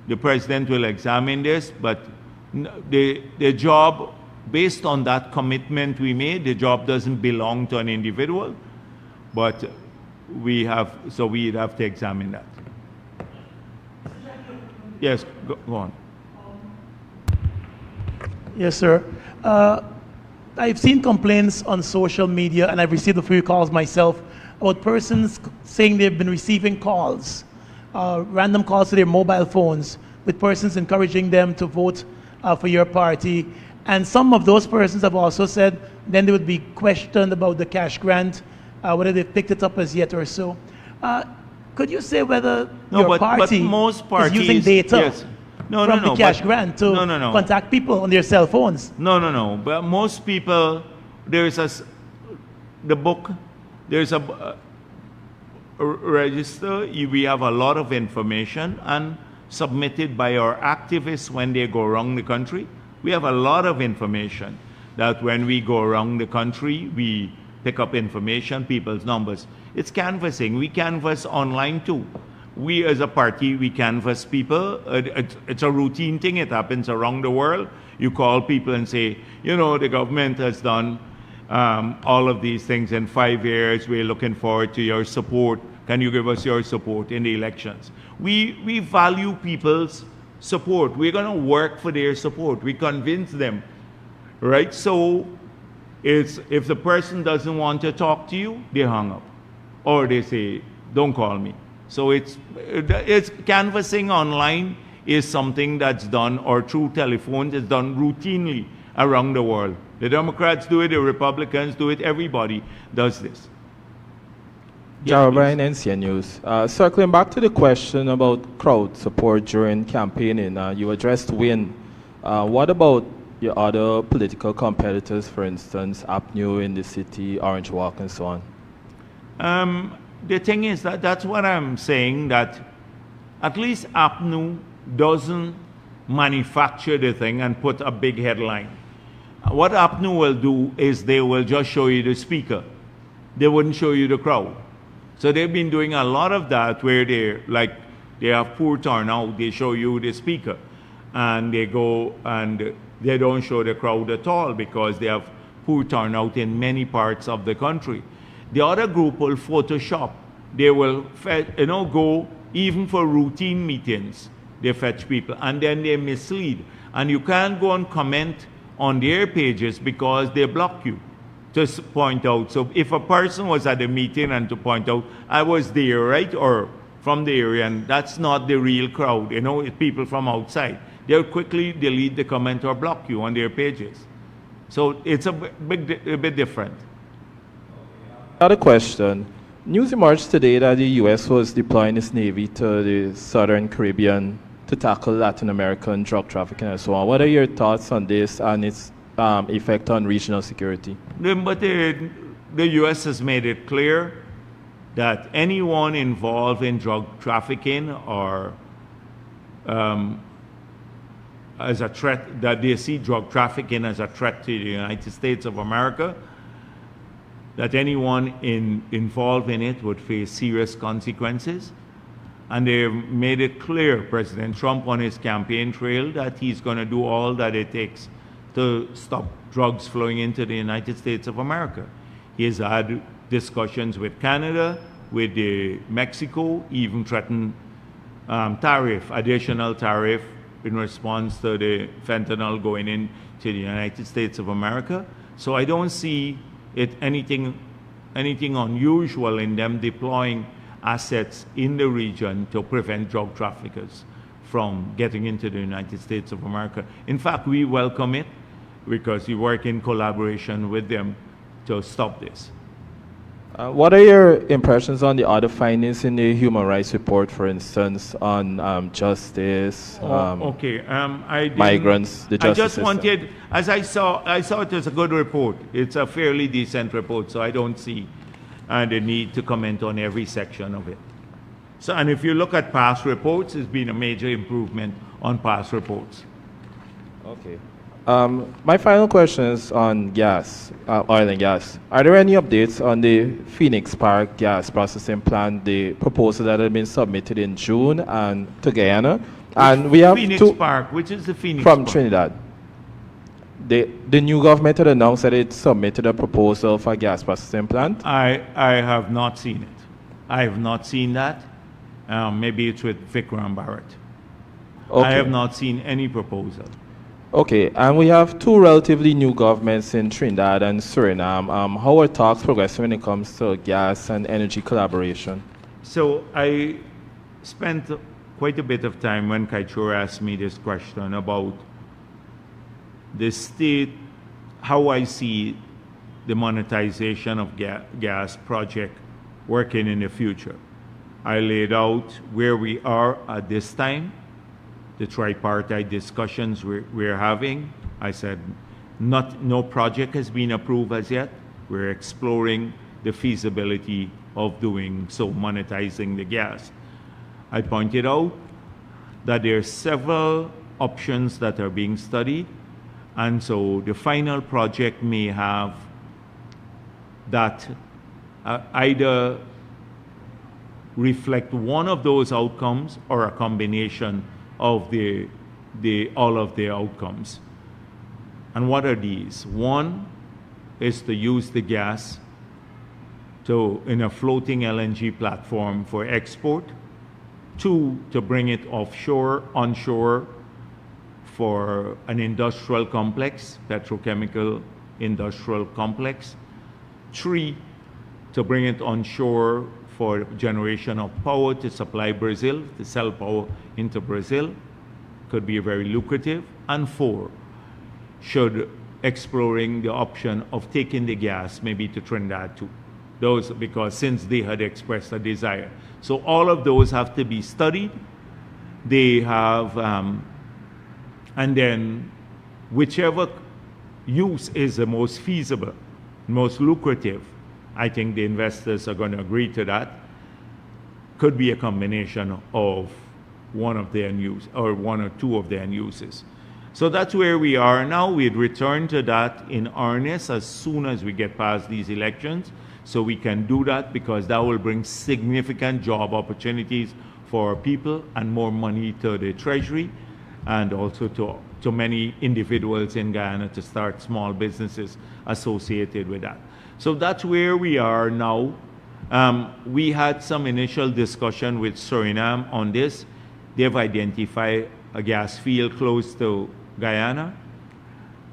Speaker 1: the president will examine this, but the job, based on that commitment we made, the job doesn't belong to an individual, but we'd have to examine that. Yes, go on.
Speaker 3: Yes, sir. I've seen complaints on social media, and I've received a few calls myself, about persons saying they've been receiving calls, random calls to their mobile phones, with persons encouraging them to vote for your party. And some of those persons have also said then they would be questioned about the cash grant, whether they've picked it up as yet or so. Could you say whether your party
Speaker 1: most parties,
Speaker 3: is using data
Speaker 1: yes.
Speaker 3: from the cash grant to contact people on their cell phones?
Speaker 1: No. But most people, there's a register. We have a lot of information and submitted by our activists when they go around the country. We have a lot of information that when we go around the country, we pick up information, people's numbers. It's canvassing. We canvass online too. We as a party, we canvass people. It's a routine thing. It happens around the world. You call people and say, you know, the government has done all of these things in 5 years. We're looking forward to your support. Can you give us your support in the elections? We value people's support. We're going to work for their support. We convince them, right? So if the person doesn't want to talk to you, they hang up. Or they say, don't call me. So it's canvassing online is something that's done, or through telephones, it's done routinely around the world. The Democrats do it, the Republicans do it, everybody does this.
Speaker 7: Gerald Bryan, NCN News. Circling back to the question about crowd support during campaigning, you addressed Win. What about your other political competitors, for instance, APNU in the city, Orange Walk, and so on?
Speaker 1: The thing is that's what I'm saying, that at least APNU doesn't manufacture the thing and put a big headline. What APNU will do is they will just show you the speaker. They wouldn't show you the crowd. So they've been doing a lot of that where they have poor turnout, they show you the speaker. And they go and they don't show the crowd at all because they have poor turnout in many parts of the country. The other group will Photoshop. They will go even for routine meetings. They fetch people and then they mislead. And you can't go and comment on their pages because they block you to point out. So if a person was at a meeting and to point out, I was there, right? Or from the area, and that's not the real crowd, it's people from outside. They'll quickly delete the comment or block you on their pages. So it's a bit different.
Speaker 7: Another question. News emerged today that the U.S. was deploying its Navy to the Southern Caribbean to tackle Latin American drug trafficking and so on. What are your thoughts on this and its effect on regional security?
Speaker 1: But the U.S. has made it clear that anyone involved in drug trafficking or as a threat, that they see drug trafficking as a threat to the United States of America, that anyone involved in it would face serious consequences. And they've made it clear, President Trump on his campaign trail, that he's going to do all that it takes to stop drugs flowing into the United States of America. He has had discussions with Canada, with Mexico, even threatened tariff, additional tariff in response to the fentanyl going into the United States of America. So I don't see it anything unusual in them deploying assets in the region to prevent drug traffickers from getting into the United States of America. In fact, we welcome it because we work in collaboration with them to stop this.
Speaker 7: What are your impressions on the other findings in the human rights report, for instance, on justice, migrants, the justice
Speaker 1: I just
Speaker 7: system?
Speaker 1: wanted, as I saw it as a good report. It's a fairly decent report, so I don't see the need to comment on every section of it. So, and if you look at past reports, it's been a major improvement on past reports.
Speaker 7: Okay. My final question is on gas, oil and gas. Are there any updates on the Phoenix Park gas processing plant, the proposal that had been submitted in June and to Guyana? And we have
Speaker 1: Phoenix Park, which is the Phoenix
Speaker 7: from
Speaker 1: Park?
Speaker 7: Trinidad. The new government had announced that it submitted a proposal for a gas processing plant.
Speaker 1: I have not seen it. I have not seen that. Maybe it's with Vikram Bharrat.
Speaker 7: Okay.
Speaker 1: I have not seen any proposal.
Speaker 7: Okay, and we have two relatively new governments in Trinidad and Suriname. How are talks progressing when it comes to gas and energy collaboration?
Speaker 1: So I spent quite a bit of time when Kaichur asked me this question about the state, how I see the monetization of gas project working in the future. I laid out where we are at this time, the tripartite discussions we're having. I said no project has been approved as yet. We're exploring the feasibility of doing so, monetizing the gas. I pointed out that there are several options that are being studied, and so the final project may have that either reflect one of those outcomes or a combination of all of the outcomes. And what are these? One is to use the gas in a floating LNG platform for export. Two, to bring it onshore for an industrial complex, petrochemical industrial complex. Three, to bring it onshore for generation of power to supply Brazil, to sell power into Brazil, could be very lucrative. And four, should exploring the option of taking the gas maybe to Trinidad too. Those, because since they had expressed a desire. So all of those have to be studied. They have, and then whichever use is the most feasible, most lucrative, I think the investors are going to agree to that. Could be a combination of one of the end use or one or two of the end uses. So that's where we are now. We'd return to that in earnest as soon as we get past these elections, so we can do that, because that will bring significant job opportunities for our people and more money to the treasury, and also to many individuals in Guyana to start small businesses associated with that. So that's where we are now. We had some initial discussion with Suriname on this. They've identified a gas field close to Guyana,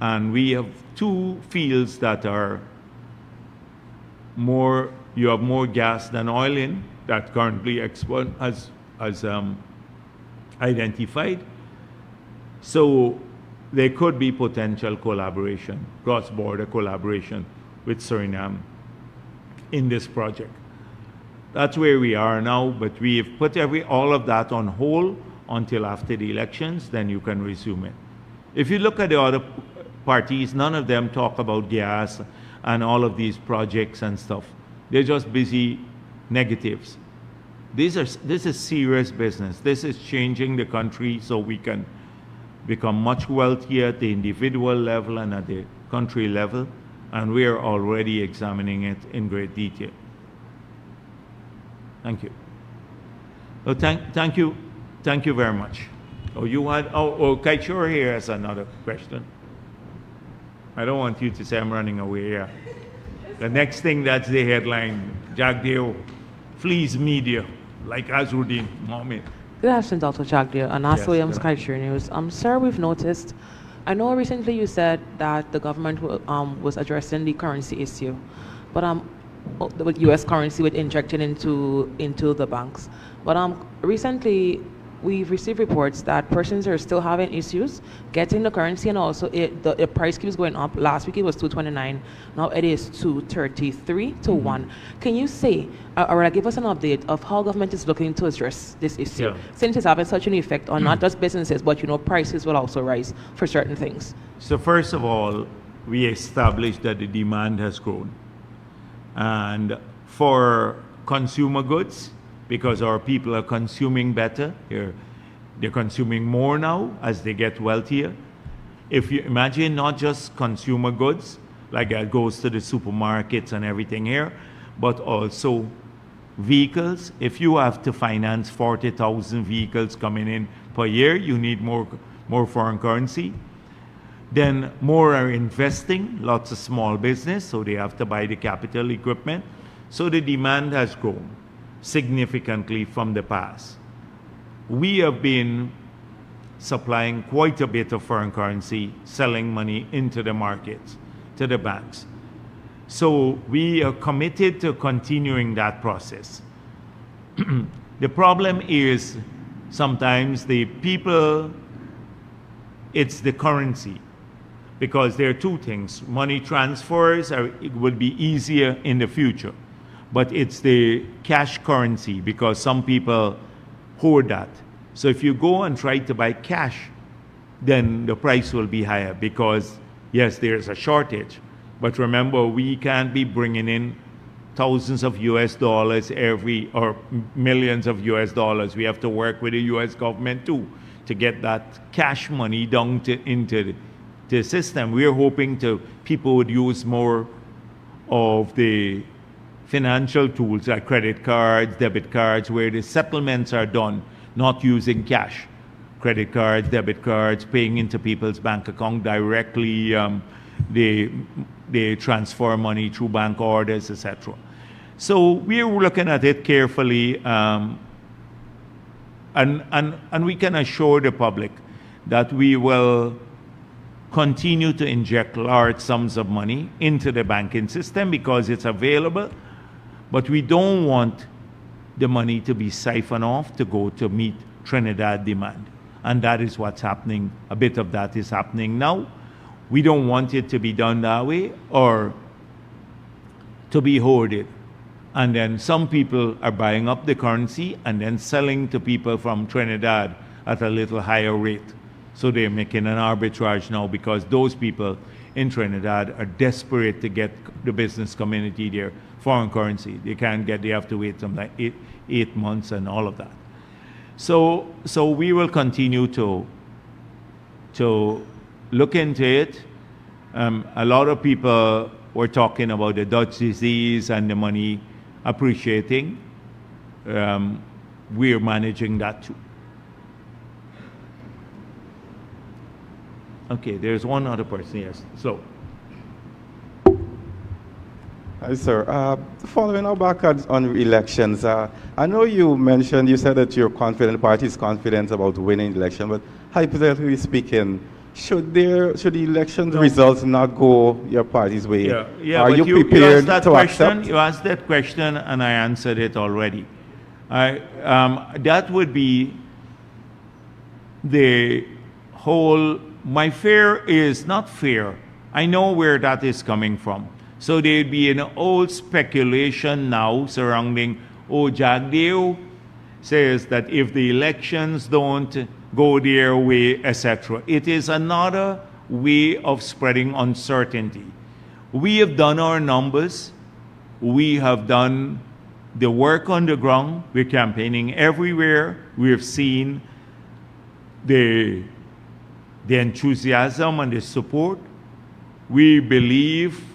Speaker 1: and we have two fields that are you have more gas than oil in, that currently export has identified. So there could be potential collaboration, cross-border collaboration with Suriname in this project. That's where we are now, but we've put all of that on hold until after the elections, then you can resume it. If you look at the other parties, none of them talk about gas and all of these projects and stuff. They're just busy negatives. This is serious business. This is changing the country so we can become much wealthier at the individual level and at the country level, and we are already examining it in great detail. Thank you. Oh, thank you very much. Kaichur here has another question. I don't want you to say I'm running away here. The next thing, that's the headline. Jagdeo flees media like Azruddin Mohammed.
Speaker 8: Good afternoon, Dr. Jagdeo. Anas
Speaker 1: Yes,
Speaker 8: Williams,
Speaker 1: good
Speaker 8: Culture News. Sir, we've noticed, I know recently you said that the government was addressing the currency issue, but the U.S. currency with injected into the banks. But recently, we've received reports that persons are still having issues getting the currency, and also the price keeps going up. Last week it was 229, now it is 233 to 1. Can you say, or give us an update of how government is looking to address this issue,
Speaker 1: Yeah.
Speaker 8: since it's having such an effect on not just businesses, but prices will also rise for certain things?
Speaker 1: So first of all, we established that the demand has grown. And for consumer goods, because our people are consuming better, they're consuming more now as they get wealthier. If you imagine not just consumer goods, like that goes to the supermarkets and everything here, but also vehicles. If you have to finance 40,000 vehicles coming in per year, you need more foreign currency. Then more are investing, lots of small business, so they have to buy the capital equipment. So the demand has grown significantly from the past. We have been supplying quite a bit of foreign currency, selling money into the markets, to the banks. So we are committed to continuing that process. The problem is sometimes the people, it's the currency, because there are two things. Money transfers it would be easier in the future, but it's the cash currency, because some people hoard that. So if you go and try to buy cash, then the price will be higher, because yes, there's a shortage. But remember, we can't be bringing in thousands of US dollars or millions of US dollars. We have to work with the US government too to get that cash money down into the system. We're hoping people would use more of the financial tools like credit cards, debit cards, where the settlements are done, not using cash. Credit cards, debit cards, paying into people's bank account directly. They transfer money through bank orders, etc. So we're looking at it carefully, and we can assure the public that we will continue to inject large sums of money into the banking system because it's available, but we don't want the money to be siphoned off to go to meet Trinidad demand. And that is what's happening. A bit of that is happening now. We don't want it to be done that way or to be hoarded. And then some people are buying up the currency and then selling to people from Trinidad at a little higher rate. So they're making an arbitrage now because those people in Trinidad are desperate to get the business community their foreign currency. They can't get, they have to wait some like eight months and all of that. So we will continue to look into it. A lot of people were talking about the Dutch disease and the money appreciating. We're managing that too. Okay, there's one other person, yes. So.
Speaker 4: Hi, sir. Following up back on elections, I know you said that you're confident, the party is confident about winning the election, but hypothetically speaking, should the election results not go your party's way?
Speaker 1: Yeah,
Speaker 4: Are
Speaker 1: but
Speaker 4: you prepared to accept?
Speaker 1: You asked that question and I answered it already. That would be the whole, my fear is not fear. I know where that is coming from. So there'd be an old speculation now surrounding, Jagdeo says that if the elections don't go their way, etc. It is another way of spreading uncertainty. We have done our numbers. We have done the work on the ground. We're campaigning everywhere. We have seen the enthusiasm and the support. We believe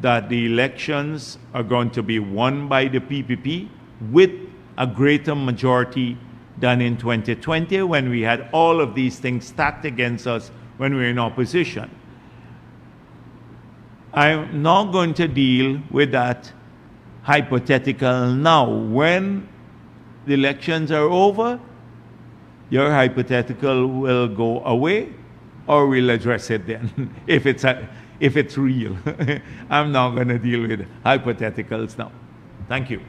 Speaker 1: that the elections are going to be won by the PPP with a greater majority than in 2020 when we had all of these things stacked against us when we were in opposition. I'm not going to deal with that hypothetical now. When the elections are over, your hypothetical will go away, or we'll address it then, if it's real. I'm not going to deal with hypotheticals now. Thank you.